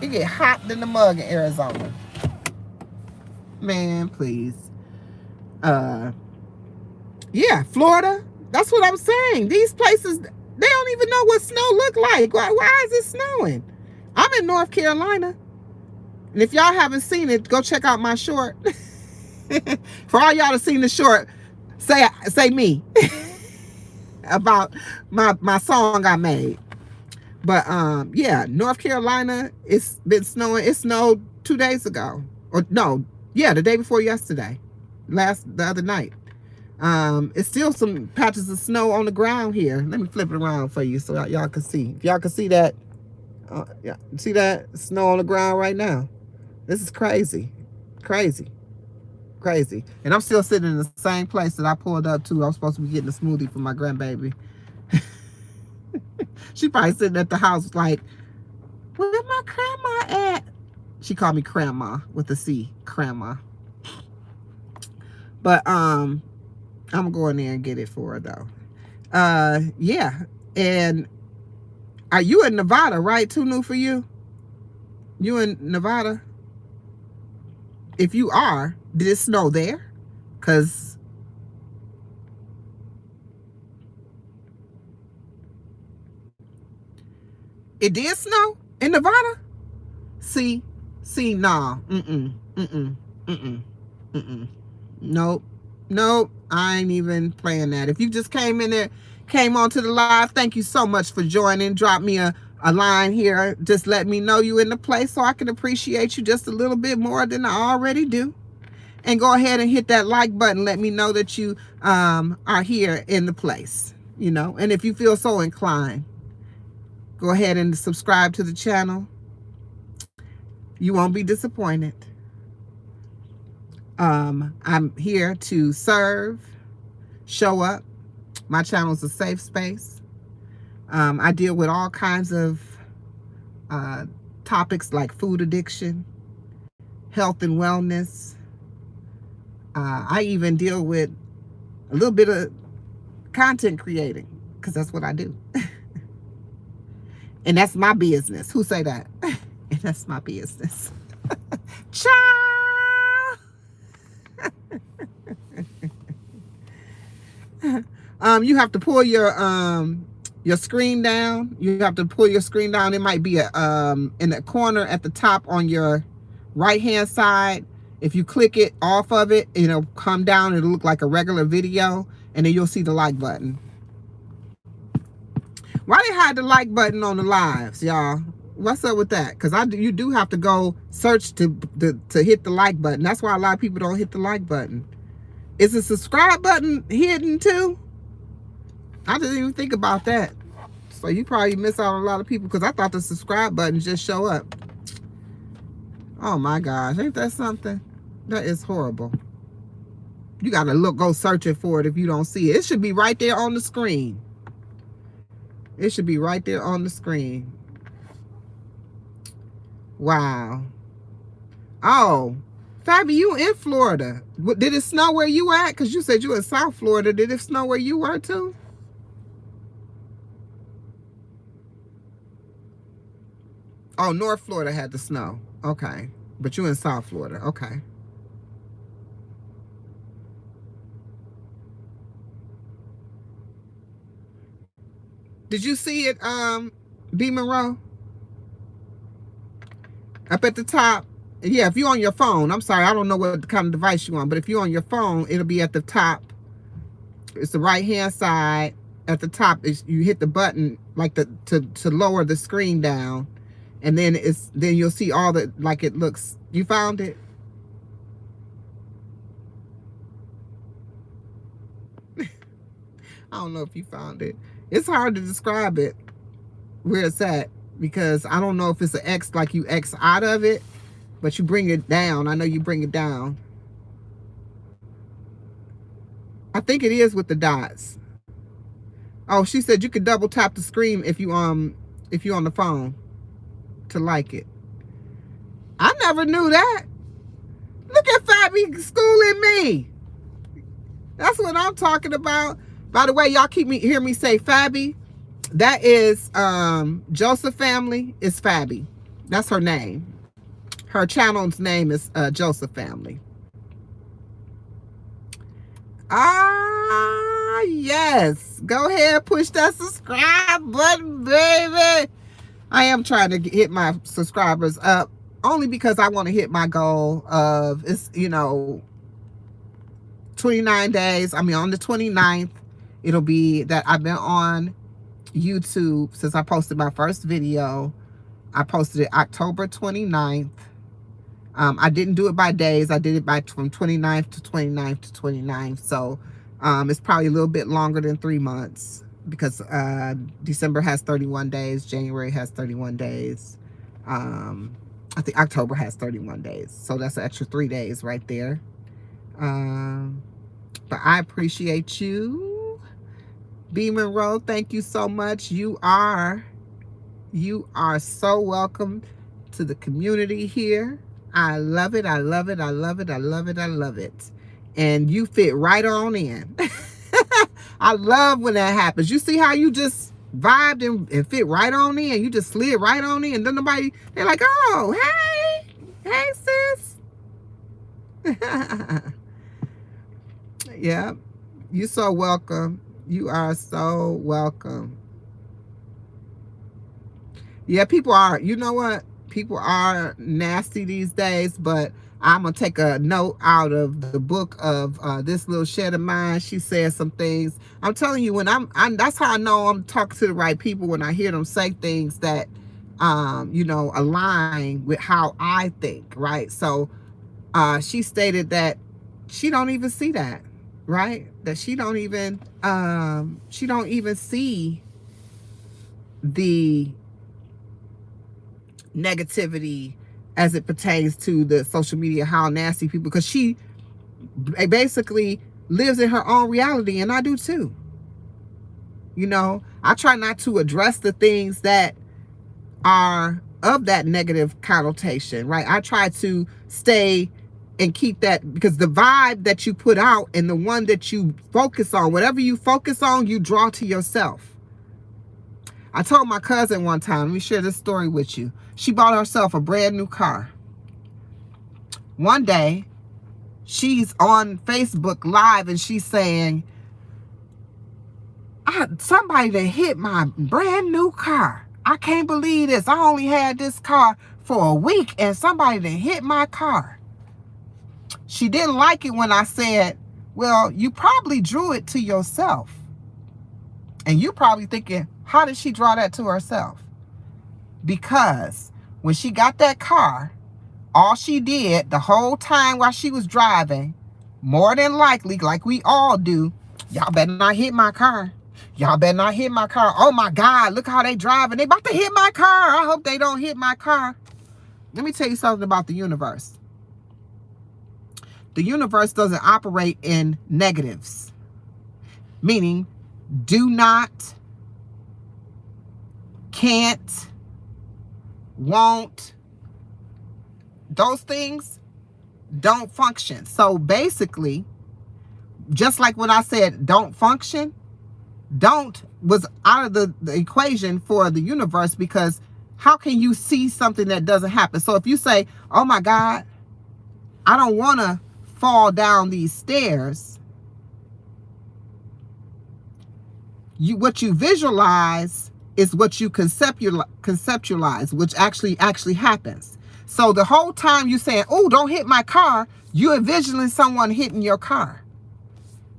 It get hot than the mug in Arizona. Man, please. Yeah, Florida. That's what I'm saying. These places, they don't even know what snow look like. Why is it snowing? I'm in North Carolina. And if y'all haven't seen it, go check out my short. For all y'all to seen the short, say me about my song I made. But yeah, North Carolina, it's been snowing. It snowed 2 days ago. Or no, yeah, the day before yesterday. The other night. It's still some patches of snow on the ground here. Let me flip it around for you so y'all can see. If y'all can see that, yeah, see that snow on the ground right now. This is crazy, crazy, crazy. And I'm still sitting in the same place that I pulled up to. I'm supposed to be getting a smoothie for my grandbaby. She probably sitting at the house like, where my grandma at? She called me grandma with a C, grandma. But I'm gonna go in there and get it for her though. Yeah. And are you in Nevada, right? Too new for you? You in Nevada? If you are, did it snow there? Cause it did snow in Nevada? See, nah. Nope. I ain't even playing that. If you just came onto the live, thank you so much for joining. Drop me a line here. Just let me know you in the place so I can appreciate you just a little bit more than I already do. And go ahead and hit that like button. Let me know that you are here in the place, you know. And if you feel so inclined, go ahead and subscribe to the channel. You won't be disappointed. I'm here to serve, show up. My channel is a safe space. I deal with all kinds of topics like food addiction, health and wellness. I even deal with a little bit of content creating because that's what I do. And that's my business. Who say that? And that's my business. Ciao. You have to pull your screen down. You have to pull your screen down. It might be in the corner at the top on your right hand side. If you click it off of it, it'll come down. It'll look like a regular video, and then you'll see the like button. Why they hide the like button on the lives, y'all? What's up with that? Because you do have to go search to hit the like button. That's why a lot of people don't hit the like button. Is the subscribe button hidden too? I didn't even think about that. So you probably miss out on a lot of people because I thought the subscribe button just show up. Oh my gosh, ain't that something? That is horrible. You gotta go searching for it if you don't see it. It should be right there on the screen. It should be right there on the screen. Wow. Oh, Fabi, you in Florida. Did it snow where you at? Because you said you in South Florida. Did it snow where you were too? Oh, North Florida had the snow. Okay. But you in South Florida. Okay. Did you see it, B. Monroe? Up at the top. Yeah, if you're on your phone. I'm sorry, I don't know what kind of device you're on, but if you're on your phone, it'll be at the top. It's the right-hand side. At the top, you hit the button like to lower the screen down, And then then you'll see all the, like it looks. You found it? I don't know if you found it. It's hard to describe it, where it's at, because I don't know if it's an X, like you X out of it, but you bring it down. I know you bring it down. I think it is with the dots. Oh, she said you could double tap the screen if you on the phone to like it. I never knew that. Look at Fabi schooling me. That's what I'm talking about. By the way, y'all hear me say Fabi. That is Joseph family is Fabi. That's her name. Her channel's name is Joseph family. Ah, yes. Go ahead, push that subscribe button, baby. I am trying to hit my subscribers up only because I want to hit my goal of, it's, 29 days. I mean, on the 29th, it'll be that I've been on YouTube since I posted my first video. I posted it October 29th. I didn't do it by days. I did it from 29th to 29th to 29th. So it's probably a little bit longer than 3 months because December has 31 days. January has 31 days. I think October has 31 days. So that's an extra 3 days right there. But I appreciate you. B. Monroe, thank you so much. You are so welcome to the community here. I love it. I love it. I love it. I love it. I love it. And you fit right on in. I love when that happens. You see how you just vibed and fit right on in. You just slid right on in. Then nobody, they're like, oh, hey, sis. Yeah, you're so welcome. You are so welcome. Yeah, people are, you know what? People are nasty these days, but I'm going to take a note out of the book of this little shed of mine. She says some things. I'm telling you, when that's how I know I'm talking to the right people, when I hear them say things that, align with how I think, right? So she stated that she don't even see that, right? That she don't even see the negativity as it pertains to the social media, how nasty people, because she basically lives in her own reality, and I do too. I try not to address the things that are of that negative connotation, right? I try to stay and keep that, because the vibe that you put out and the one that you focus on, whatever you focus on, you draw to yourself. I told my cousin one time, let me share this story with you. She bought herself a brand new car. One day, she's on Facebook Live and she's saying, somebody that hit my brand new car. I can't believe this. I only had this car for a week and somebody that hit my car. She didn't like it when I said, well, you probably drew it to yourself. And you probably thinking, how did she draw that to herself? Because when she got that car, all she did the whole time while she was driving, more than likely, like we all do, y'all better not hit my car. Y'all better not hit my car. Oh my God, look how they driving. They about to hit my car. I hope they don't hit my car. Let me tell you something about the universe. The universe doesn't operate in negatives. Meaning, do not, can't, won't. Those things don't function. So basically, just like when I said don't function, don't was out of the equation for the universe, because how can you see something that doesn't happen? So if you say, oh my God, I don't want to fall down these stairs, what you visualize is what you conceptualize, which actually happens. So the whole time you're saying, oh, don't hit my car, you're envisioning someone hitting your car.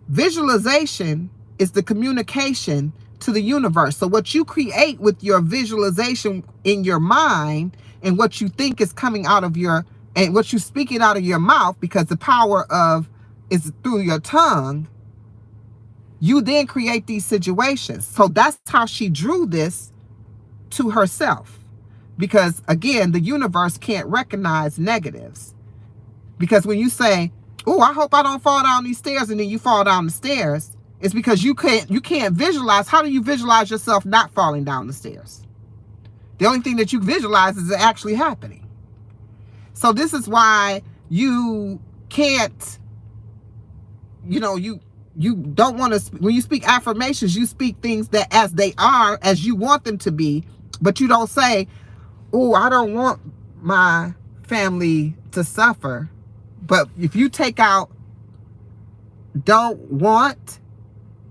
Visualization is the communication to the universe. So what you create with your visualization in your mind and what you think is coming out of your, and what you speaking out of your mouth, because the power of is through your tongue, you then create these situations. So that's how she drew this to herself. Because again, the universe can't recognize negatives. Because when you say, oh, I hope I don't fall down these stairs, and then you fall down the stairs, it's because you can't visualize. How do you visualize yourself not falling down the stairs? The only thing that you visualize is it actually happening. So this is why you can't, you don't want to, when you speak affirmations, you speak things that as they are, as you want them to be, but you don't say, oh, I don't want my family to suffer. But if you take out don't want,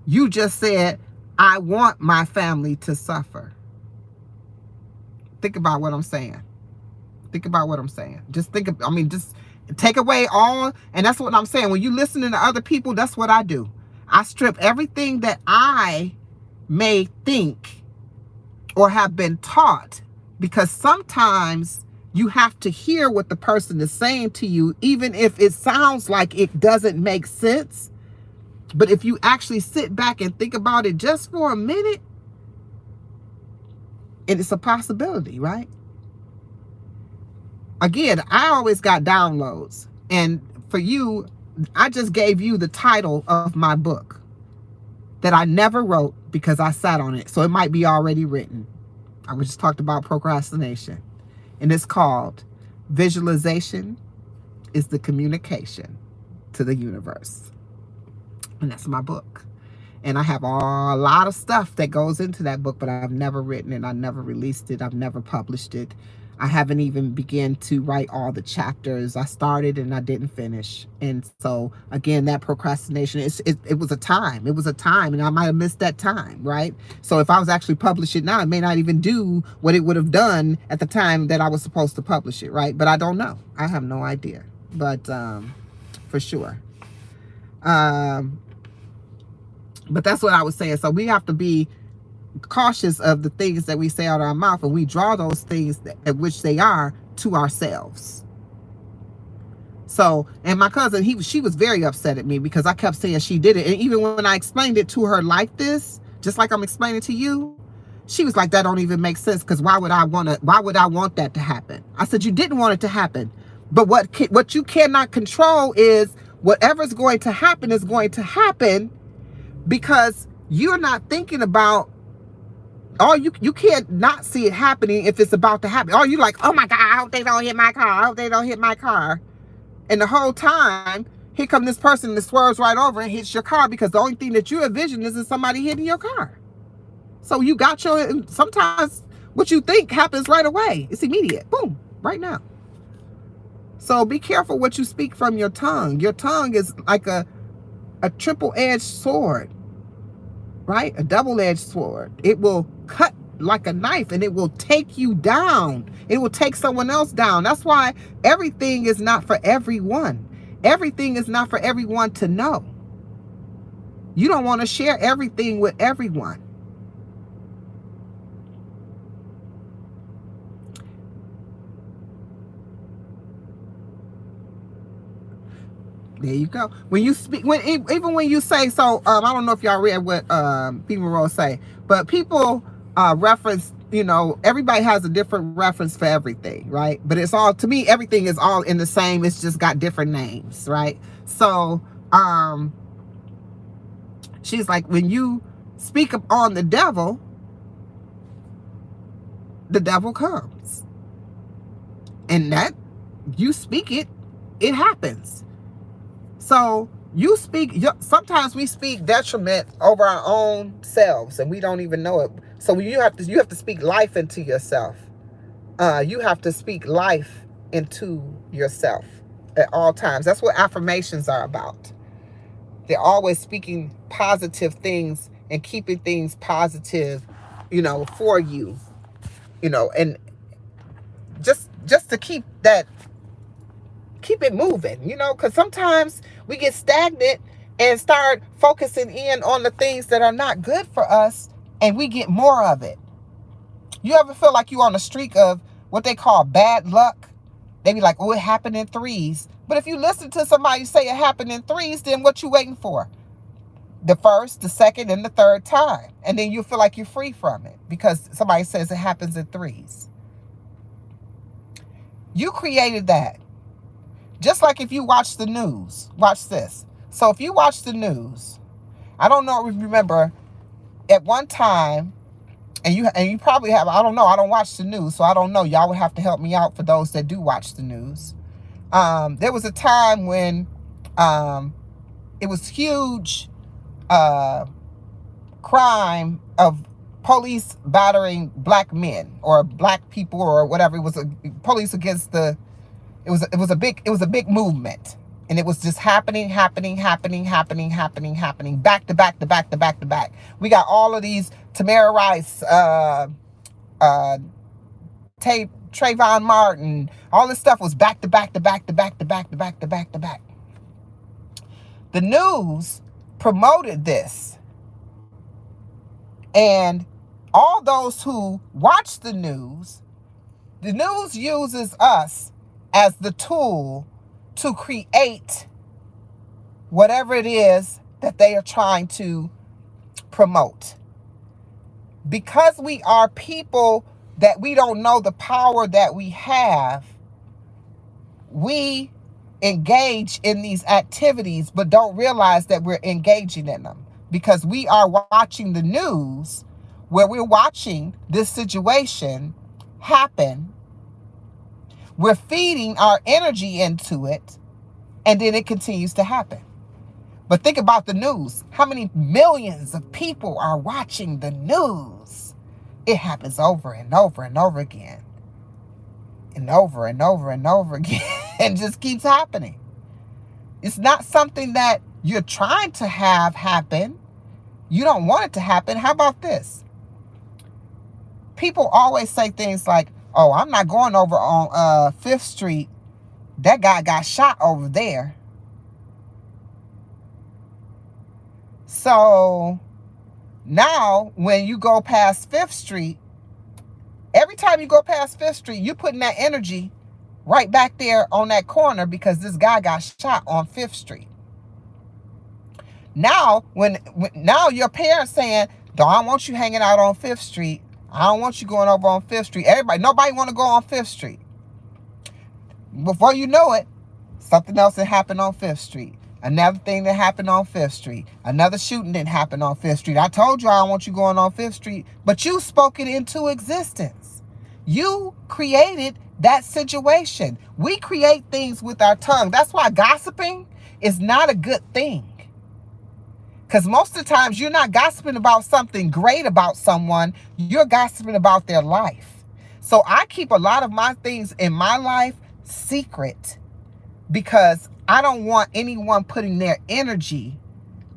you just said, I want my family to suffer. Think about what I'm saying. Think about what I'm saying. Just think of, just take away all, and that's what I'm saying. When you listen to other people, that's what I do. I strip everything that I may think or have been taught, because sometimes you have to hear what the person is saying to you, even if it sounds like it doesn't make sense. But if you actually sit back and think about it just for a minute, and it's a possibility, right? Again, I always got downloads. And for you, I just gave you the title of my book that I never wrote because I sat on it. So it might be already written. I just talked about procrastination. And it's called Visualization is the Communication to the Universe. And that's my book. And I have a lot of stuff that goes into that book, but I've never written it. I never released it. I've never published it. I haven't even begun to write all the chapters. I started and I didn't finish. And so again, that procrastination, it was a time. It was a time, and I might have missed that time, right? So if I was actually publish it now, it may not even do what it would have done at the time that I was supposed to publish it, right? But I don't know. I have no idea. But for sure. But that's what I was saying. So we have to be cautious of the things that we say out of our mouth, and we draw those things at which they are to ourselves. So, and my cousin, she was very upset at me because I kept saying she did it. And even when I explained it to her like this, just like I'm explaining to you, she was like, that don't even make sense, because why would I want that to happen? I said, you didn't want it to happen. But what you cannot control is whatever's going to happen is going to happen, because you're not thinking about, you can't not see it happening if it's about to happen. Or you like, oh my God, I hope they don't hit my car. I hope they don't hit my car. And the whole time, here comes this person that swerves right over and hits your car, because the only thing that you envision is somebody hitting your car. So you got sometimes what you think happens right away. It's immediate. Boom, right now. So be careful what you speak from your tongue. Your tongue is like a triple-edged sword, right? A double-edged sword. It will cut like a knife, and it will take you down. It will take someone else down. That's why everything is not for everyone. Everything is not for everyone to know. You don't want to share everything with everyone. There you go. When you speak, even when you say, so I don't know if y'all read what Vibin Rose say, but people reference, everybody has a different reference for everything, right? But it's all, to me, everything is all in the same. It's just got different names, right? So she's like, when you speak on the devil comes, and that you speak it, it happens. So you speak, sometimes we speak detriment over our own selves and we don't even know it. So you have to speak life into yourself. You have to speak life into yourself at all times. That's what affirmations are about. They're always speaking positive things and keeping things positive, for you, and just to keep it moving, because sometimes we get stagnant and start focusing in on the things that are not good for us, and we get more of it. You ever feel like you're on a streak of what they call bad luck? They be like, oh, it happened in threes. But if you listen to somebody say it happened in threes, then what you waiting for? The first, the second, and the third time. And then you feel like you're free from it because somebody says it happens in threes. You created that. Just like if you watch the news. Watch this. So if you watch the news, I don't know if you remember at one time, and you probably have, I don't know, I don't watch the news, so I don't know. Y'all would have to help me out for those that do watch the news. There was a time when it was huge crime of police battering black men or black people or whatever. It was a police against the, it was a big movement. And it was just happening, back to back. We got all of these Tamir Rice, Trayvon Martin, all this stuff was back to back. The news promoted this. And all those who watch the news uses us as the tool to create whatever it is that they are trying to promote. Because we are people that we don't know the power that we have, we engage in these activities but don't realize that we're engaging in them. Because we are watching the news where we're watching this situation happen. We're feeding our energy into it, and then it continues to happen. But think about the news. How many millions of people are watching the news? It happens over and over and over again. And over and over and over again. And just keeps happening. It's not something that you're trying to have happen. You don't want it to happen. How about this? People always say things like, oh, I'm not going over on 5th Street. That guy got shot over there. So now when you go past 5th Street, every time you go past 5th Street, you're putting that energy right back there on that corner because this guy got shot on 5th Street. Now, when your parents saying, don't want you hanging out on 5th Street. I don't want you going over on 5th Street. Nobody want to go on 5th Street. Before you know it, something else that happened on 5th Street. Another thing that happened on 5th Street. Another shooting that happened on 5th Street. I told you I don't want you going on 5th Street, but you spoke it into existence. You created that situation. We create things with our tongue. That's why gossiping is not a good thing. Because most of the times you're not gossiping about something great about someone. You're gossiping about their life. So I keep a lot of my things in my life secret because I don't want anyone putting their energy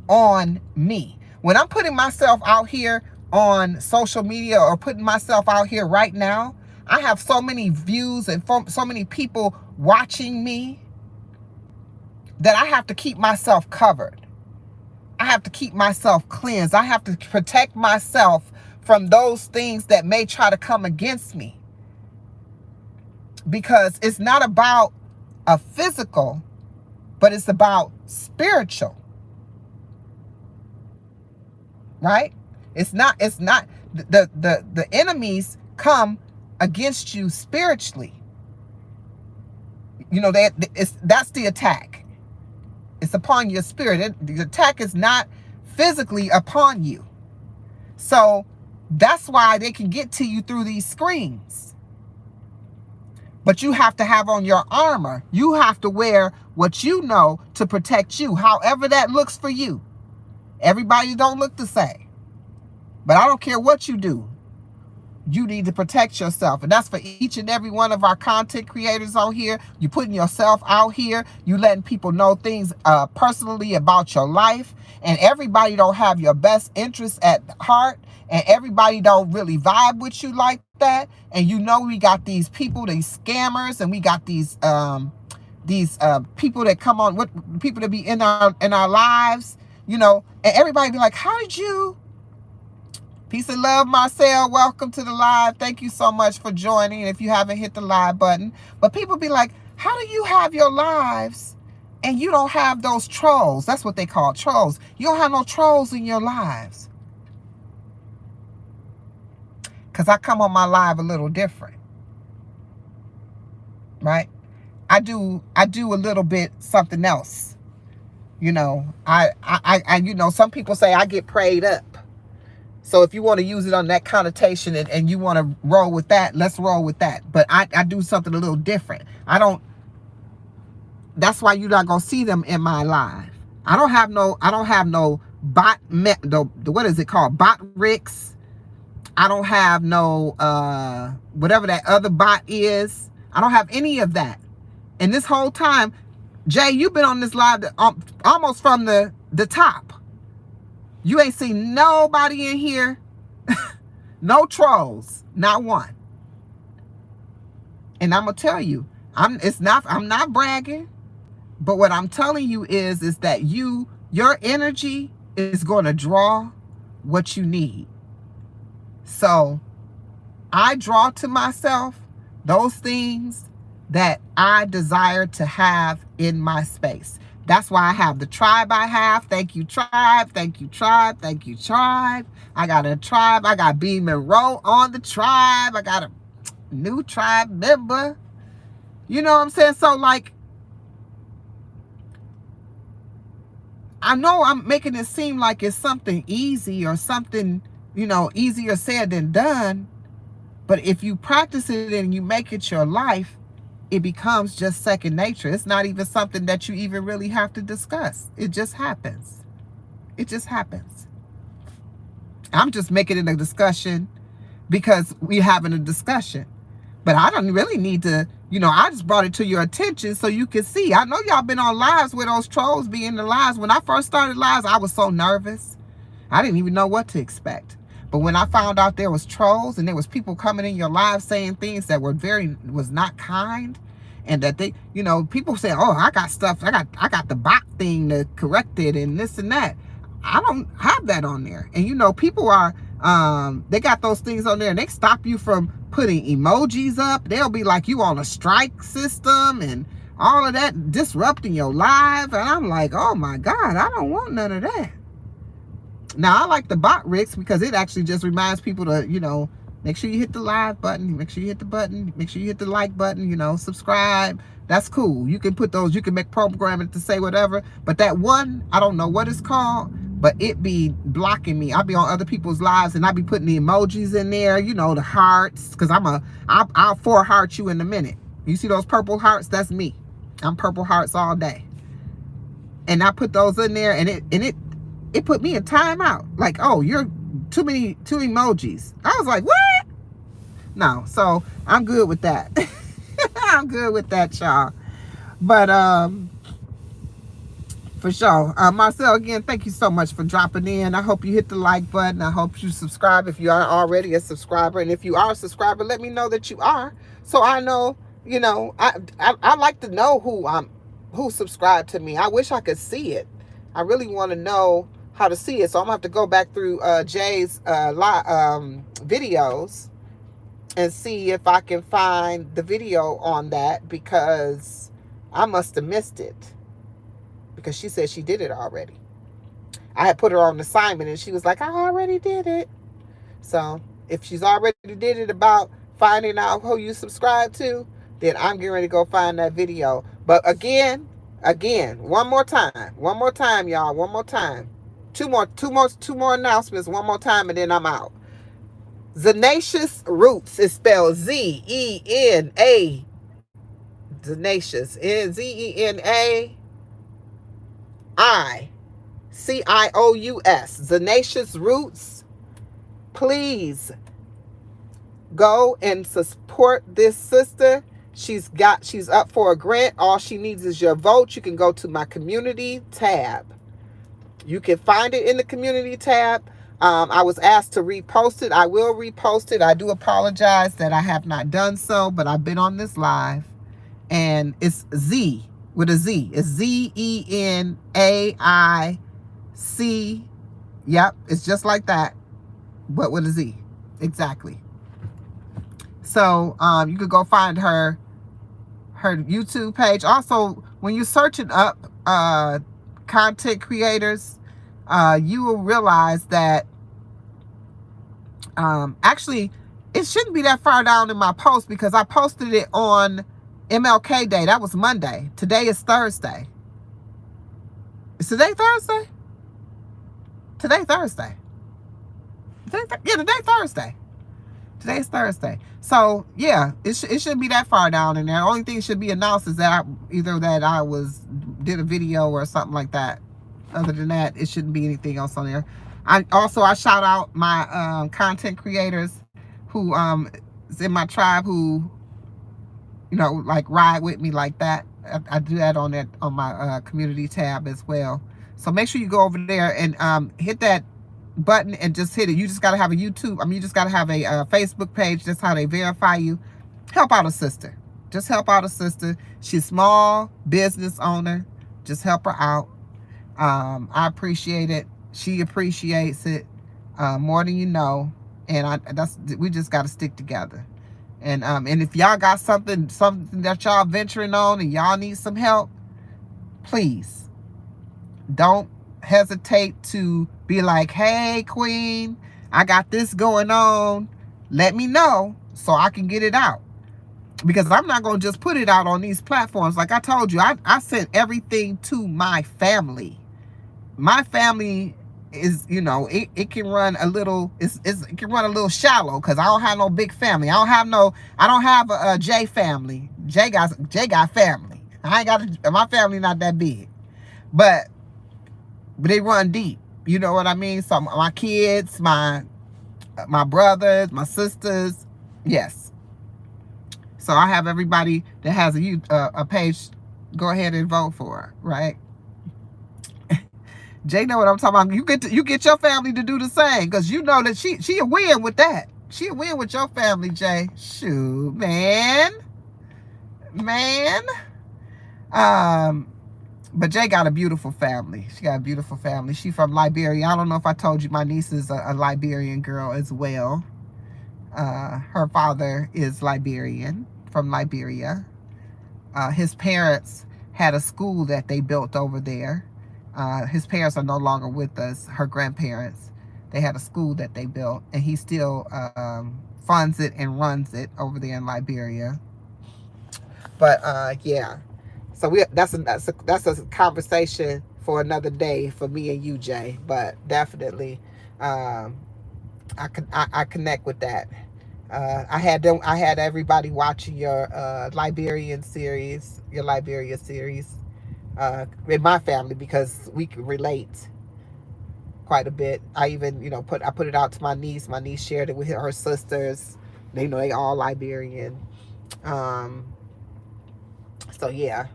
on me. When I'm putting myself out here on social media or putting myself out here right now, I have so many views and so many people watching me that I have to keep myself covered. I have to keep myself cleansed. I have to protect myself from those things that may try to come against me. Because it's not about a physical, but it's about spiritual. Right? It's not the enemies come against you spiritually. You know, that's the attack. It's upon your spirit. The attack is not physically upon you. So that's why they can get to you through these screens. But you have to have on your armor. You have to wear what you know to protect you, however that looks for you. Everybody don't look the same. But I don't care what you do. You need to protect yourself. And that's for each and every one of our content creators on here. You putting yourself out here. You letting people know things personally about your life. And everybody don't have your best interests at heart. And everybody don't really vibe with you like that. And you know we got these people, these scammers, and we got these people that come on, with people that be in our lives, you know, and everybody be like, how did you Peace and love, Marcel. Welcome to the live. Thank you so much for joining. If you haven't hit the live button, but people be like, how do you have your lives and you don't have those trolls? That's what they call trolls. You don't have no trolls in your lives. Because I come on my live a little different. Right? I do a little bit something else. You know, I you know, some people say I get prayed up. So if you want to use it on that connotation and you want to roll with that, let's roll with that. But I do something a little different. That's why you're not gonna see them in my live. I don't have no bot what is it called? Bot ricks. I don't have no whatever that other bot is. I don't have any of that. And this whole time, Jay, you've been on this live almost from the top. You ain't seen nobody in here. No trolls. Not one. And I'm gonna tell you, I'm not bragging, but what I'm telling you is that your energy is going to draw what you need. So I draw to myself those things that I desire to have in my space. That's why I have the tribe I have. Thank you, tribe. Thank you, tribe. Thank you, tribe. I got a tribe. I got B. Monroe on the tribe. I got a new tribe member. You know what I'm saying? So, like, I know I'm making it seem like it's something easy or something, you know, easier said than done. But if you practice it and you make it your life, it becomes just second nature. It's not even something that you even really have to discuss. It just happens. It just happens. I'm just making it a discussion because we're having a discussion. But I don't really need to, you know, I just brought it to your attention so you can see. I know y'all been on lives where those trolls be in the lives. When I first started lives, I was so nervous. I didn't even know what to expect. But when I found out there was trolls and there was people coming in your live saying things that was not kind, and that they, you know, people say, oh, I got stuff, I got the bot thing to correct it and this and that. I don't have that on there. And you know, people are, they got those things on there and they stop you from putting emojis up. They'll be like you on a strike system and all of that, disrupting your live. And I'm like, oh my God, I don't want none of that. Now, I like the bot Ricks because it actually just reminds people to, you know, make sure you hit the live button, make sure you hit the button, make sure you hit the like button, you know, subscribe. That's cool. You can put those, you can make programming to say whatever. But that one, I don't know what it's called, but it be blocking me. I'll be on other people's lives and I'll be putting the emojis in there, you know, the hearts, because I'll 4 heart you in a minute. You see those purple hearts? That's me. I'm purple hearts all day. And I put those in there and it put me in timeout. Like, oh, you're two emojis. I was like, what? No, so I'm good with that. I'm good with that, y'all. But for sure. Marcel, again, thank you so much for dropping in. I hope you hit the like button. I hope you subscribe if you are already a subscriber. And if you are a subscriber, let me know that you are. So I know, you know, I like to know who subscribed to me. I wish I could see it. I really want to know how to see it. So I'm gonna have to go back through Jay's videos and see if I can find the video on that, because I must have missed it, because she said she did it already. I had put her on assignment and she was like, I already did it. So if she's already did it about finding out who you subscribe to, then I'm getting ready to go find that video. But again, one more time, y'all, one more time. Two more announcements, one more time, and then I'm out. Zenacious Roots is spelled Z-E-N-A. Zenacious. Z-E-N-A-I-C-I-O-U-S. Zenacious Roots. Please go and support this sister. She's up for a grant. All she needs is your vote. You can go to my community tab. You can find it in the community tab. I was asked to repost it. I will repost it. I do apologize that I have not done so, but I've been on this live. And it's Z with a Z. It's Z-E-N-A-I-C. Yep, it's just like that. But with a Z. Exactly. So you could go find her YouTube page. Also, when you're searching up content creators, you will realize that actually it shouldn't be that far down in my post because I posted it on MLK Day. That was Monday. Today is Thursday. Is today Thursday? Today Thursday. Today Thursday. Today's Thursday. So yeah, it shouldn't be that far down in there. The only thing should be announced is that either that I did a video or something like that. Other than that, it shouldn't be anything else on there. I shout out my content creators who is in my tribe who, you know, like ride with me like that. I do that on my community tab as well. So make sure you go over there and hit that button and just hit it. You just got to have a YouTube. I mean, you just got to have a Facebook page. That's how they verify you. Help out a sister. Just help out a sister. She's a small business owner. Just help her out. I appreciate it. She appreciates it more than you know. And we just got to stick together. And if y'all got something that y'all venturing on and y'all need some help, please don't hesitate to be like, hey, Queen, I got this going on. Let me know so I can get it out. Because I'm not going to just put it out on these platforms. Like I told you, I sent everything to my family. My family is, you know, it can run a little, it can run a little shallow because I don't have no big family. I don't have a J family. J got family. My family not that big. But they run deep. You know what I mean? So my kids, my brothers, my sisters, yes. So I have everybody that has a page. Go ahead and vote for her, right? Jay know what I'm talking about. You get your family to do the same because you know that she a win with that. She a win with your family, Jay. Shoot, man. But Jay got a beautiful family. She got a beautiful family. She from Liberia. I don't know if I told you my niece is a Liberian girl as well. Her father is Liberian, from Liberia. His parents had a school that they built over there. His parents are no longer with us, her grandparents. They had a school that they built, and he still funds it and runs it over there in Liberia. But yeah. So that's a conversation for another day for me and you, Jay. But definitely, I connect with that. I had everybody watching your Liberia series in my family because we can relate quite a bit. I even I put it out to my niece. My niece shared it with her sisters. They know they all Liberian. So yeah.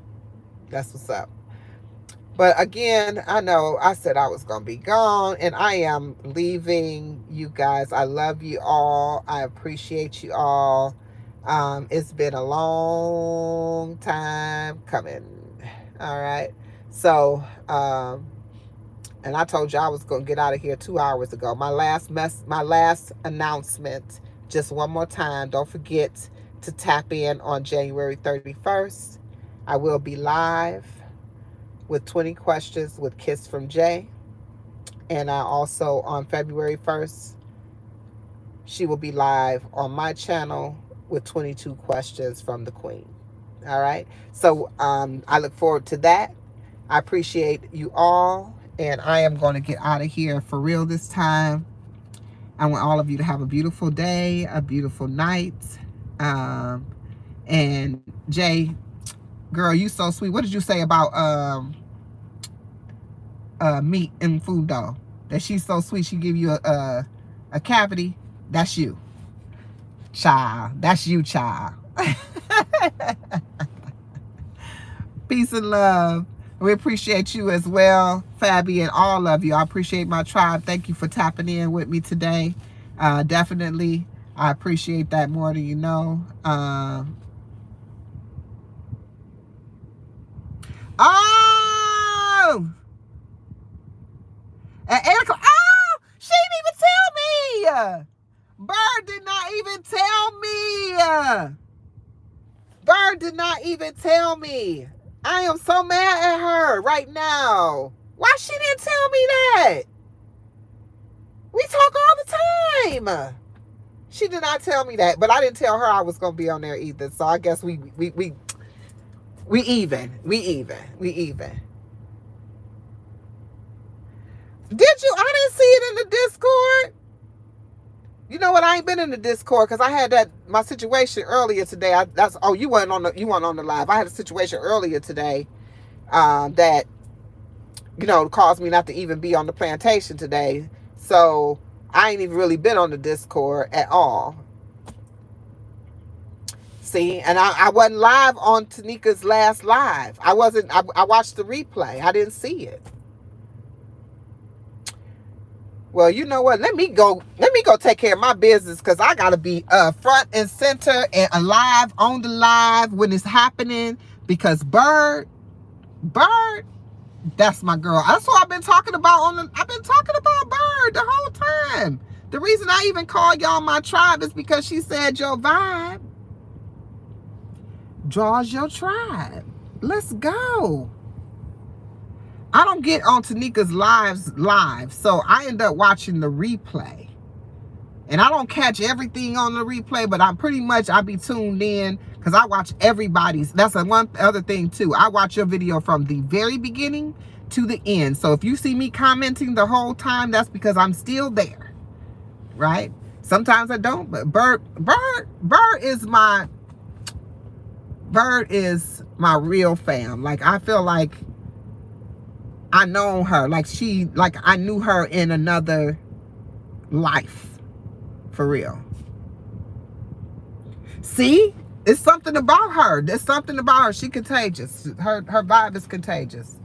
That's what's up. But again, I know I said I was going to be gone, and I am leaving you guys. I love you all. I appreciate you all. It's been a long time coming. All right. So, and I told you I was going to get out of here 2 hours ago. My last announcement, just one more time. Don't forget to tap in on January 31st. I will be live with 20 questions with Kiss from Jay. And I also, on February 1st, she will be live on my channel with 22 questions from the Queen. All right. So I look forward to that. I appreciate you all. And I am going to get out of here for real this time. I want all of you to have a beautiful day, a beautiful night. And Jay, girl, you so sweet. What did you say about meat and food though? That she's so sweet. She give you a cavity. That's you, child. That's you, child. Peace and love. We appreciate you as well, Fabi, and all of you. I appreciate my tribe. Thank you for tapping in with me today. Definitely, I appreciate that more than you know. Oh! At 8 o'clock. Oh! She didn't even tell me! Bird did not even tell me. Bird did not even tell me. I am so mad at her right now. Why she didn't tell me that? We talk all the time. She did not tell me that, but I didn't tell her I was gonna be on there either. So I guess we even. We even. Did you? I didn't see it in the Discord. You know what? I ain't been in the Discord because I had my situation earlier today. You weren't on the live. I had a situation earlier today that caused me not to even be on the plantation today. So I ain't even really been on the Discord at all. See, and I wasn't live on Tanika's last live. I wasn't. I watched the replay. I didn't see it. Well, you know what? Let me go take care of my business because I gotta be front and center and alive on the live when it's happening. Because Bird, that's my girl. That's what I've been talking about I've been talking about Bird the whole time. The reason I even call y'all my tribe is because she said your vibe draws your tribe. Let's go. I don't get on Tanika's live, so I end up watching the replay. And I don't catch everything on the replay, but I be tuned in because I watch everybody's. That's one other thing too. I watch your video from the very beginning to the end. So if you see me commenting the whole time, that's because I'm still there, right? Sometimes I don't, but Bird is my real fam. Like I feel like I know her, like I knew her in another life, for real. See, it's something about her. There's something about her. She contagious. Her vibe is contagious.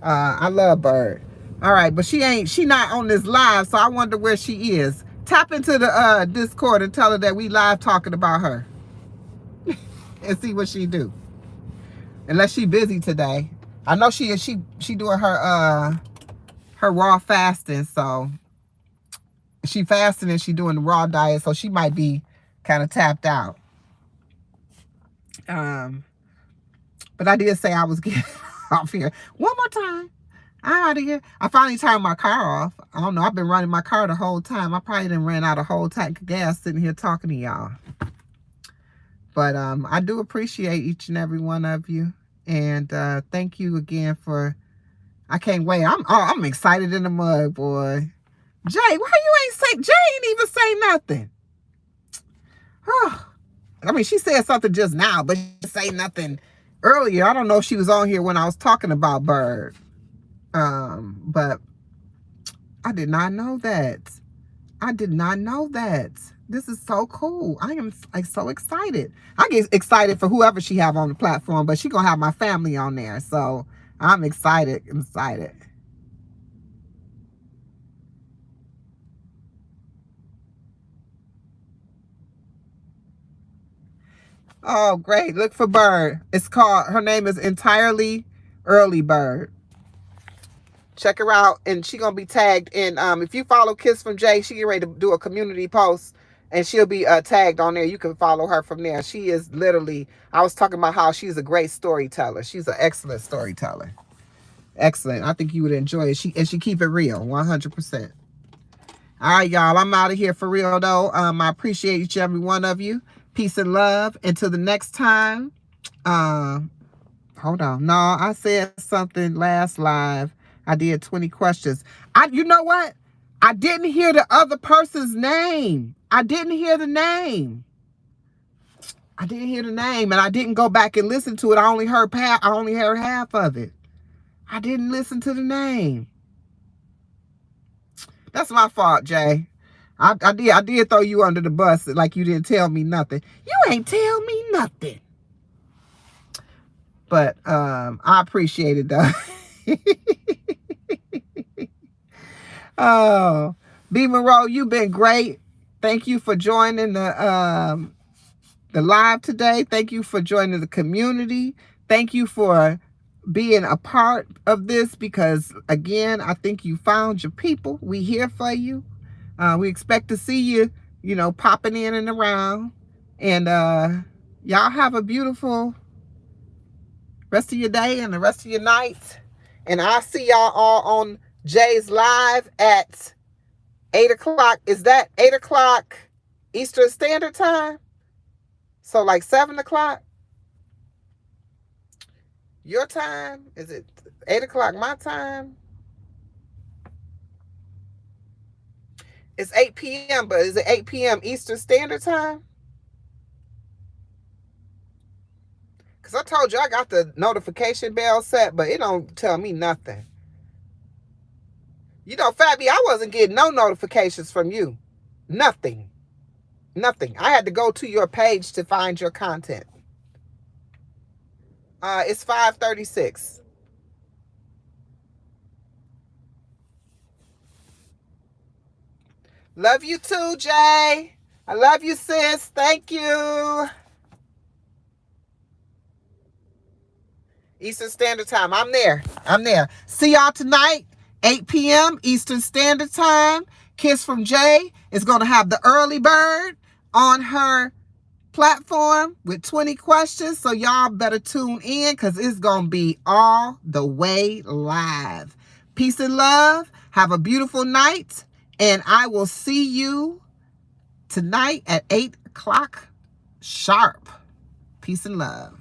I love Bird. All right, but she not on this live, so I wonder where she is. Tap into the Discord and tell her that we live talking about her, and see what she do. Unless she busy today. I know she doing her raw fasting, so she fasting and she doing the raw diet, so she might be kind of tapped out. But I did say I was getting off here. One more time. I'm out of here. I finally turned my car off. I don't know. I've been running my car the whole time. I probably done ran out a whole tank of gas sitting here talking to y'all. But I do appreciate each and every one of you. And thank you again for, I can't wait. I'm excited in the mug, boy. Jay, why you ain't say, Jay ain't even say nothing. Oh, I mean, she said something just now, but she didn't say nothing earlier. I don't know if she was on here when I was talking about Bird. But I did not know that. I did not know that. This is so cool. I am so excited. I get excited for whoever she have on the platform, but she gonna have my family on there. So I'm excited. Oh, great. Look for Bird. Her name is entirely EarlyByrd. Check her out, and she gonna be tagged in. If you follow Kiss from Jay, she get ready to do a community post, and she'll be tagged on there. You can follow her from there. She is literally, I was talking about how she's a great storyteller. She's an excellent storyteller. Excellent. I think you would enjoy it. She keep it real, 100%. All right, y'all. I'm out of here for real though. I appreciate each and every one of you. Peace and love. Until the next time. Hold on. No, I said something last live. I did 20 questions. You know what? I didn't hear the other person's name. I didn't hear the name. And I didn't go back and listen to it. I only heard half of it. I didn't listen to the name. That's my fault, Jay. I did throw you under the bus like you didn't tell me nothing. You ain't tell me nothing. But I appreciate it though. Oh, B. Monroe, you've been great. Thank you for joining the live today. Thank you for joining the community. Thank you for being a part of this because, again, I think you found your people. We here for you. We expect to see you, popping in and around. And y'all have a beautiful rest of your day and the rest of your night. And I'll see y'all all on Jay's live at 8 o'clock. Is that 8 o'clock Eastern Standard Time? So like 7 o'clock your time? Is it 8 o'clock my time? It's 8 p.m., but is it 8 p.m. Eastern Standard Time? Because I told you I got the notification bell set, but it don't tell me nothing. Fabi, I wasn't getting no notifications from you. Nothing. Nothing. I had to go to your page to find your content. It's 5:36. Love you too, Jay. I love you, sis. Thank you. Eastern Standard Time. I'm there. See y'all tonight, 8 p.m. Eastern Standard Time. Kiss from Jay is going to have the early bird on her platform with 20 questions. So y'all better tune in because it's going to be all the way live. Peace and love. Have a beautiful night. And I will see you tonight at 8 o'clock sharp. Peace and love.